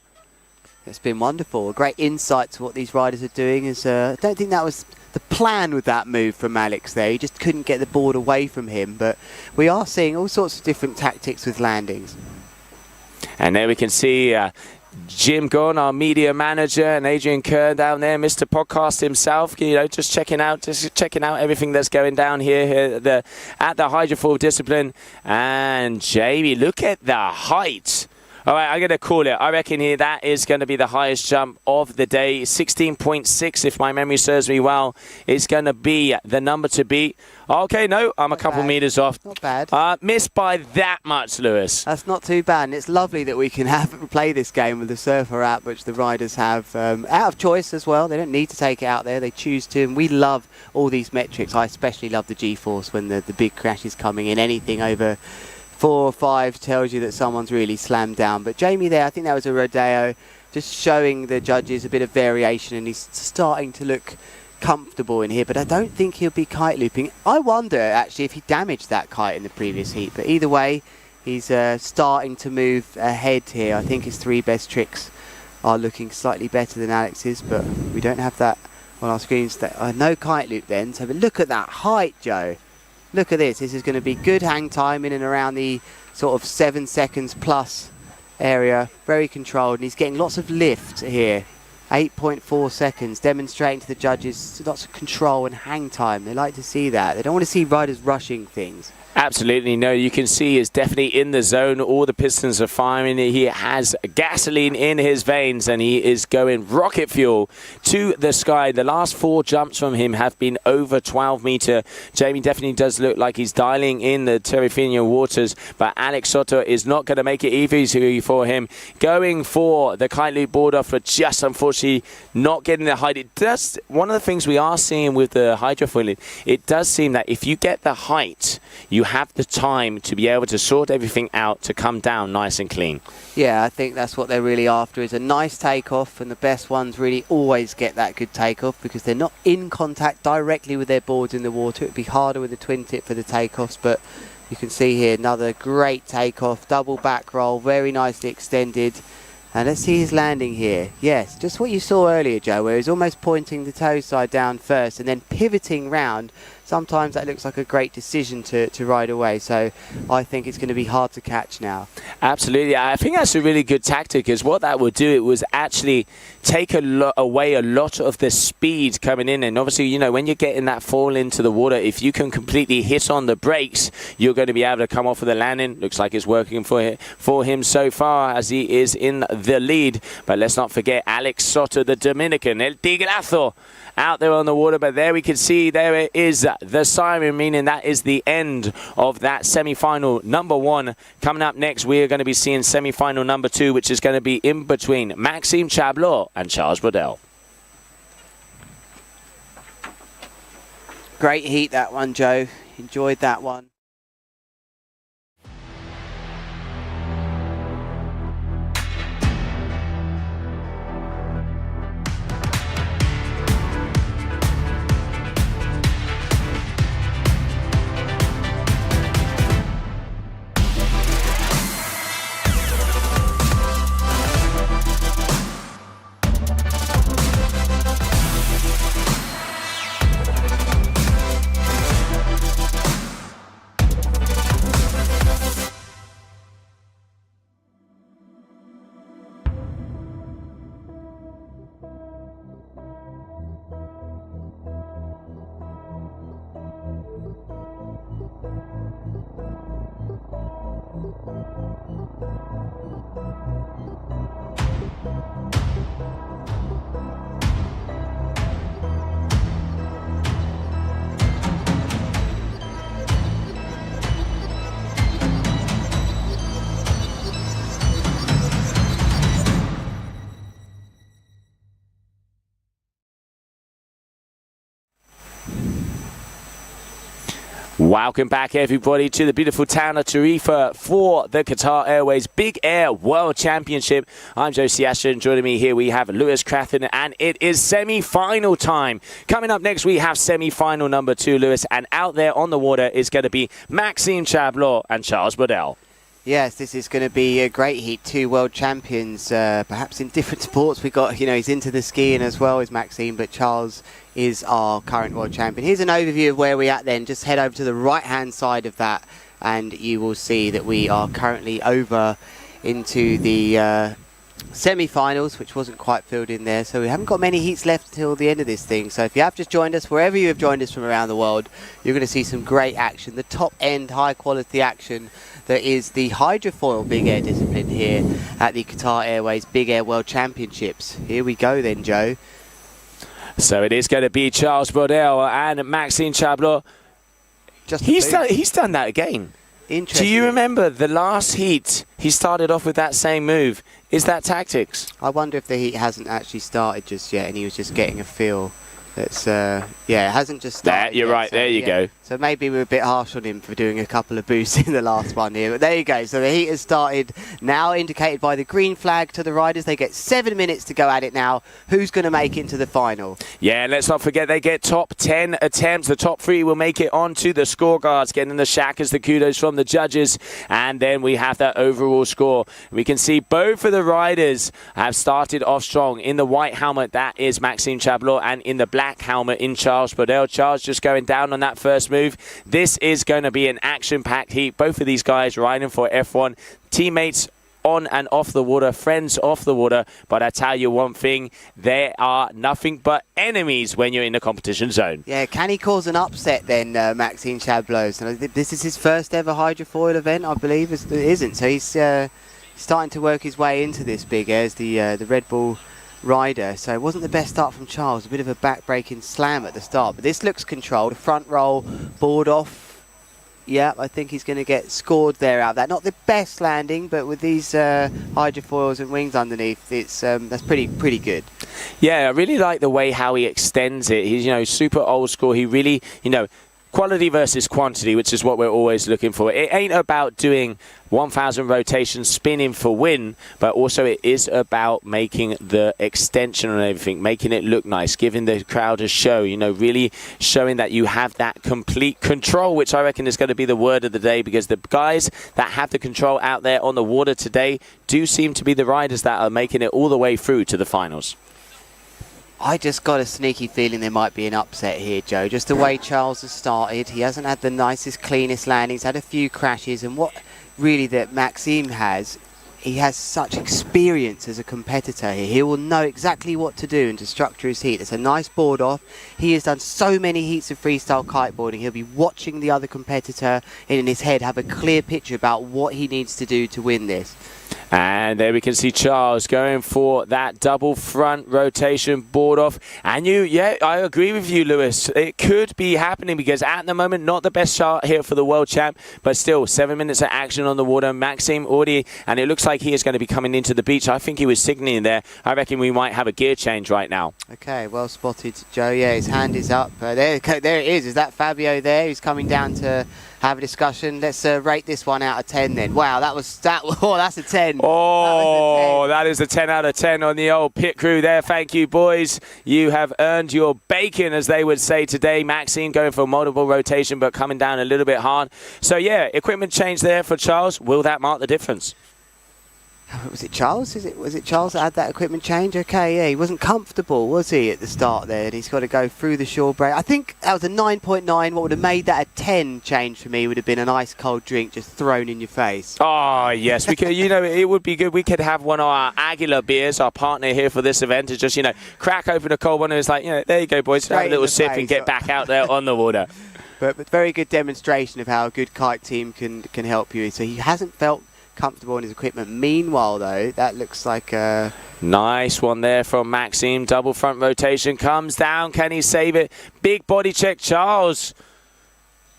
It's been wonderful. A great insight to what these riders are doing. I don't think that was the plan with that move from Alex there. He just couldn't get the board away from him, but we are seeing all sorts of different tactics with landings. And there we can see Jim Gunn, our media manager, and Adrian Kerr down there, Mr. Podcast himself, you know, just checking out everything that's going down here at the Hydrofoil discipline. And Jamie, look at the height. All right, I'm going to call it. I reckon here that is going to be the highest jump of the day. 16.6, if my memory serves me well, is going to be the number to beat. Okay, no, I'm a couple meters off. Not bad. Missed by that much, Lewis. That's not too bad. And it's lovely that we can play this game with the Surfer app, which the riders have out of choice as well. They don't need to take it out there. They choose to. And we love all these metrics. I especially love the G-force when the big crash is coming in. Anything over 4 or 5 tells you that someone's really slammed down. But Jamie there, I think that was a rodeo, just showing the judges a bit of variation, and he's starting to look comfortable in here, but I don't think he'll be kite looping. I wonder actually if he damaged that kite in the previous heat, but either way he's starting to move ahead here. I think his 3 best tricks are looking slightly better than Alex's, but we don't have that on our screens. No kite loop then, so but look at that height, Joe. Look at this. This is going to be good hang time in and around the sort of 7 seconds plus area. Very controlled, and he's getting lots of lift here. 8.4 seconds, demonstrating to the judges lots of control and hang time. They like to see that. They don't want to see riders rushing things. Absolutely, no, you can see he's definitely in the zone. All the pistons are firing. He has gasoline in his veins, and he is going rocket fuel to the sky. The last 4 jumps from him have been over 12 meter. Jamie definitely does look like he's dialing in the Terrifino waters, but Alex Soto is not going to make it easy for him. Going for the kite loop board off, but just unfortunately not getting the height. It does, one of the things we are seeing with the hydrofoiling, it does seem that if you get the height, you have the time to be able to sort everything out to come down nice and clean. Yeah, I think that's what they're really after, is a nice takeoff, and the best ones really always get that good takeoff because they're not in contact directly with their boards in the water. It would be harder with a twin tip for the takeoffs, but you can see here another great takeoff, double back roll, very nicely extended. And let's see his landing here. Yes, just what you saw earlier, Joe, where he's almost pointing the toe side down first and then pivoting round. Sometimes that looks like a great decision to ride away. So I think it's going to be hard to catch now. Absolutely. I think that's a really good tactic, because what that would do, it was actually take away a lot of the speed coming in. And obviously, you know, when you're getting that fall into the water, if you can completely hit on the brakes, you're going to be able to come off with a landing. Looks like it's working for him so far, as he is in the lead. But let's not forget Alex Soto, the Dominican, El Tigrazo, out there on the water. But there we can see, there it is, the siren, meaning that is the end of that semi-final number 1. Coming up next, we are going to be seeing semi-final number 2, which is going to be in between Maxime Chablot and Charles Brodel. Great heat, that one, Joe. Enjoyed that one. Welcome back, everybody, to the beautiful town of Tarifa for the Qatar Airways Big Air World Championship. I'm Joe Siastra, and joining me here we have Lewis Crathen, and it is semi-final time. Coming up next, we have semi-final number 2, Lewis, and out there on the water is going to be Maxime Chablot and Charles Brodel. Yes, this is going to be a great heat. 2 world champions, perhaps in different sports. We got, he's into the skiing as well as Maxime, but Charles is our current world champion. Here's an overview of where we're at then. Just head over to the right-hand side of that, and you will see that we are currently over into the semi-finals, which wasn't quite filled in there, so we haven't got many heats left till the end of this thing. So if you have just joined us, wherever you have joined us from around the world, you're going to see some great action, the top end high quality action that is the hydrofoil big air discipline here at the Qatar Airways Big Air World Championships. Here we go then, Joe. So it is going to be Charles Brodel and Maxime Chablot. He's done that again. Do you remember the last heat he started off with that same move? Is that tactics? I wonder if the heat hasn't actually started just yet and he was just getting a feel. That's it hasn't just started. You're yet, right, so, there you go. So maybe we're a bit harsh on him for doing a couple of boosts in the last one here. But there you go. So the heat has started now, indicated by the green flag to the riders. They get 7 minutes to go at it now. Who's going to make it into the final? Yeah, let's not forget they get top 10 attempts. The top 3 will make it onto the scorecards, getting the shackers, the kudos from the judges. And then we have that overall score. We can see both of the riders have started off strong. In the white helmet, that is Maxime Chablot, and in the black helmet in Charles Brodel. Charles just going down on that first move. This is going to be an action-packed heat. Both of these guys riding for F1. Teammates on and off the water, friends off the water. But I tell you one thing, they are nothing but enemies when you're in the competition zone. Yeah, can he cause an upset then, Maxime Chablot? So this is his first ever hydrofoil event, I believe. It isn't. So he's starting to work his way into this big air as the Red Bull rider. So it wasn't the best start from Charles, a bit of a back-breaking slam at the start, but this looks controlled. Front roll, board off. Yeah, I think he's going to get scored there out of that. Not the best landing, but with these hydrofoils and wings underneath, it's that's pretty good. Yeah, I really like the way how he extends it. He's super old school. He really quality versus quantity, which is what we're always looking for. It ain't about doing 1,000 rotations spinning for win, but also it is about making the extension and everything, making it look nice, giving the crowd a show, really showing that you have that complete control, which I reckon is going to be the word of the day, because the guys that have the control out there on the water today do seem to be the riders that are making it all the way through to the finals. I just got a sneaky feeling there might be an upset here, Joe. Just the way Charles has started. He hasn't had the nicest, cleanest landings, had a few crashes. And what really that Maxime has, he has such experience as a competitor here. He will know exactly what to do and to structure his heat. It's a nice board off. He has done so many heats of freestyle kiteboarding. He'll be watching the other competitor in his head, have a clear picture about what he needs to do to win this. And there we can see Charles going for that double front rotation board off. And I agree with you, Lewis. It could be happening because at the moment, not the best start here for the world champ, but still 7 minutes of action on the water. Maxime already, and it looks like he is going to be coming into the beach. I think he was signaling there. I reckon we might have a gear change right now. Okay, well spotted, Joe. Yeah, his hand is up. There it is. Is that Fabio there? He's coming down to have a discussion. Let's rate this one out of 10 then. Wow, that's a 10. Oh, that is a 10 out of 10 on the old pit crew there. Thank you, boys. You have earned your bacon, as they would say today. Maxime going for multiple rotation, but coming down a little bit hard. So, yeah, equipment change there for Charles. Will that mark the difference? Was it Charles? Was it Charles that had that equipment change? Okay, yeah, he wasn't comfortable, was he, at the start there? And he's got to go through the shore break. I think that was a 9.9. What would have made that a 10 change for me would have been an ice cold drink just thrown in your face. Oh, yes. We could, it would be good. We could have one of our Aguilar beers, our partner here for this event, to just, crack open a cold one and it's like, there you go, boys. Have a little sip and get back out there on the water. But very good demonstration of how a good kite team can help you. So he hasn't felt comfortable in his equipment. Meanwhile, though, that looks like a nice one there from Maxime. Double front rotation comes down. Can he save it? Big body check, Charles.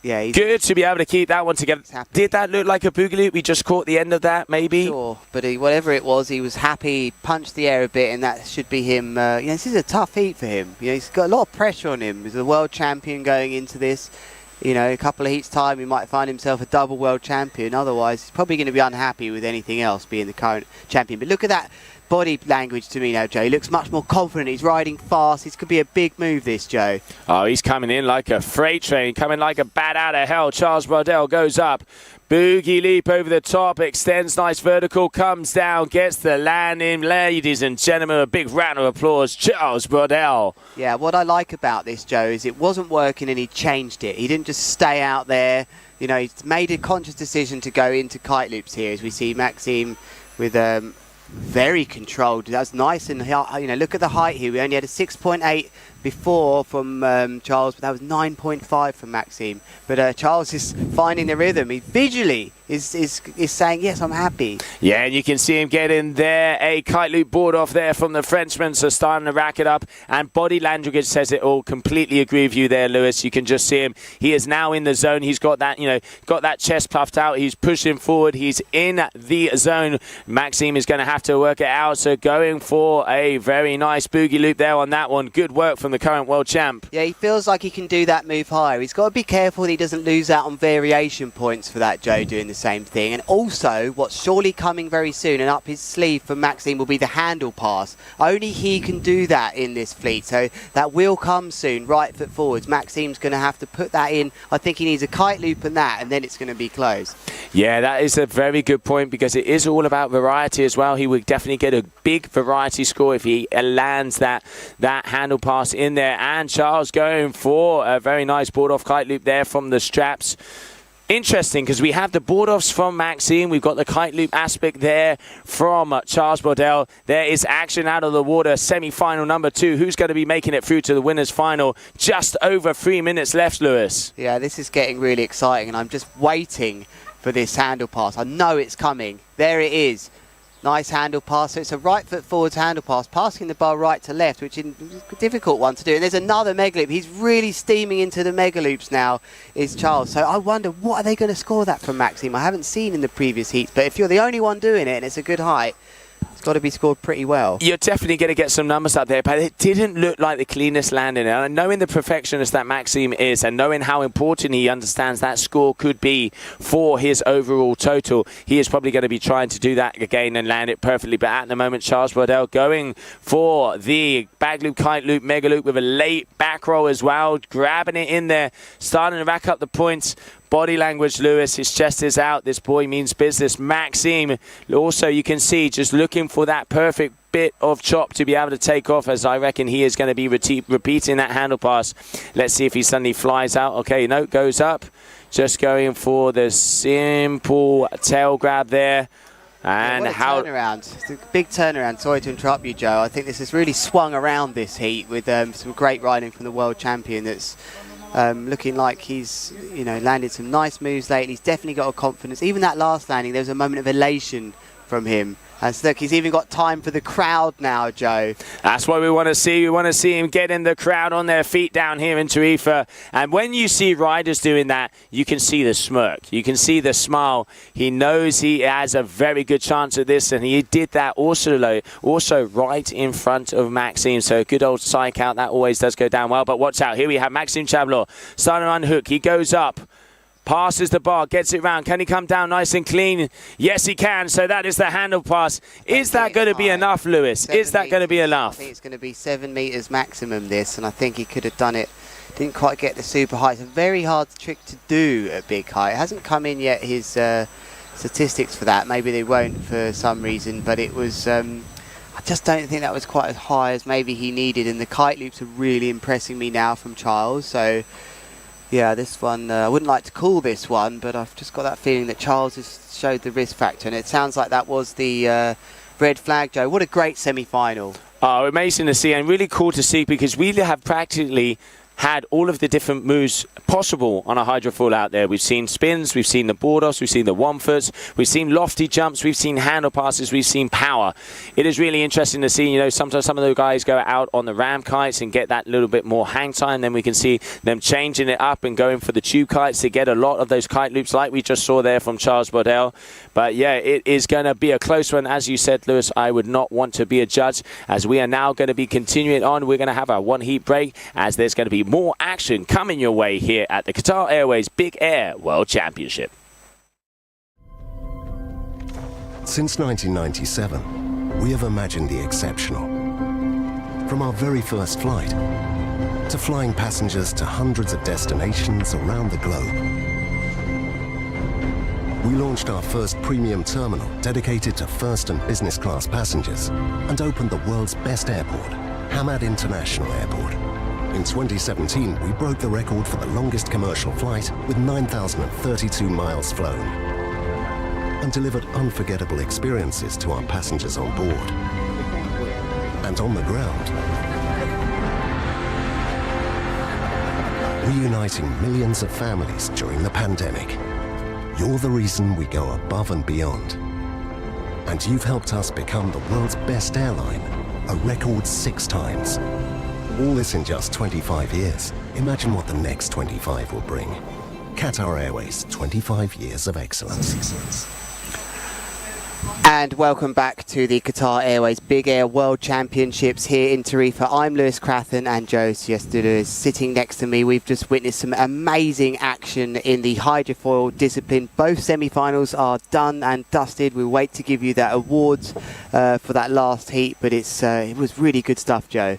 Yeah, he's good to be able to keep that one together. Did that look like a boogaloo? We just caught the end of that, maybe. Sure, but whatever it was, he was happy. He punched the air a bit, and that should be him. This is a tough heat for him. He's got a lot of pressure on him. He's a world champion going into this. A couple of heats time, he might find himself a double world champion. Otherwise, he's probably going to be unhappy with anything else being the current champion. But look at that body language to me now, Joe. He looks much more confident. He's riding fast. This could be a big move, this, Joe. Oh, he's coming in like a freight train, coming like a bat out of hell. Charles Brodel goes up. Boogie leap over the top, extends nice vertical, comes down, gets the landing. Ladies and gentlemen, a big round of applause. Charles Brodel. Yeah, what I like about this, Joe, is it wasn't working and he changed it. He didn't just stay out there. You know, he's made a conscious decision to go into kite loops here, as we see Maxime with very controlled. That's nice, and you know, look at the height here. We only had a 6.8 before from Charles, but that was 9.5 from Maxime. But Charles is finding the rhythm. He visually is saying, yes, I'm happy. Yeah, and you can see him get in there. A kite loop board off there from the Frenchman, so starting to rack it up. And body language says it all. Completely agree with you there, Lewis. You can just see him. He is now in the zone. He's got that, you know, got that chest puffed out. He's pushing forward. He's in the zone. Maxime is going to have to work it out. So going for a very nice boogie loop there on that one. Good work from the current world champ. Yeah, he feels like he can do that move higher. He's got to be careful that he doesn't lose out on variation points for that, Joe, doing the same thing. And also, what's surely coming very soon and up his sleeve for Maxime will be the handle pass. Only he can do that in this fleet, so that will come soon. Right foot forwards. Maxime's going to have to put that in. I think he needs a kite loop and that, and then it's going to be close. Yeah, that is a very good point, because it is all about variety as well. He would definitely get a big variety score if he lands that handle pass in there. And Charles going for a very nice board off kite loop there from the straps. Interesting, because we have the board offs from Maxime. We've got the kite loop aspect there from Charles Brodel. There is action out of the water. Semi-final number 2. Who's going to be making it through to the winners' final? Just over 3 minutes left, Lewis. Yeah, this is getting really exciting, and I'm just waiting for this handle pass. I know it's coming. There it is. Nice handle pass. So it's a right foot forwards handle pass, passing the bar right to left, which is a difficult one to do. And there's another mega loop. He's really steaming into the mega loops now, is Charles. So I wonder, what are they going to score that from Maxime? I haven't seen in the previous heats, but if you're the only one doing it and it's a good height, it's got to be scored pretty well. You're definitely going to get some numbers up there, but it didn't look like the cleanest landing. And knowing the perfectionist that Maxime is, and knowing how important he understands that score could be for his overall total, he is probably going to be trying to do that again and land it perfectly. But at the moment, Charles Brodel going for the bag loop, kite loop, mega loop with a late back roll as well, grabbing it in there, starting to rack up the points. Body language, Lewis, his chest is out. This boy means business. Maxime, also you can see, just looking for that perfect bit of chop to be able to take off, as I reckon he is going to be repeating that handle pass. Let's see if he suddenly flies out. Okay, no, goes up. Just going for the simple tail grab there. And yeah, what a turnaround. It's a big turnaround. Sorry to interrupt you, Joe. I think this has really swung around this heat with some great riding from the world champion that's looking like he's, you know, landed some nice moves lately. He's definitely got a confidence. Even that last landing, there was a moment of elation from him. And so look, he's even got time for the crowd now, Joe. That's what we want to see. We want to see him getting the crowd on their feet down here in Tarifa. And when you see riders doing that, you can see the smirk. You can see the smile. He knows he has a very good chance at this, and he did that also right in front of Maxime. So a good old psych out. That always does go down well. But watch out. Here we have Maxime Chablot starting to unhook. He goes up. Passes the bar, gets it round. Can he come down nice and clean? Yes, he can. So that is the handle pass. Is that going to be enough, Lewis? Is that going to be enough? I think it's going to be 7 meters maximum, this, and I think he could have done it. Didn't quite get the super high. It's a very hard trick to do at big height. It hasn't come in yet, his statistics for that. Maybe they won't for some reason, but it was... I just don't think that was quite as high as maybe he needed, and the kite loops are really impressing me now from Charles. So... yeah, this one, I wouldn't like to call this one, but I've just got that feeling that Charles has showed the risk factor, and it sounds like that was the red flag, Joe. What a great semi-final. Oh, amazing to see, and really cool to see, because we have practically had all of the different moves possible on a hydrofoil out there. We've seen spins, we've seen the board offs, we've seen the one-foots, we've seen lofty jumps, we've seen handle passes, we've seen power. It is really interesting to see, you know, sometimes some of the guys go out on the ram kites and get that little bit more hang time. Then we can see them changing it up and going for the tube kites to get a lot of those kite loops like we just saw there from Charles Brodel. But yeah, it is going to be a close one. As you said, Lewis, I would not want to be a judge, as we are now going to be continuing on. We're going to have our one heat break, as there's going to be more action coming your way here at the Qatar Airways Big Air World Championship. Since 1997, we have imagined the exceptional. From our very first flight, to flying passengers to hundreds of destinations around the globe. We launched our first premium terminal dedicated to first and business class passengers and opened the world's best airport, Hamad International Airport. In 2017, we broke the record for the longest commercial flight with 9,032 miles flown and delivered unforgettable experiences to our passengers on board and on the ground. Reuniting millions of families during the pandemic. You're the reason we go above and beyond. And you've helped us become the world's best airline, a record 6 times. All this in just 25 years. Imagine what the next 25 will bring. Qatar Airways, 25 years of excellence. And welcome back to the Qatar Airways Big Air World Championships here in Tarifa. I'm Lewis Crathen and Joe Siesta is sitting next to me. We've just witnessed some amazing action in the hydrofoil discipline. Both semi-finals are done and dusted. We'll wait to give you that awards for that last heat, but it was really good stuff, Joe.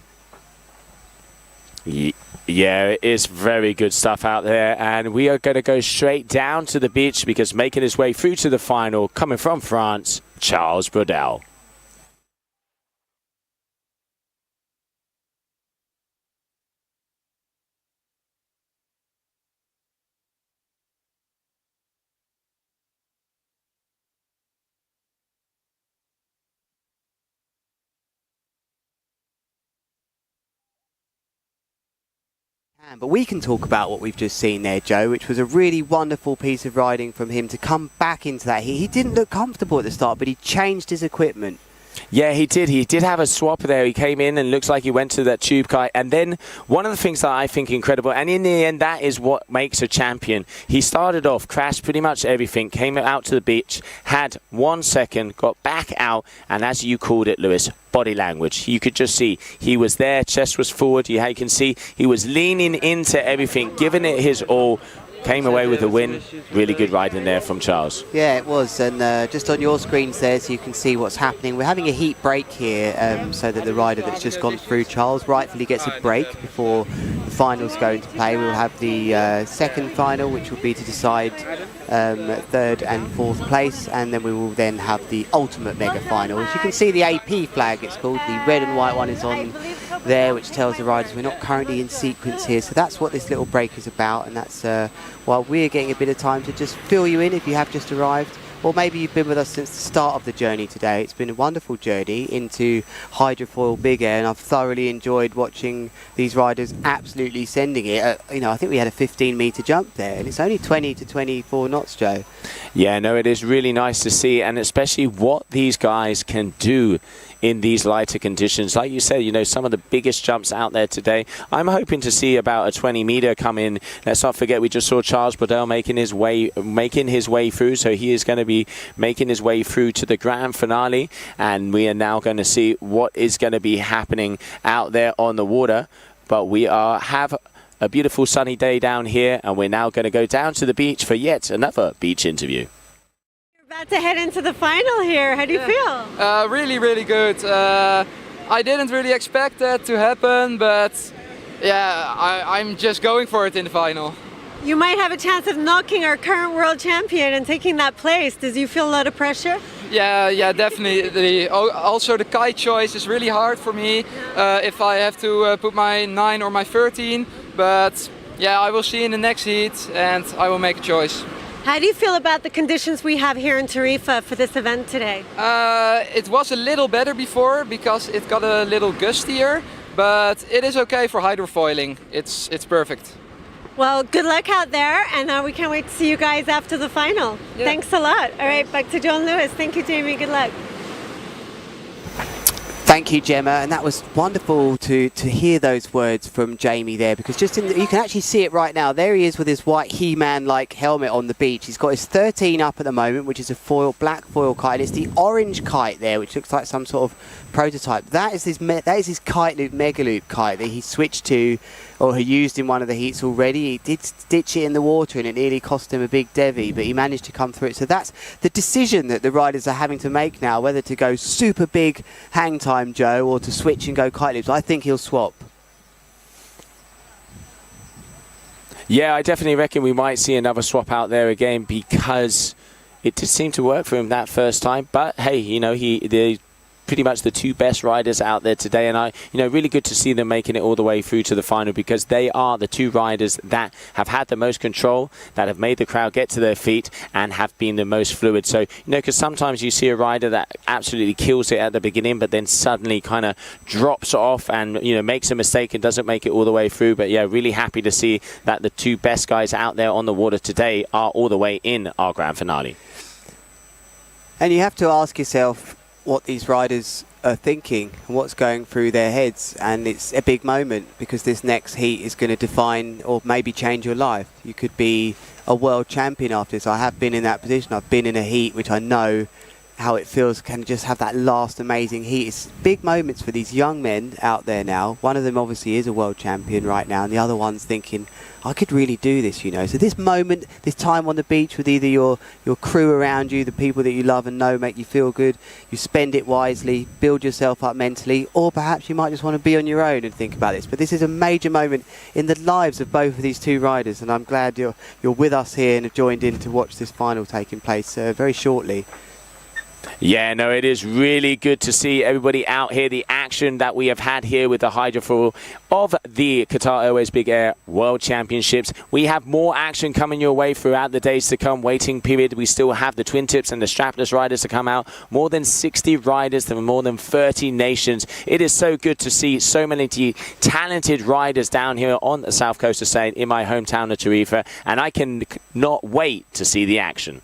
Yeah, it is very good stuff out there, and we are going to go straight down to the beach because making his way through to the final, coming from France, Charles Brodel. But we can talk about what we've just seen there, Joe, which was a really wonderful piece of riding from him to come back into that. He didn't look comfortable at the start, but he changed his equipment. Yeah, he did. He did have a swap there. He came in and looks like he went to that tube kite. And then one of the things that I think incredible, and in the end, that is what makes a champion. He started off, crashed pretty much everything, came out to the beach, had 1 second, got back out, and as you called it, Lewis, body language. You could just see he was there, chest was forward. You can see he was leaning into everything, giving it his all. Came away with a win. Really good riding there from Charles. Yeah, it was. And just on your screens there, so you can see what's happening. We're having a heat break here, so that the rider that's just gone through, Charles, rightfully gets a break before the finals go into play. We'll have the second final, which will be to decide third and fourth place, and then we will then have the ultimate mega final. As you can see, the AP flag, it's called, the red and white one is on there, which tells the riders we're not currently in sequence here. So that's what this little break is about, and that's while we're getting a bit of time to just fill you in if you have just arrived, or maybe you've been with us since the start of the journey today. It's been a wonderful journey into hydrofoil big air, and I've thoroughly enjoyed watching these riders absolutely sending it. You know, I think we had a 15-meter jump there, and it's only 20 to 24 knots, Joe. Yeah, no, it is really nice to see, and especially what these guys can do in these lighter conditions. Like you said, you know, some of the biggest jumps out there today. I'm hoping to see about a 20-meter come in. Let's not forget we just saw Charles Brodel making his way through, so he is going to be making his way through to the grand finale, and we are now going to see what is going to be happening out there on the water. But we have a beautiful sunny day down here, and we're now going to go down to the beach for yet another beach interview. About to head into the final here. How do you feel? Really, really good. I didn't really expect that to happen, but yeah, I'm just going for it in the final. You might have a chance of knocking our current world champion and taking that place. Does you feel a lot of pressure? Yeah, definitely. Also, the kite choice is really hard for me if I have to put my 9 or my 13. But yeah, I will see in the next heat and I will make a choice. How do you feel about the conditions we have here in Tarifa for this event today? It was a little better before because it got a little gustier, but it is okay for hydrofoiling. It's perfect. Well, good luck out there, and we can't wait to see you guys after the final. Yeah. Thanks a lot. All right, back to John Lewis. Thank you, Jamie. Good luck. Thank you, Gemma, and that was wonderful to hear those words from Jamie there, because just you can actually see it right now. There he is with his white He-Man-like helmet on the beach. He's got his 13 up at the moment, which is a black foil kite. It's the orange kite there, which looks like some sort of prototype. That is his kite loop, mega loop kite that he switched to, or he used in one of the heats already. He did ditch it in the water and it nearly cost him a big devy, but he managed to come through it. So that's the decision that the riders are having to make now, whether to go super big hang time, Joe, or to switch and go kite loops. I think he'll swap. Yeah, I definitely reckon we might see another swap out there again, because it did seem to work for him that first time. But hey, you know, they're pretty much the two best riders out there today, and really good to see them making it all the way through to the final, because they are the two riders that have had the most control, that have made the crowd get to their feet, and have been the most fluid. So, because sometimes you see a rider that absolutely kills it at the beginning, but then suddenly kind of drops off and, makes a mistake and doesn't make it all the way through. But yeah, really happy to see that the two best guys out there on the water today are all the way in our grand finale. And you have to ask yourself what these riders are thinking and what's going through their heads, and it's a big moment, because this next heat is going to define or maybe change your life. You could be a world champion after this. I have been in that position. I've been in a heat which I know how it feels, can just have that last amazing heat. It's big moments for these young men out there now. One of them obviously is a world champion right now, and the other one's thinking, I could really do this, So this moment, this time on the beach with either your crew around you, the people that you love and know make you feel good, you spend it wisely, build yourself up mentally, or perhaps you might just want to be on your own and think about this. But this is a major moment in the lives of both of these two riders, and I'm glad you're with us here and have joined in to watch this final taking place very shortly. Yeah, no, it is really good to see everybody out here. The action that we have had here with the Hydrofoil of the Qatar Airways Big Air World Championships. We have more action coming your way throughout the days to come. Waiting period. We still have the twin tips and the strapless riders to come out. More than 60 riders from more than 30 nations. It is so good to see so many talented riders down here on the south coast of Spain in my hometown of Tarifa, and I can not wait to see the action.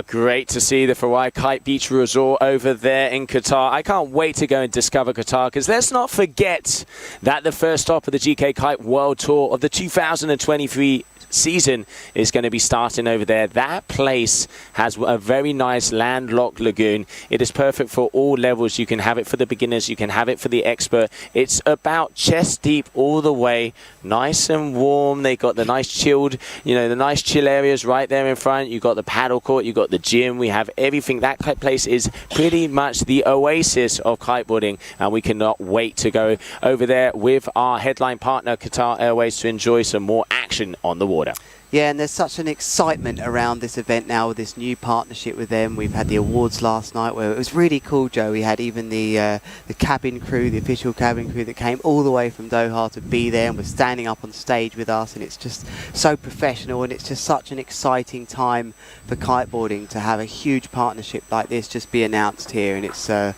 Great to see the Farai Kite Beach Resort over there in Qatar. I can't wait to go and discover Qatar, because let's not forget that the first stop of the GKA Kite World Tour of the 2023 season is going to be starting over there. That place has a very nice landlocked lagoon. It is perfect for all levels. You can have it for the beginners, you can have it for the expert. It's about chest deep all the way, nice and warm. They got the nice chilled, the nice chill areas right there in front. You got the paddle court, you got the gym, we have everything. That place is pretty much the oasis of kiteboarding, and we cannot wait to go over there with our headline partner Qatar Airways to enjoy some more action on the water. Yeah, and there's such an excitement around this event now with this new partnership with them. We've had the awards last night where it was really cool, Joe. We had even the cabin crew, the official cabin crew that came all the way from Doha to be there and was standing up on stage with us, and it's just so professional, and it's just such an exciting time for kiteboarding to have a huge partnership like this just be announced here. And it's I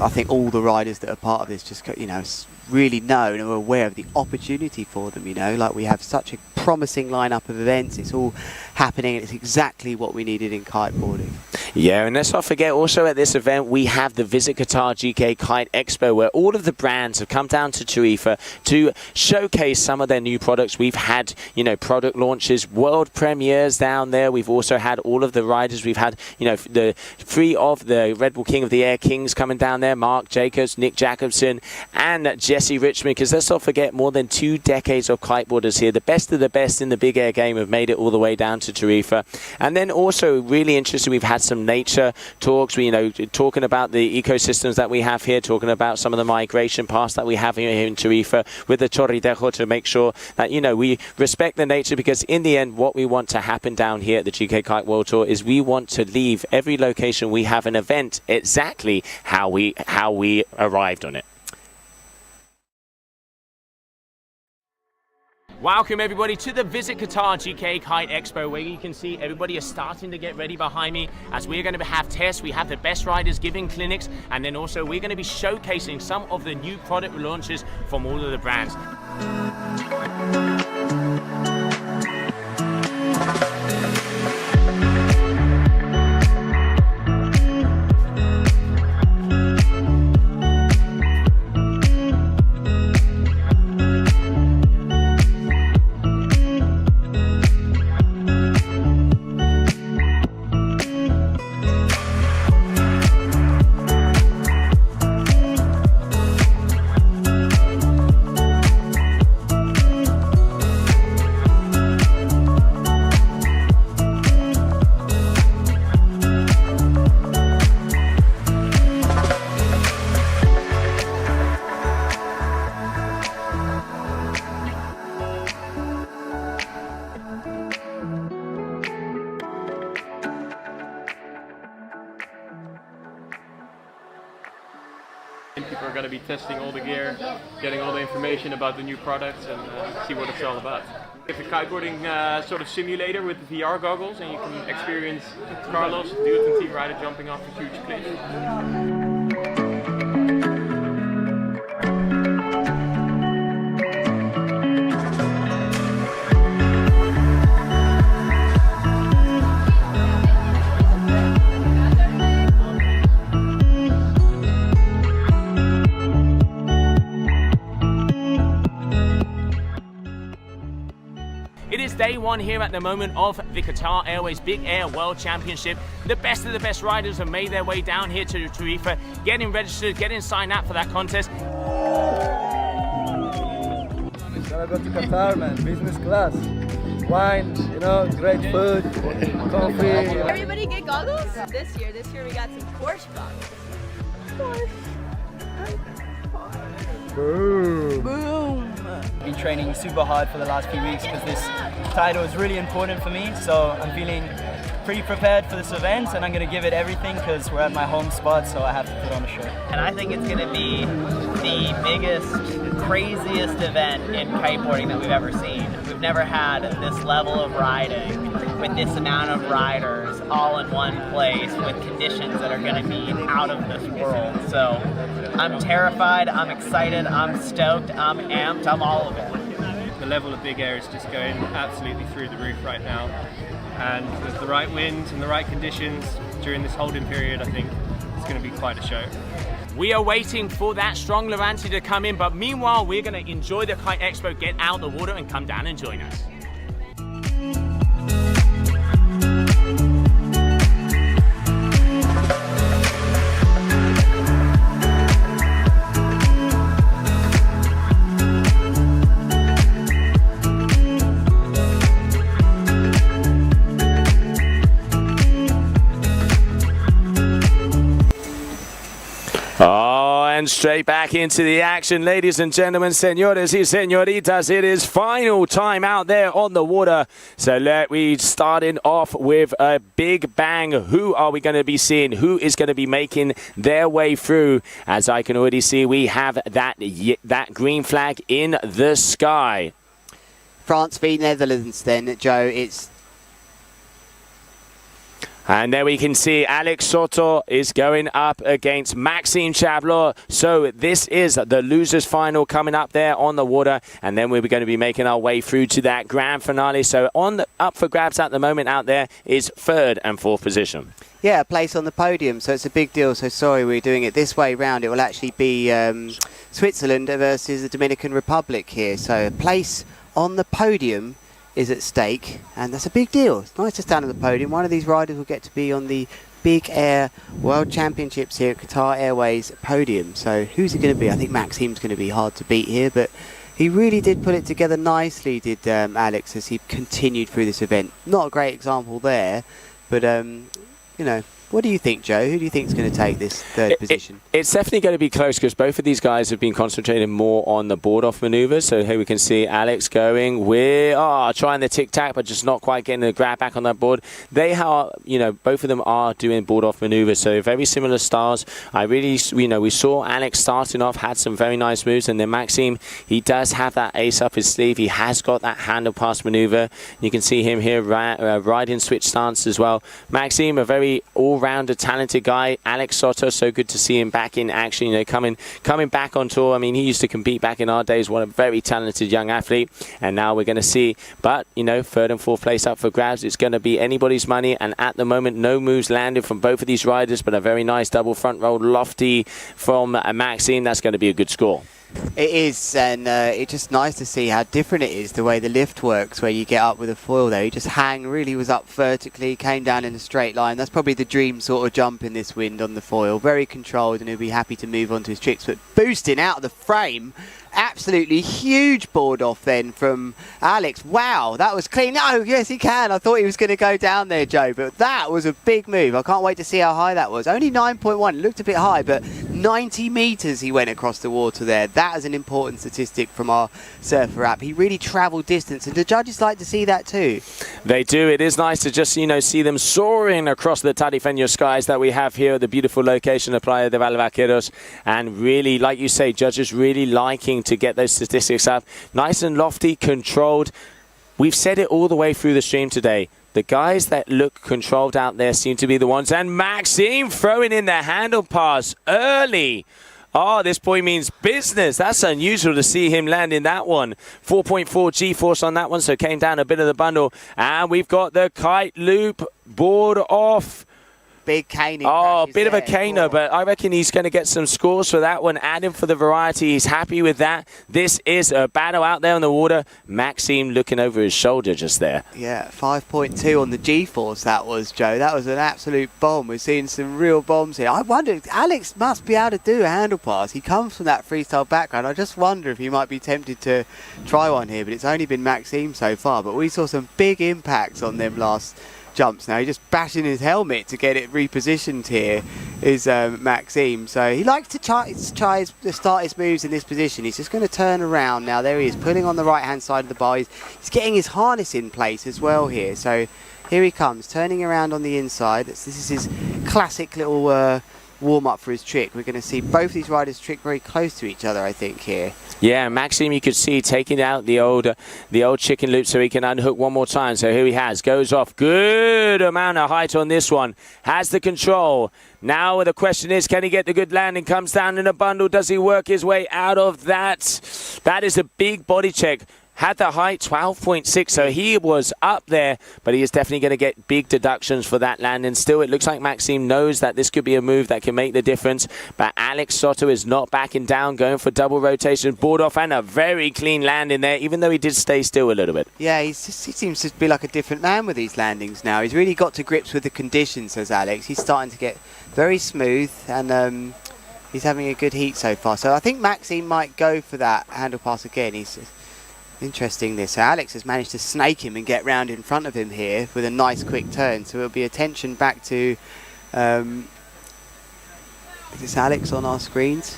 think all the riders that are part of this just really know and are aware of the opportunity for them, like we have such a promising lineup of events. It's all happening, and it's exactly what we needed in kiteboarding. Yeah, and let's not forget also at this event we have the Visit Qatar GKA Kite Expo, where all of the brands have come down to Tarifa to showcase some of their new products. We've had, product launches, world premieres down there. We've also had all of the riders. We've had, the three of the Red Bull King of the Air Kings coming down there, Mark Jacobs, Nick Jacobson, and Jesse Richmond, because let's not forget, more than 2 decades of kiteboarders here. The best of the best in the big air game have made it all the way down to Tarifa. And then also really interesting, we've had some nature talks, talking about the ecosystems that we have here, talking about some of the migration paths that we have here in Tarifa with the Torridejo to make sure that, we respect the nature, because in the end, what we want to happen down here at the GK Kite World Tour is we want to leave every location we have an event exactly how we arrived on it. Welcome everybody to the Visit Qatar GKA Kite Expo, where you can see everybody is starting to get ready behind me as we're going to have tests. We have the best riders giving clinics, and then also we're going to be showcasing some of the new product launches from all of the brands. People are going to be testing all the gear, getting all the information about the new products, and see what it's all about. It's a kiteboarding sort of simulator with VR goggles, and you can experience Carlos, the dual team rider, jumping off a huge cliff. It is day one here at the moment of the Qatar Airways Big Air World Championship. The best of the best riders have made their way down here to Tarifa, getting registered, getting signed up for that contest. Gotta go to Qatar, man. Business class. Wine, great food, coffee. Everybody get goggles? This year we got some Porsche goggles. Boom. Boom. Been training super hard for the last few weeks because this title is really important for me, so I'm feeling pretty prepared for this event, and I'm going to give it everything because we're at my home spot, so I have to put on a show. And I think it's going to be the biggest, craziest event in kiteboarding that we've ever seen. We've never had this level of riding with this amount of riders all in one place with conditions that are going to be out of this world. So I'm terrified, I'm excited, I'm stoked, I'm amped, I'm all of it. The level of big air is just going absolutely through the roof right now, and with the right winds and the right conditions during this holding period, I think it's going to be quite a show. We are waiting for that strong Levante to come in, but meanwhile we're going to enjoy the Kite Expo, get out the water and come down and join us. And straight back into the action, ladies and gentlemen, senores y senoritas. It is final time out there on the water. So we starting off with a big bang. Who are we going to be seeing? Who is going to be making their way through? As I can already see, we have that green flag in the sky. France v Netherlands then, Joe. And there we can see Alex Soto is going up against Maxime Chablot. So this is the losers final coming up there on the water. And then we're going to be making our way through to that grand finale. So up for grabs at the moment out there is 3rd and 4th position. Yeah, a place on the podium. So it's a big deal. So sorry we're doing it this way round. It will actually be Switzerland versus the Dominican Republic here. So a place on the podium is at stake, and that's a big deal. It's nice to stand on the podium. One of these riders will get to be on the Big Air World Championships here at Qatar Airways Podium. So who's it going to be? I think Maxim's going to be hard to beat here, but he really did put it together nicely, did Alex, as he continued through this event. Not a great example there, but you know, what do you think, Joe? Who do you think is going to take this third position? It's definitely going to be close because both of these guys have been concentrating more on the board-off manoeuvres. So here we can see Alex going. We're trying the tic-tac, but just not quite getting the grab back on that board. They are, you know, both of them are doing board-off manoeuvres. So very similar styles. I really, you know, we saw Alex starting off, had some very nice moves. And then Maxime, he does have that ace up his sleeve. He has got that handle pass manoeuvre. You can see him here riding switch stance as well. Maxime, a very all-rounder, talented guy. Alex Soto, so good to see him back in action, you know, coming back on tour. I mean, he used to compete back in our days. What a very talented young athlete. And now we're going to see, but, you know, third and fourth place up for grabs. It's going to be anybody's money. And at the moment, no moves landed from both of these riders, but a very nice double front roll lofty from Maxime. That's going to be a good score. It is, and it's just nice to see how different it is, the way the lift works, where you get up with a foil there. You just hang, really was up vertically, came down in a straight line. That's probably the dream sort of jump in this wind on the foil. Very controlled, and he'll be happy to move on to his tricks. But boosting out of the frame, absolutely huge board off then from Alex. Wow, that was clean. No, yes, he can. I thought he was going to go down there, Joe, but that was a big move. I can't wait to see how high that was. Only 9.1, it looked a bit high, but 90 metres he went across the water there. That is an important statistic from our surfer app. He really travelled distance, and the judges like to see that too. They do. It is nice to just, you know, see them soaring across the Tarifeño skies that we have here at the beautiful location of Playa de Valvaqueros. And really, like you say, judges really liking to get those statistics up. Nice and lofty, controlled. We've said it all the way through the stream today. The guys that look controlled out there seem to be the ones. And Maxime throwing in the handle pass early. Oh, this boy means business. That's unusual to see him landing that one. 4.4 G-force on that one, so came down a bit of the bundle. And we've got the kite loop board off. Big caning. Oh, a bit of a caner, but I reckon he's going to get some scores for that one. Add him for the variety. He's happy with that. This is a battle out there on the water. Maxime looking over his shoulder just there. Yeah, 5.2 on the G-force that was, Joe. That was an absolute bomb. We're seeing some real bombs here. I wonder, Alex must be able to do a handle pass. He comes from that freestyle background. I just wonder if he might be tempted to try one here, but it's only been Maxime so far. But we saw some big impacts on them last jumps. Now he's just bashing his helmet to get it repositioned here is Maxime. So he likes to start his moves in this position. He's just going to turn around now. There he is, pulling on the right hand side of the bar. He's getting his harness in place as well here. So here he comes, turning around on the inside. This is his classic little warm up for his trick. We're going to see both these riders trick very close to each other, I think, here. Yeah, Maxime, you could see taking out the old chicken loop so he can unhook one more time. So here he has, goes off. Good amount of height on this one. Has the control. Now the question is, can he get the good landing? Comes down in a bundle. Does he work his way out of that? That is a big body check. Had the height, 12.6, so he was up there, but he is definitely going to get big deductions for that landing. Still, it looks like Maxime knows that this could be a move that can make the difference, but Alex Soto is not backing down, going for double rotation, board off, and a very clean landing there, even though he did stay still a little bit. Yeah, he seems to be like a different man with these landings now. He's really got to grips with the conditions, says Alex. He's starting to get very smooth, and he's having a good heat so far. So I think Maxime might go for that handle pass again. He's interesting this. So Alex has managed to snake him and get round in front of him here with a nice quick turn. So it'll be attention back to is this Alex on our screens?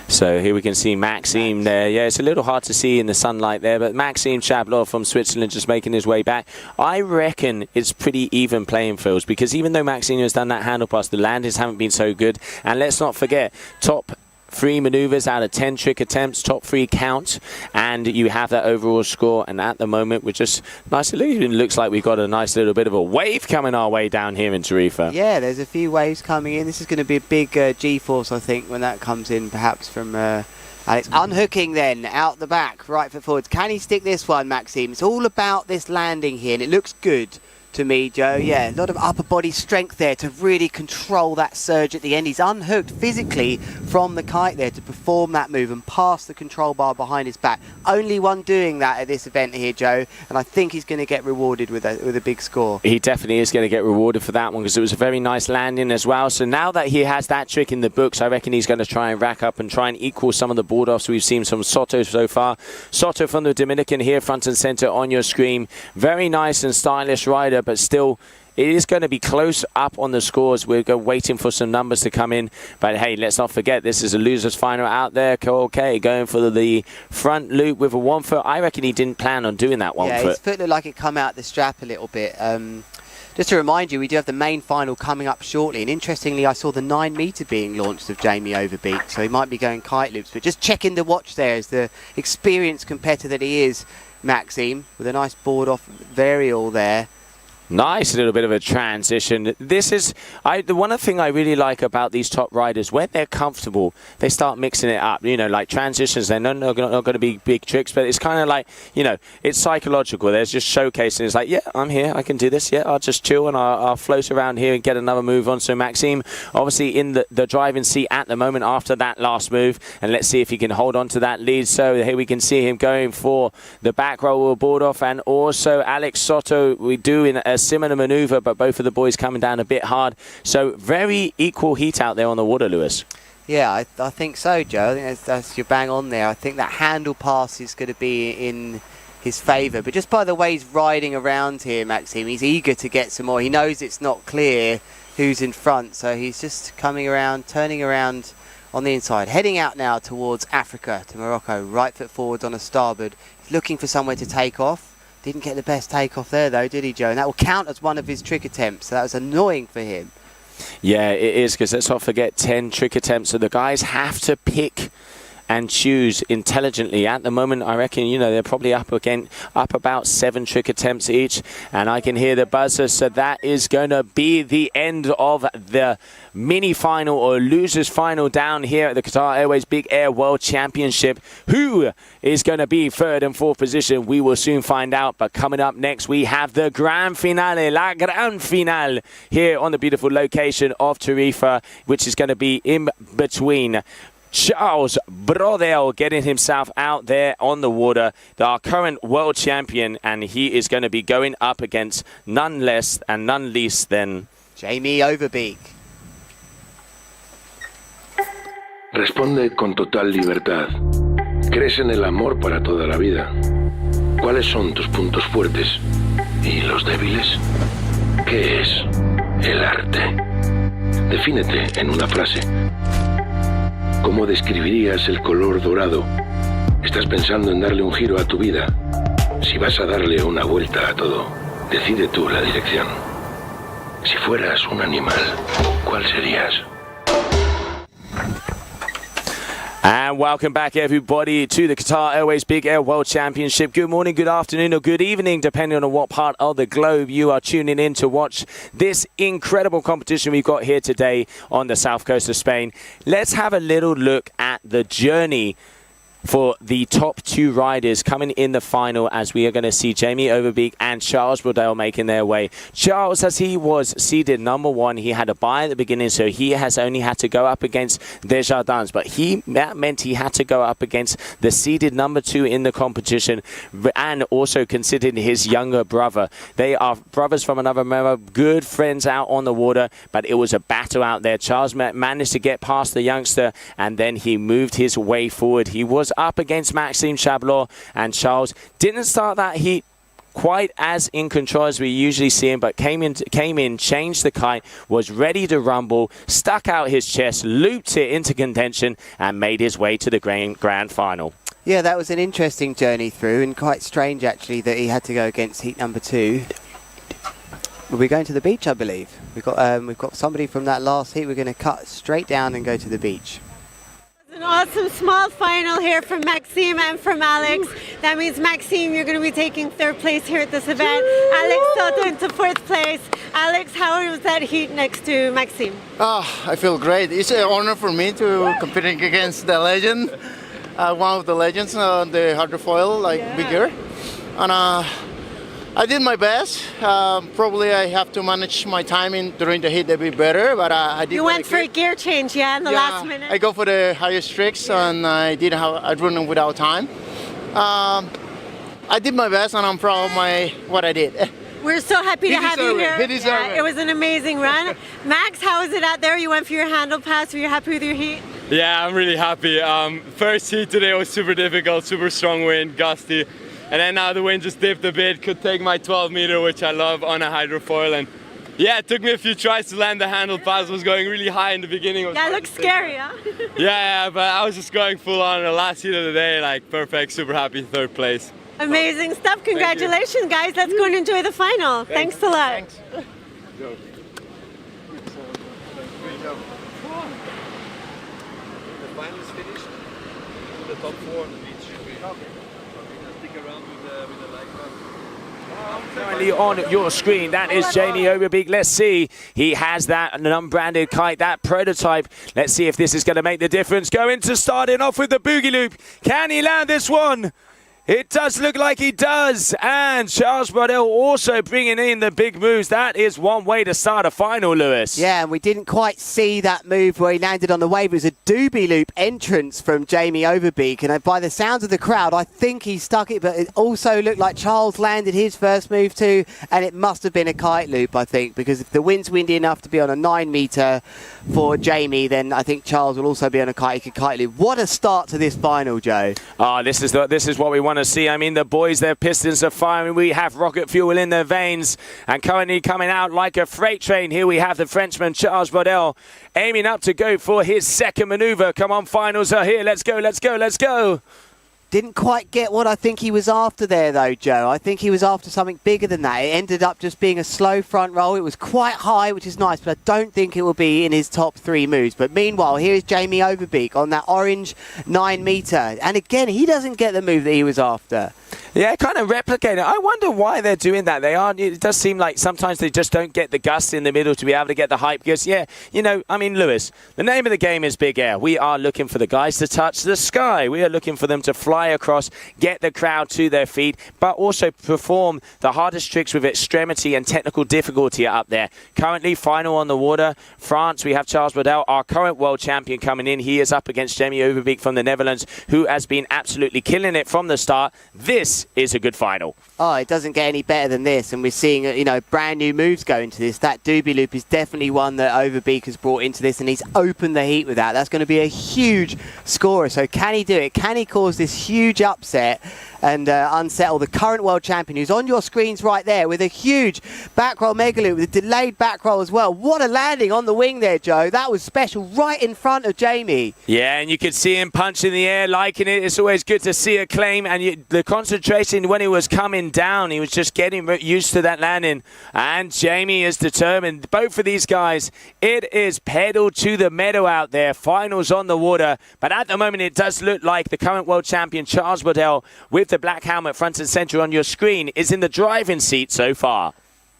So here we can see Maxime there. Yeah, it's a little hard to see in the sunlight there, but Maxime Chablot from Switzerland just making his way back. I reckon it's pretty even playing fields because even though Maxime has done that handle pass, the landings haven't been so good. And let's not forget, top 3 maneuvers out of 10 trick attempts, top 3 count, and you have that overall score. And at the moment, we're just nice. It looks like we've got a nice little bit of a wave coming our way down here in Tarifa. Yeah, there's a few waves coming in. This is going to be a big G-force, I think, when that comes in, perhaps from Alex. Unhooking then, out the back, right foot forwards. Can he stick this one, Maxime? It's all about this landing here, and it looks good. to me, Joe. Yeah, a lot of upper body strength there to really control that surge at the end. He's unhooked physically from the kite there to perform that move and pass the control bar behind his back. Only one doing that at this event here, Joe, and I think he's going to get rewarded with a big score. He definitely is going to get rewarded for that one because it was a very nice landing as well. So now that he has that trick in the books, I reckon he's going to try and rack up and try and equal some of the board offs we've seen from Soto so far. Soto from the Dominican here, front and center on your screen. Very nice and stylish rider, but still it is going to be close up on the scores. We're waiting for some numbers to come in. But hey, let's not forget, this is a loser's final out there. Okay, going for the front loop with a 1 foot. I reckon he didn't plan on doing that 1 foot. Yeah, his foot looked like it come out the strap a little bit. Just to remind you, we do have the main final coming up shortly. And interestingly, I saw the 9 metre being launched of Jamie Overbeek. So he might be going kite loops. But just checking the watch there as the experienced competitor that he is, Maxime, with a nice board off varial there. Nice little bit of a transition. This is the one thing I really like about these top riders. When they're comfortable, they start mixing it up. You know, like transitions, they're not going to be big tricks, but it's kind of like, you know, it's psychological. There's just showcasing. It's like, yeah, I'm here. I can do this. Yeah, I'll just chill and I'll float around here and get another move on. So Maxime, obviously in the driving seat at the moment after that last move. And let's see if he can hold on to that lead. So here we can see him going for the back roll board off. And also Alex Soto, we do in a similar maneuver, but both of the boys coming down a bit hard. So very equal heat out there on the water, Lewis. Yeah, I think so, Joe. I think that's your bang on there. I think that handle pass is going to be in his favour. But just by the way he's riding around here, Maxime, he's eager to get some more. He knows it's not clear who's in front, so he's just coming around, turning around on the inside, heading out now towards Africa, to Morocco. Right foot forwards on a starboard. He's looking for somewhere to take off. Didn't get the best takeoff there though, did he, Joe? And that will count as one of his trick attempts. So that was annoying for him. Yeah, it is, because let's not forget 10 trick attempts. So the guys have to pick and choose intelligently. At the moment, I reckon, you know, they're probably up about 7 trick attempts each. And I can hear the buzzer. So that is going to be the end of the mini final or losers final down here at the Qatar Airways Big Air World Championship. Who is going to be 3rd and 4th position? We will soon find out. But coming up next, we have the Grand Finale, La Grand Finale, here on the beautiful location of Tarifa, which is going to be in between Charles Brodel getting himself out there on the water, our current world champion, and he is going to be going up against none less and none least than Jamie Overbeek. Responde con total libertad. Crees en el amor para toda la vida. ¿Cuáles son tus puntos fuertes y los débiles? ¿Qué es el arte? Defínete en una frase. ¿Cómo describirías el color dorado? ¿Estás pensando en darle un giro a tu vida? Si vas a darle una vuelta a todo, decide tú la dirección. Si fueras un animal, ¿cuál serías? And welcome back, everybody, to the Qatar Airways Big Air World Championship. Good morning, good afternoon, or good evening, depending on what part of the globe you are tuning in to watch this incredible competition we've got here today on the south coast of Spain. Let's have a little look at the journey for the top 2 riders coming in the final, as we are going to see Jamie Overbeek and Charles Brodel making their way. Charles, as he was seeded number 1, he had a bye at the beginning, so he has only had to go up against Desjardins, but that meant he had to go up against the seeded number 2 in the competition, and also considered his younger brother. They are brothers from another mother, good friends out on the water, but it was a battle out there. Charles managed to get past the youngster, and then he moved his way forward. He was up against Maxime Chablot, and Charles didn't start that heat quite as in control as we usually see him, but came in, changed the kite, was ready to rumble, stuck out his chest, looped it into contention, and made his way to the grand final. Yeah, that was an interesting journey through, and quite strange actually that he had to go against heat number 2. We're going to the beach, I believe. We've got somebody from that last heat. We're going to cut straight down and go to the beach. An awesome small final here from Maxime and from Alex. That means, Maxime, you're going to be taking 3rd place here at this event. Alex Soto into 4th place. Alex, how was that heat next to Maxime? I feel great. It's an honor for me to competing against the legend, one of the legends on the Hydrofoil, bigger. And I did my best. Probably I have to manage my timing during the heat a bit better, but I did. You went for a gear change, yeah, in the last minute. I go for the highest tricks, and I run without time. I did my best, and I'm proud of what I did. We're so happy to have you here. He deserved it. It was an amazing run. Max, how was it out there? You went for your handle pass. Were you happy with your heat? Yeah, I'm really happy. First heat today was super difficult, super strong wind, gusty. And then now the wind just dipped a bit, could take my 12 meter, which I love, on a hydrofoil. And yeah, it took me a few tries to land the handle pass. I was going really high in the beginning. Yeah, it looks scary, huh? yeah, but I was just going full on. The last heat of the day, like perfect, super happy, third place. Amazing stuff. Congratulations, guys. Let's go and enjoy the final. Thanks a lot. Thanks. Go. The final is finished. The top 4 on the beach. Stick around with the like button. Currently on your screen, that is Jamie Overbeek. Let's see. He has that an unbranded kite, that prototype. Let's see if this is going to make the difference. Going to starting off with the boogie loop. Can he land this one? It does look like he does, and Charles Brodel also bringing in the big moves. That is one way to start a final, Lewis. Yeah, and we didn't quite see that move where he landed on the wave. It was a doobie loop entrance from Jamie Overbeek, and by the sounds of the crowd, I think he stuck it, but it also looked like Charles landed his first move too, and it must have been a kite loop, I think, because if the wind's windy enough to be on a 9 meter for Jamie, then I think Charles will also be on a kite loop. What a start to this final, Joe. This is what we want to see. I mean, the boys, their pistons are firing. We have rocket fuel in their veins, and currently coming out like a freight train. Here we have the Frenchman Charles Brodel aiming up to go for his second maneuver. Come on, finals are here. Let's go, let's go, let's go. Didn't quite get what I think he was after there, though, Joe. I think he was after something bigger than that. It ended up just being a slow front roll. It was quite high, which is nice, but I don't think it will be in his top 3 moves. But meanwhile, here's Jamie Overbeek on that orange 9 meter. And again, he doesn't get the move that he was after. Yeah, kind of replicate it. I wonder why they're doing that. It does seem like sometimes they just don't get the gust in the middle to be able to get the height. Because, yeah, you know, I mean, Lewis, the name of the game is Big Air. We are looking for the guys to touch the sky. We are looking for them to fly across, get the crowd to their feet, but also perform the hardest tricks with extremity and technical difficulty up there. Currently, final on the water. France, we have Charles Brodel, our current world champion, coming in. He is up against Jamie Overbeek from the Netherlands, who has been absolutely killing it from the start. This is a good final. Oh, it doesn't get any better than this, and we're seeing, you know, brand new moves go into this. That doobie loop is definitely one that Overbeek has brought into this, and he's opened the heat with that. That's going to be a huge scorer. So can he do it? Can he cause this huge upset and unsettle the current world champion, who's on your screens right there with a huge back roll mega loop with a delayed back roll as well? What a landing on the wing there, Joe. That was special, right in front of Jamie. Yeah, and you could see him punch in the air, liking it. It's always good to see a claim, and the concentration when he was coming down, he was just getting used to that landing. And Jamie is determined. Both of these guys, it is pedal to the meadow out there. Finals on the water, but at the moment it does look like the current world champion Charles Brodel, with the black helmet front and center on your screen, is in the driving seat so far.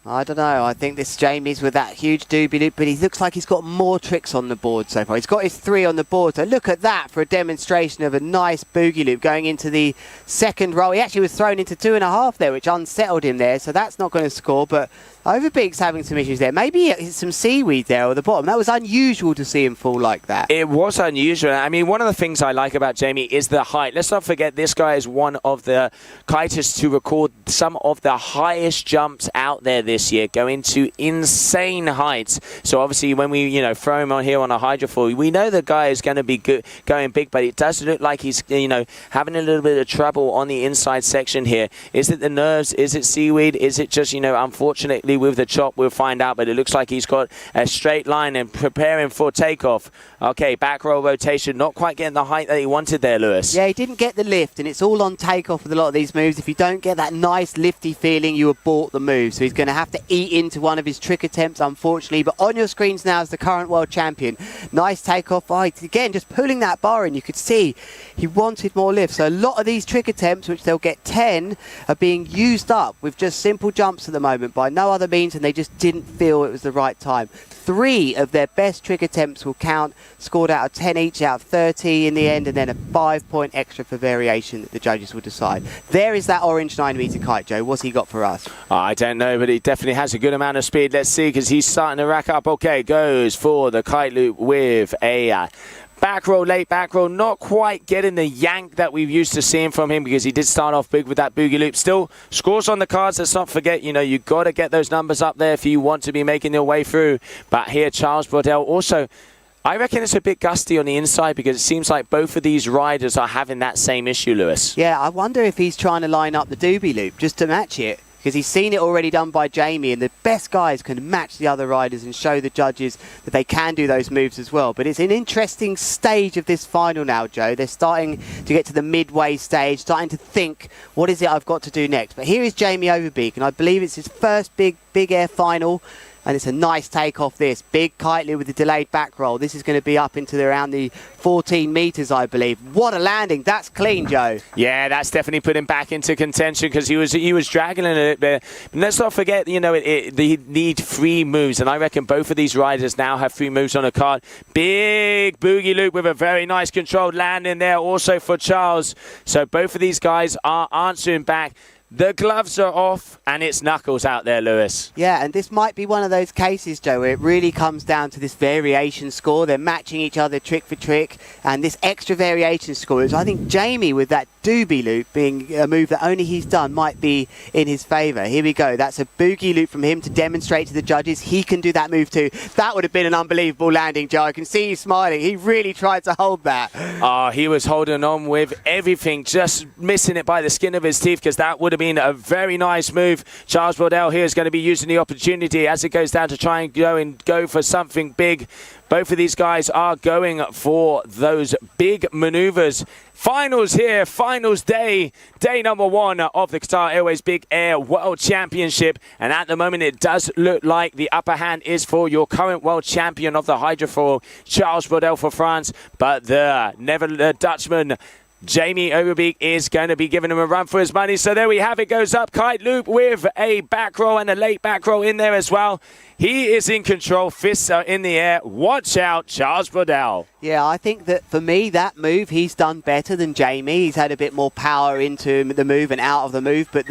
I don't know. I think this Jamie's with that huge doobie loop, but he looks like he's got more tricks on the board so far. He's got his 3 on the board. So look at that for a demonstration of a nice boogie loop going into the second roll. He actually was thrown into 2.5 there, which unsettled him there. So that's not going to score, but Overbeek's having some issues there. Maybe some seaweed there at the bottom. That was unusual to see him fall like that. It was unusual. I mean, one of the things I like about Jamie is the height. Let's not forget this guy is one of the kiters to record some of the highest jumps out there this year, going to insane heights. So obviously when we, you know, throw him on here on a hydrofoil, we know the guy is going to be good, going big, but it does look like he's, you know, having a little bit of trouble on the inside section here. Is it the nerves? Is it seaweed? Is it just, you know, unfortunately with the chop? We'll find out, but it looks like he's got a straight line and preparing for takeoff. Okay, back roll rotation, not quite getting the height that he wanted there, Lewis. Yeah, he didn't get the lift, and it's all on takeoff with a lot of these moves. If you don't get that nice lifty feeling, you abort the move. So he's going to have have to eat into one of his trick attempts, unfortunately. But on your screens now is the current world champion. Nice takeoff. Again, just pulling that bar in, you could see he wanted more lift. So a lot of these trick attempts, which they'll get 10, are being used up with just simple jumps at the moment by no other means, and they just didn't feel it was the right time. 3 of their best trick attempts will count, scored out of 10 each out of 30 in the end, and then a 5-point extra for variation that the judges will decide. There is that orange 9-meter kite, Joe. What's he got for us? I don't know, but he definitely has a good amount of speed. Let's see, because he's starting to rack up. Okay, goes for the kite loop with a back roll, late back roll, not quite getting the yank that we've used to seeing from him, because he did start off big with that boogie loop. Still, scores on the cards. Let's not forget, you've got to get those numbers up there if you want to be making your way through. But here, Charles Brodel also, I reckon it's a bit gusty on the inside, because it seems like both of these riders are having that same issue, Lewis. Yeah, I wonder if he's trying to line up the doobie loop just to match it, because he's seen it already done by Jamie, and the best guys can match the other riders and show the judges that they can do those moves as well. But it's an interesting stage of this final now, Joe. They're starting to get to the midway stage, starting to think, what is it I've got to do next? But here is Jamie Overbeek, and I believe it's his first big air final. And it's a nice takeoff, this. Big kite loop with the delayed back roll. This is going to be up into around the 14 meters, I believe. What a landing. That's clean, Joe. Yeah, that's definitely put him back into contention, because he was dragging it a bit. And let's not forget, they need 3 moves. And I reckon both of these riders now have 3 moves on the card. Big boogie loop with a very nice controlled landing there also for Charles. So both of these guys are answering back. The gloves are off, and it's knuckles out there, Lewis. Yeah, and this might be one of those cases, Joe, where it really comes down to this variation score. They're matching each other trick for trick, and this extra variation score is, I think, Jamie with that doobie loop being a move that only he's done might be in his favour. Here we go. That's a boogie loop from him to demonstrate to the judges he can do that move too. That would have been an unbelievable landing, Joe. I can see you smiling. He really tried to hold that. He was holding on with everything, just missing it by the skin of his teeth, because that would have been a very nice move. Charles Brodel here is going to be using the opportunity as it goes down to try and go for something big. Both of these guys are going for those big maneuvers. Finals here, finals day number 1 of the Qatar Airways Big Air World Championship. And at the moment, it does look like the upper hand is for your current world champion of the Hydrofoil, Charles Brodel for France. But the Dutchman, Jamie Overbeek, is going to be giving him a run for his money. So there we have it. Goes up kite loop with a back roll and a late back roll in there as well. He is in control. Fists are in the air. Watch out, Charles Brodel. Yeah, I think that for me, that move, he's done better than Jamie. He's had a bit more power into the move and out of the move. But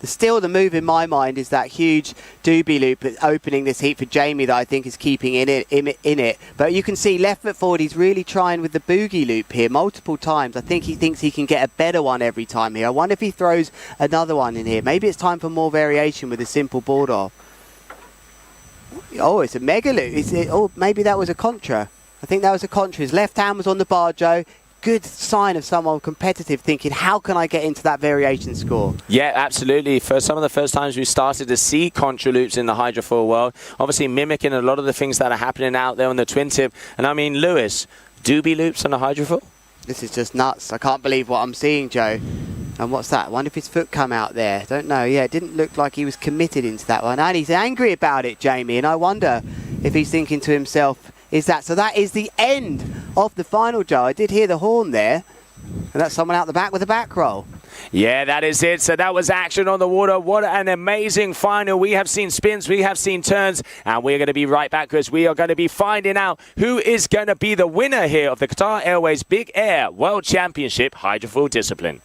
still the move in my mind is that huge doobie loop that's opening this heat for Jamie that I think is keeping in it. But you can see left foot forward, he's really trying with the boogie loop here multiple times. I think he thinks he can get a better one every time here. I wonder if he throws another one in here. Maybe it's time for more variation with a simple board off. Oh, it's a mega loop. Maybe that was a contra. I think that was a contra. His left hand was on the bar, Joe. Good sign of someone competitive thinking, how can I get into that variation score? Yeah, absolutely. For some of the first times we started to see contra loops in the hydrofoil world, obviously mimicking a lot of the things that are happening out there on the twin tip. And I mean, Lewis, doobie loops on the hydrofoil? This is just nuts. I can't believe what I'm seeing, Joe. And what's that? I wonder if his foot come out there. Don't know. Yeah, it didn't look like he was committed into that one. And he's angry about it, Jamie. And I wonder if he's thinking to himself, so that is the end of the final, Joe. I did hear the horn there. And that's someone out the back with a back roll. Yeah, that is it. So that was action on the water. What an amazing final. We have seen spins, we have seen turns, and we're going to be right back because we are going to be finding out who is going to be the winner here of the Qatar Airways Big Air World Championship Hydrofoil discipline.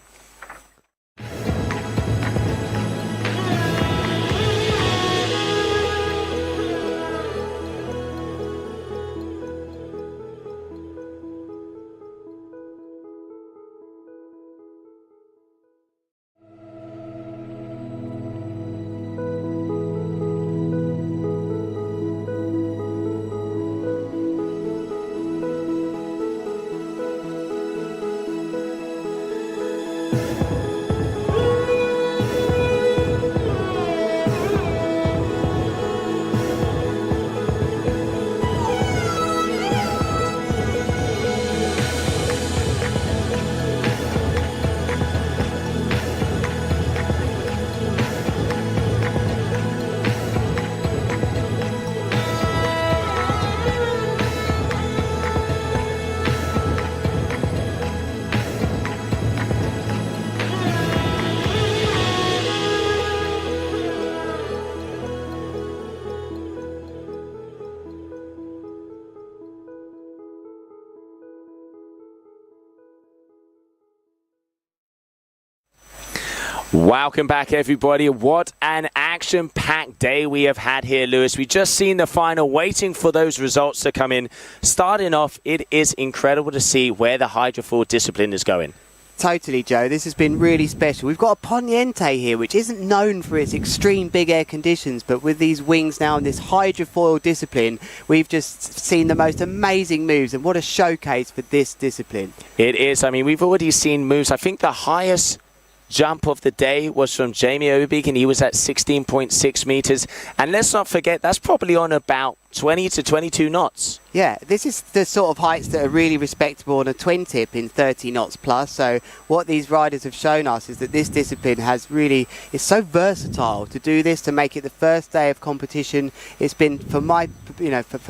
Welcome back, everybody. What an action-packed day we have had here, Lewis. We just seen the final, waiting for those results to come in. Starting off, it is incredible to see where the Hydrofoil discipline is going. Totally, Joe. This has been really special. We've got a Poniente here, which isn't known for its extreme big air conditions, but with these wings now and this Hydrofoil discipline, we've just seen the most amazing moves, and what a showcase for this discipline. It is. I mean, we've already seen moves. I think the highest jump of the day was from Jamie Obeek, and he was at 16.6 meters. And let's not forget, that's probably on about 20 to 22 knots. Yeah, this is the sort of heights that are really respectable on a twin tip in 30 knots plus. So what these riders have shown us is that this discipline is so versatile to do this, to make it the first day of competition. It's been, for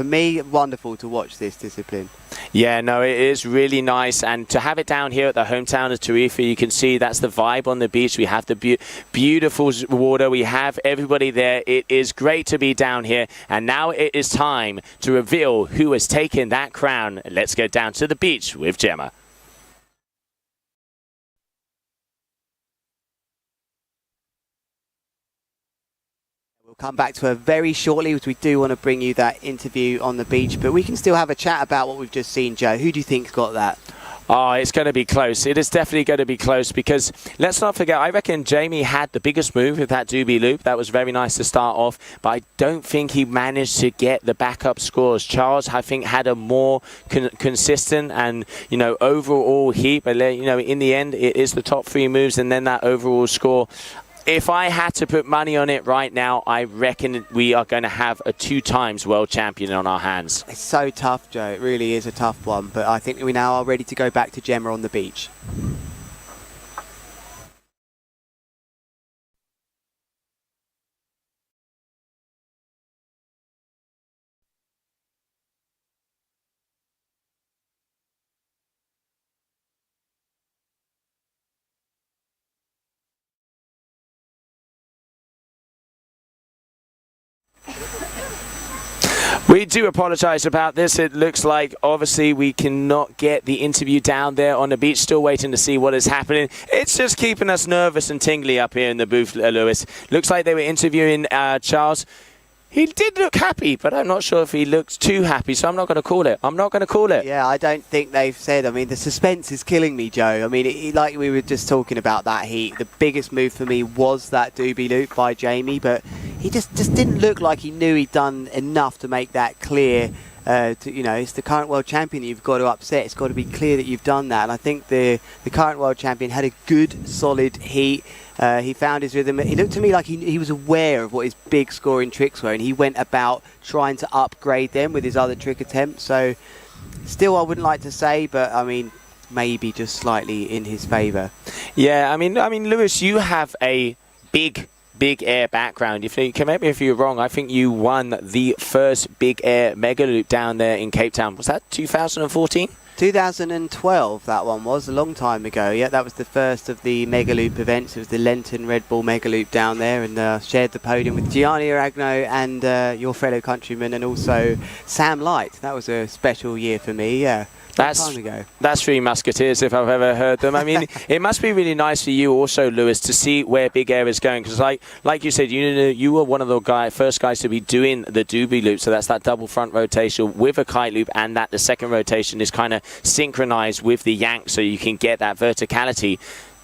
me, wonderful to watch this discipline. Yeah, no, it is really nice, and to have it down here at the hometown of Tarifa, you can see that's the vibe on the beach. We have the beautiful water, we have everybody there. It is great to be down here, and now it is time to reveal who has taken that crown. Let's go down to the beach with Gemma. We'll come back to her very shortly, because we do want to bring you that interview on the beach, but we can still have a chat about what we've just seen. Joe, who do you think's got that? Oh, it's going to be close. It is definitely going to be close, because let's not forget, I reckon Jamie had the biggest move with that doobie loop. That was very nice to start off, but I don't think he managed to get the backup scores. Charles, I think, had a more consistent and, overall heat, but, in the end, it is the top three moves and then that overall score. If I had to put money on it right now, I reckon we are going to have a 2-times world champion on our hands. It's so tough, Joe. It really is a tough one, but I think we now are ready to go back to Gemma on the beach. We do apologise about this. It looks like obviously we cannot get the interview down there on the beach. Still waiting to see what is happening. It's just keeping us nervous and tingly up here in the booth, Lewis. Looks like they were interviewing Charles. He did look happy, but I'm not sure if he looked too happy, so I'm not going to call it. I'm not going to call it. Yeah, I don't think they've said. I mean, the suspense is killing me, Joe. I mean, like we were just talking about that heat, the biggest move for me was that doobie loop by Jamie, but he just didn't look like he knew he'd done enough to make that clear. It's the current world champion that you've got to upset. It's got to be clear that you've done that. And I think the current world champion had a good, solid heat. He found his rhythm. He looked to me like he was aware of what his big scoring tricks were, and he went about trying to upgrade them with his other trick attempts. So still, I wouldn't like to say, but I mean, maybe just slightly in his favour. Yeah, I mean, Lewis, you have a big air background. If you correct me if you're wrong, I think you won the first big air mega loop down there in Cape Town. Was that 2014? 2012, that one was, a long time ago. Yeah, that was the first of the Mega Loop events. It was the Lenton Red Bull Mega Loop down there, and shared the podium with Gianni Aragno and your fellow countryman, and also Sam Light. That was a special year for me, yeah. That's Three Musketeers, if I've ever heard them. I mean, it must be really nice for you also, Lewis, to see where Big Air is going. Because like you said, you were one of the first guys to be doing the doobie loop. So that's that double front rotation with a kite loop, and that the second rotation is kind of synchronized with the yank, so you can get that verticality.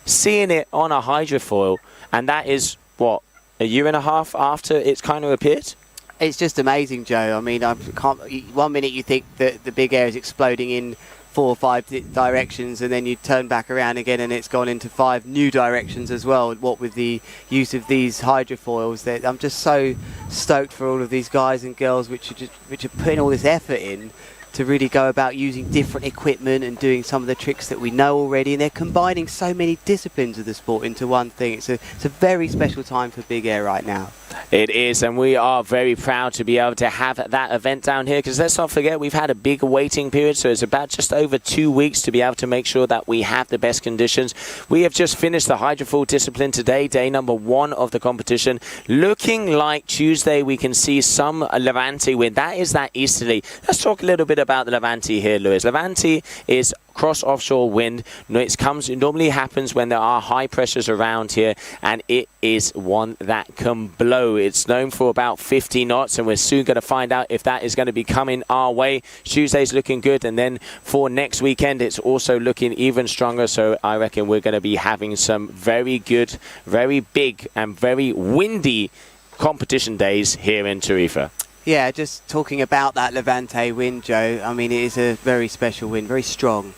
Seeing it on a hydrofoil, and that is, what, a year and a half after it's kind of appeared? It's just amazing, Joe. I mean, 1 minute you think that the Big Air is exploding in 4 or 5 directions, and then you turn back around again and it's gone into 5 new directions as well. What with the use of these hydrofoils, I'm just so stoked for all of these guys and girls which are putting all this effort in to really go about using different equipment and doing some of the tricks that we know already, and they're combining so many disciplines of the sport into one thing. It's a very special time for Big Air right now. It is, and we are very proud to be able to have that event down here, because let's not forget we've had a big waiting period, so it's about just over 2 weeks to be able to make sure that we have the best conditions. We have just finished the Hydrofoil discipline today, day number 1 of the competition. Looking like Tuesday we can see some Levante win. That is that easterly. Let's talk a little bit about the Levante here, Lewis. Levante is cross offshore wind. It normally happens when there are high pressures around here, and it is one that can blow. It's known for about 50 knots, and we're soon going to find out if that is going to be coming our way. Tuesday's looking good, and then for next weekend it's also looking even stronger. So I reckon we're going to be having some very good, very big and very windy competition days here in Tarifa. Yeah, just talking about that Levante wind, Joe, I mean, it is a very special wind, very strong.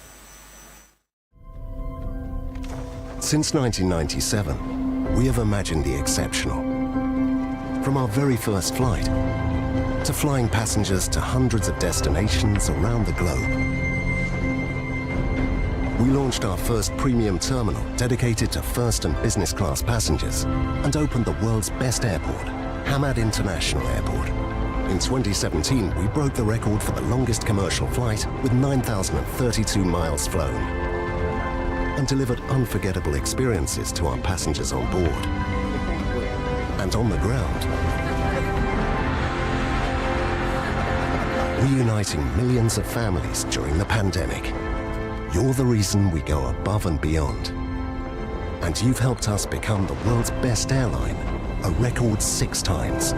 Since 1997, we have imagined the exceptional. From our very first flight, to flying passengers to hundreds of destinations around the globe. We launched our first premium terminal dedicated to first and business class passengers and opened the world's best airport, Hamad International Airport. In 2017, we broke the record for the longest commercial flight with 9,032 miles flown and delivered unforgettable experiences to our passengers on board and on the ground. Reuniting millions of families during the pandemic. You're the reason we go above and beyond. And you've helped us become the world's best airline, a record 6 times.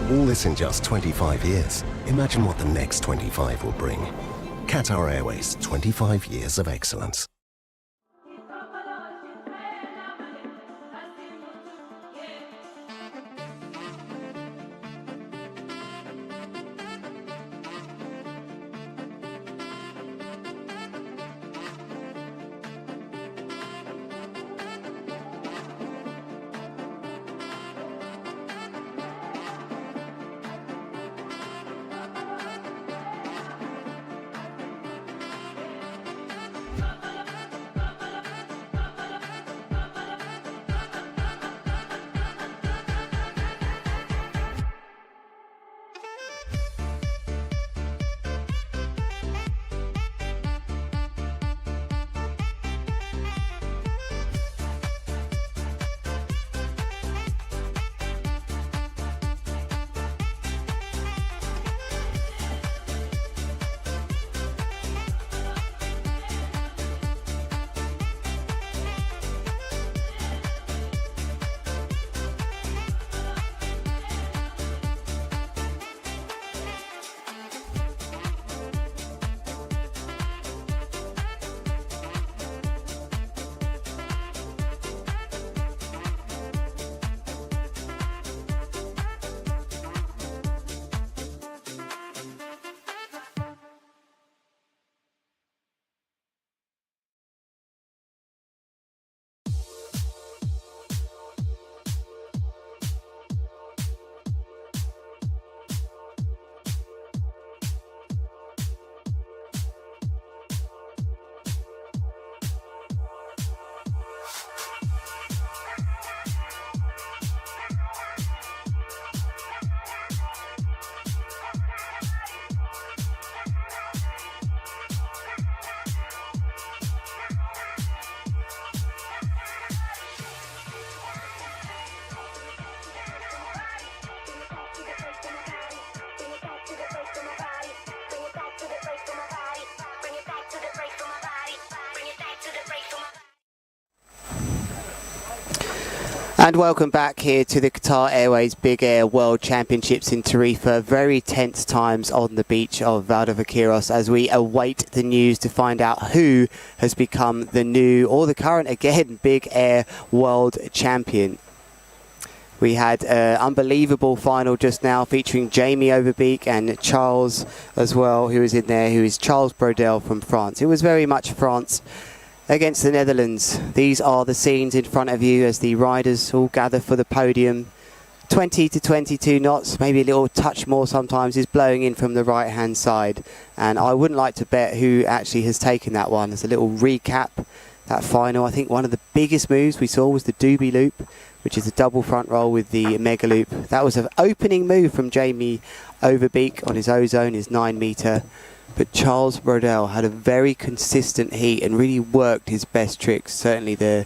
All this in just 25 years. Imagine what the next 25 will bring. Qatar Airways, 25 years of excellence. And welcome back here to the Qatar Airways Big Air World Championships in Tarifa. Very tense times on the beach of Valdevaqueiros as we await the news to find out who has become the new, or the current again, Big Air World Champion. We had an unbelievable final just now featuring Jamie Overbeek and Charles as well, who is in there, who is Charles Brodel from France. It was very much France against the Netherlands. These are the scenes in front of you as the riders all gather for the podium. 20 to 22 knots, maybe a little touch more sometimes, is blowing in from the right hand side. And I wouldn't like to bet who actually has taken that one. As a little recap, that final, I think one of the biggest moves we saw was the doobie loop, which is a double front roll with the mega loop. That was an opening move from Jamie Overbeek on his ozone, his 9 metre. But Charles Brodel had a very consistent heat and really worked his best tricks. Certainly the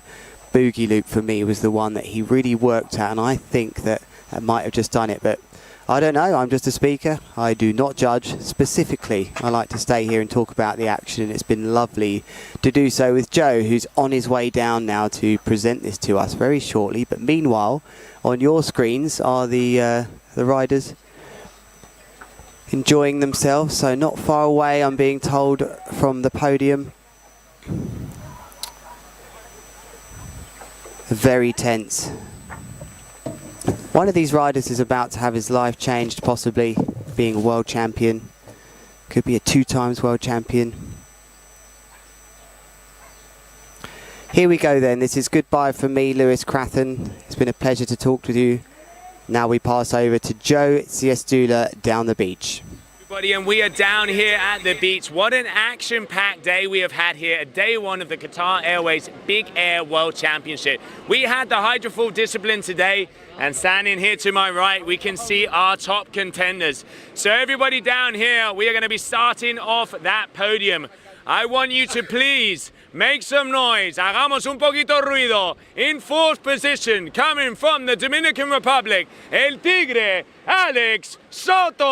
boogie loop for me was the one that he really worked at, and I think that might have just done it. But I don't know, I'm just a speaker. I do not judge specifically. I like to stay here and talk about the action. It's been lovely to do so with Joe, who's on his way down now to present this to us very shortly. But meanwhile, on your screens are the riders enjoying themselves. So not far away, I'm being told, from the podium. Very tense. One of these riders is about to have his life changed, possibly being a world champion. Could be a 2 times world champion. Here we go then. This is goodbye from me, Lewis Crathen. It's been a pleasure to talk with you. Now we pass over to Joe Ciestula down the beach. And we are down here at the beach. What an action-packed day we have had here at day 1 of the Qatar Airways Big Air World Championship. We had the Hydrofoil discipline today, and standing here to my right, we can see our top contenders. So everybody down here, we are going to be starting off that podium. I want you to please make some noise. Hagamos un poquito ruido. In 4th position, coming from the Dominican Republic, El Tigre, Alex Soto.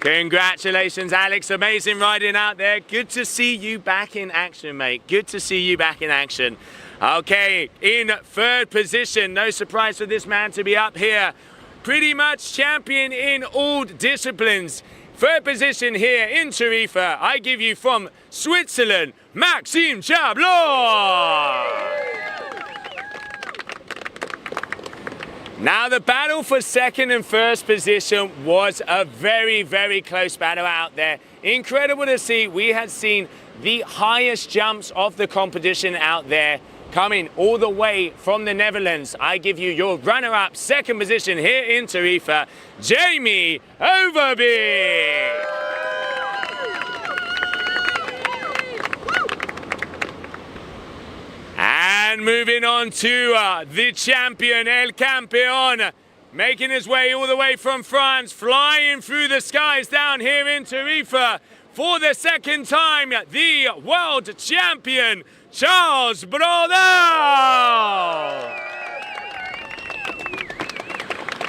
Congratulations, Alex. Amazing riding out there. Good to see you back in action, mate. Good to see you back in action. Okay, in 3rd position, no surprise for this man to be up here. Pretty much champion in all disciplines. 3rd position here in Tarifa, I give you from Switzerland, Maxime Chablot. Now the battle for 2nd and 1st position was a very, very close battle out there. Incredible to see. We had seen the highest jumps of the competition out there, coming all the way from the Netherlands. I give you your runner-up 2nd position here in Tarifa, Jamie Overby. And moving on to the champion, El Campeón, making his way all the way from France, flying through the skies down here in Tarifa for the 2nd time, the world champion, Charles Brodel.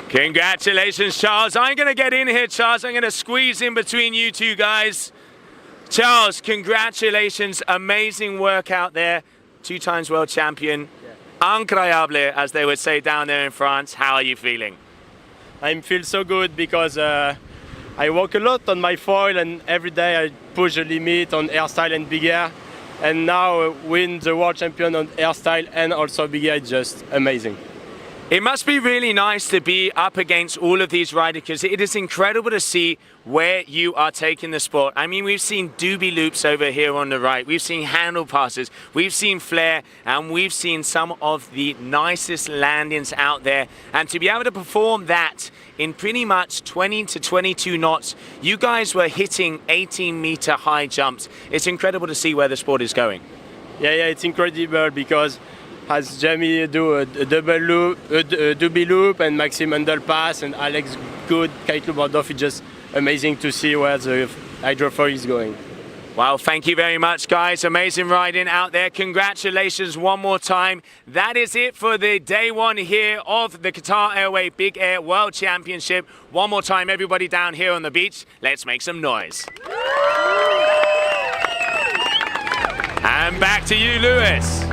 Congratulations, Charles. I'm going to get in here, Charles. I'm going to squeeze in between you two guys. Charles, congratulations. Amazing work out there. 2 times world champion. Incroyable, as they would say down there in France. How are you feeling? I feel so good because I work a lot on my foil, and every day I push the limit on airstyle and big air. And now win the world champion on airstyle and also big air is just amazing. It must be really nice to be up against all of these riders, because it is incredible to see where you are taking the sport. I mean, we've seen doobie loops over here on the right, we've seen handle passes, we've seen flare, and we've seen some of the nicest landings out there. And to be able to perform that in pretty much 20 to 22 knots, you guys were hitting 18-meter high jumps. It's incredible to see where the sport is going. Yeah, it's incredible because as Jamie do a double loop, a doobie loop, and Maxime handle pass, and Alex good kite loop out of, it's just amazing to see where the hydrofoil is going. Well, thank you very much, guys. Amazing riding out there. Congratulations one more time. That is it for the day 1 here of the Qatar Airways Big Air World Championship. One more time, everybody down here on the beach. Let's make some noise. And back to you, Lewis.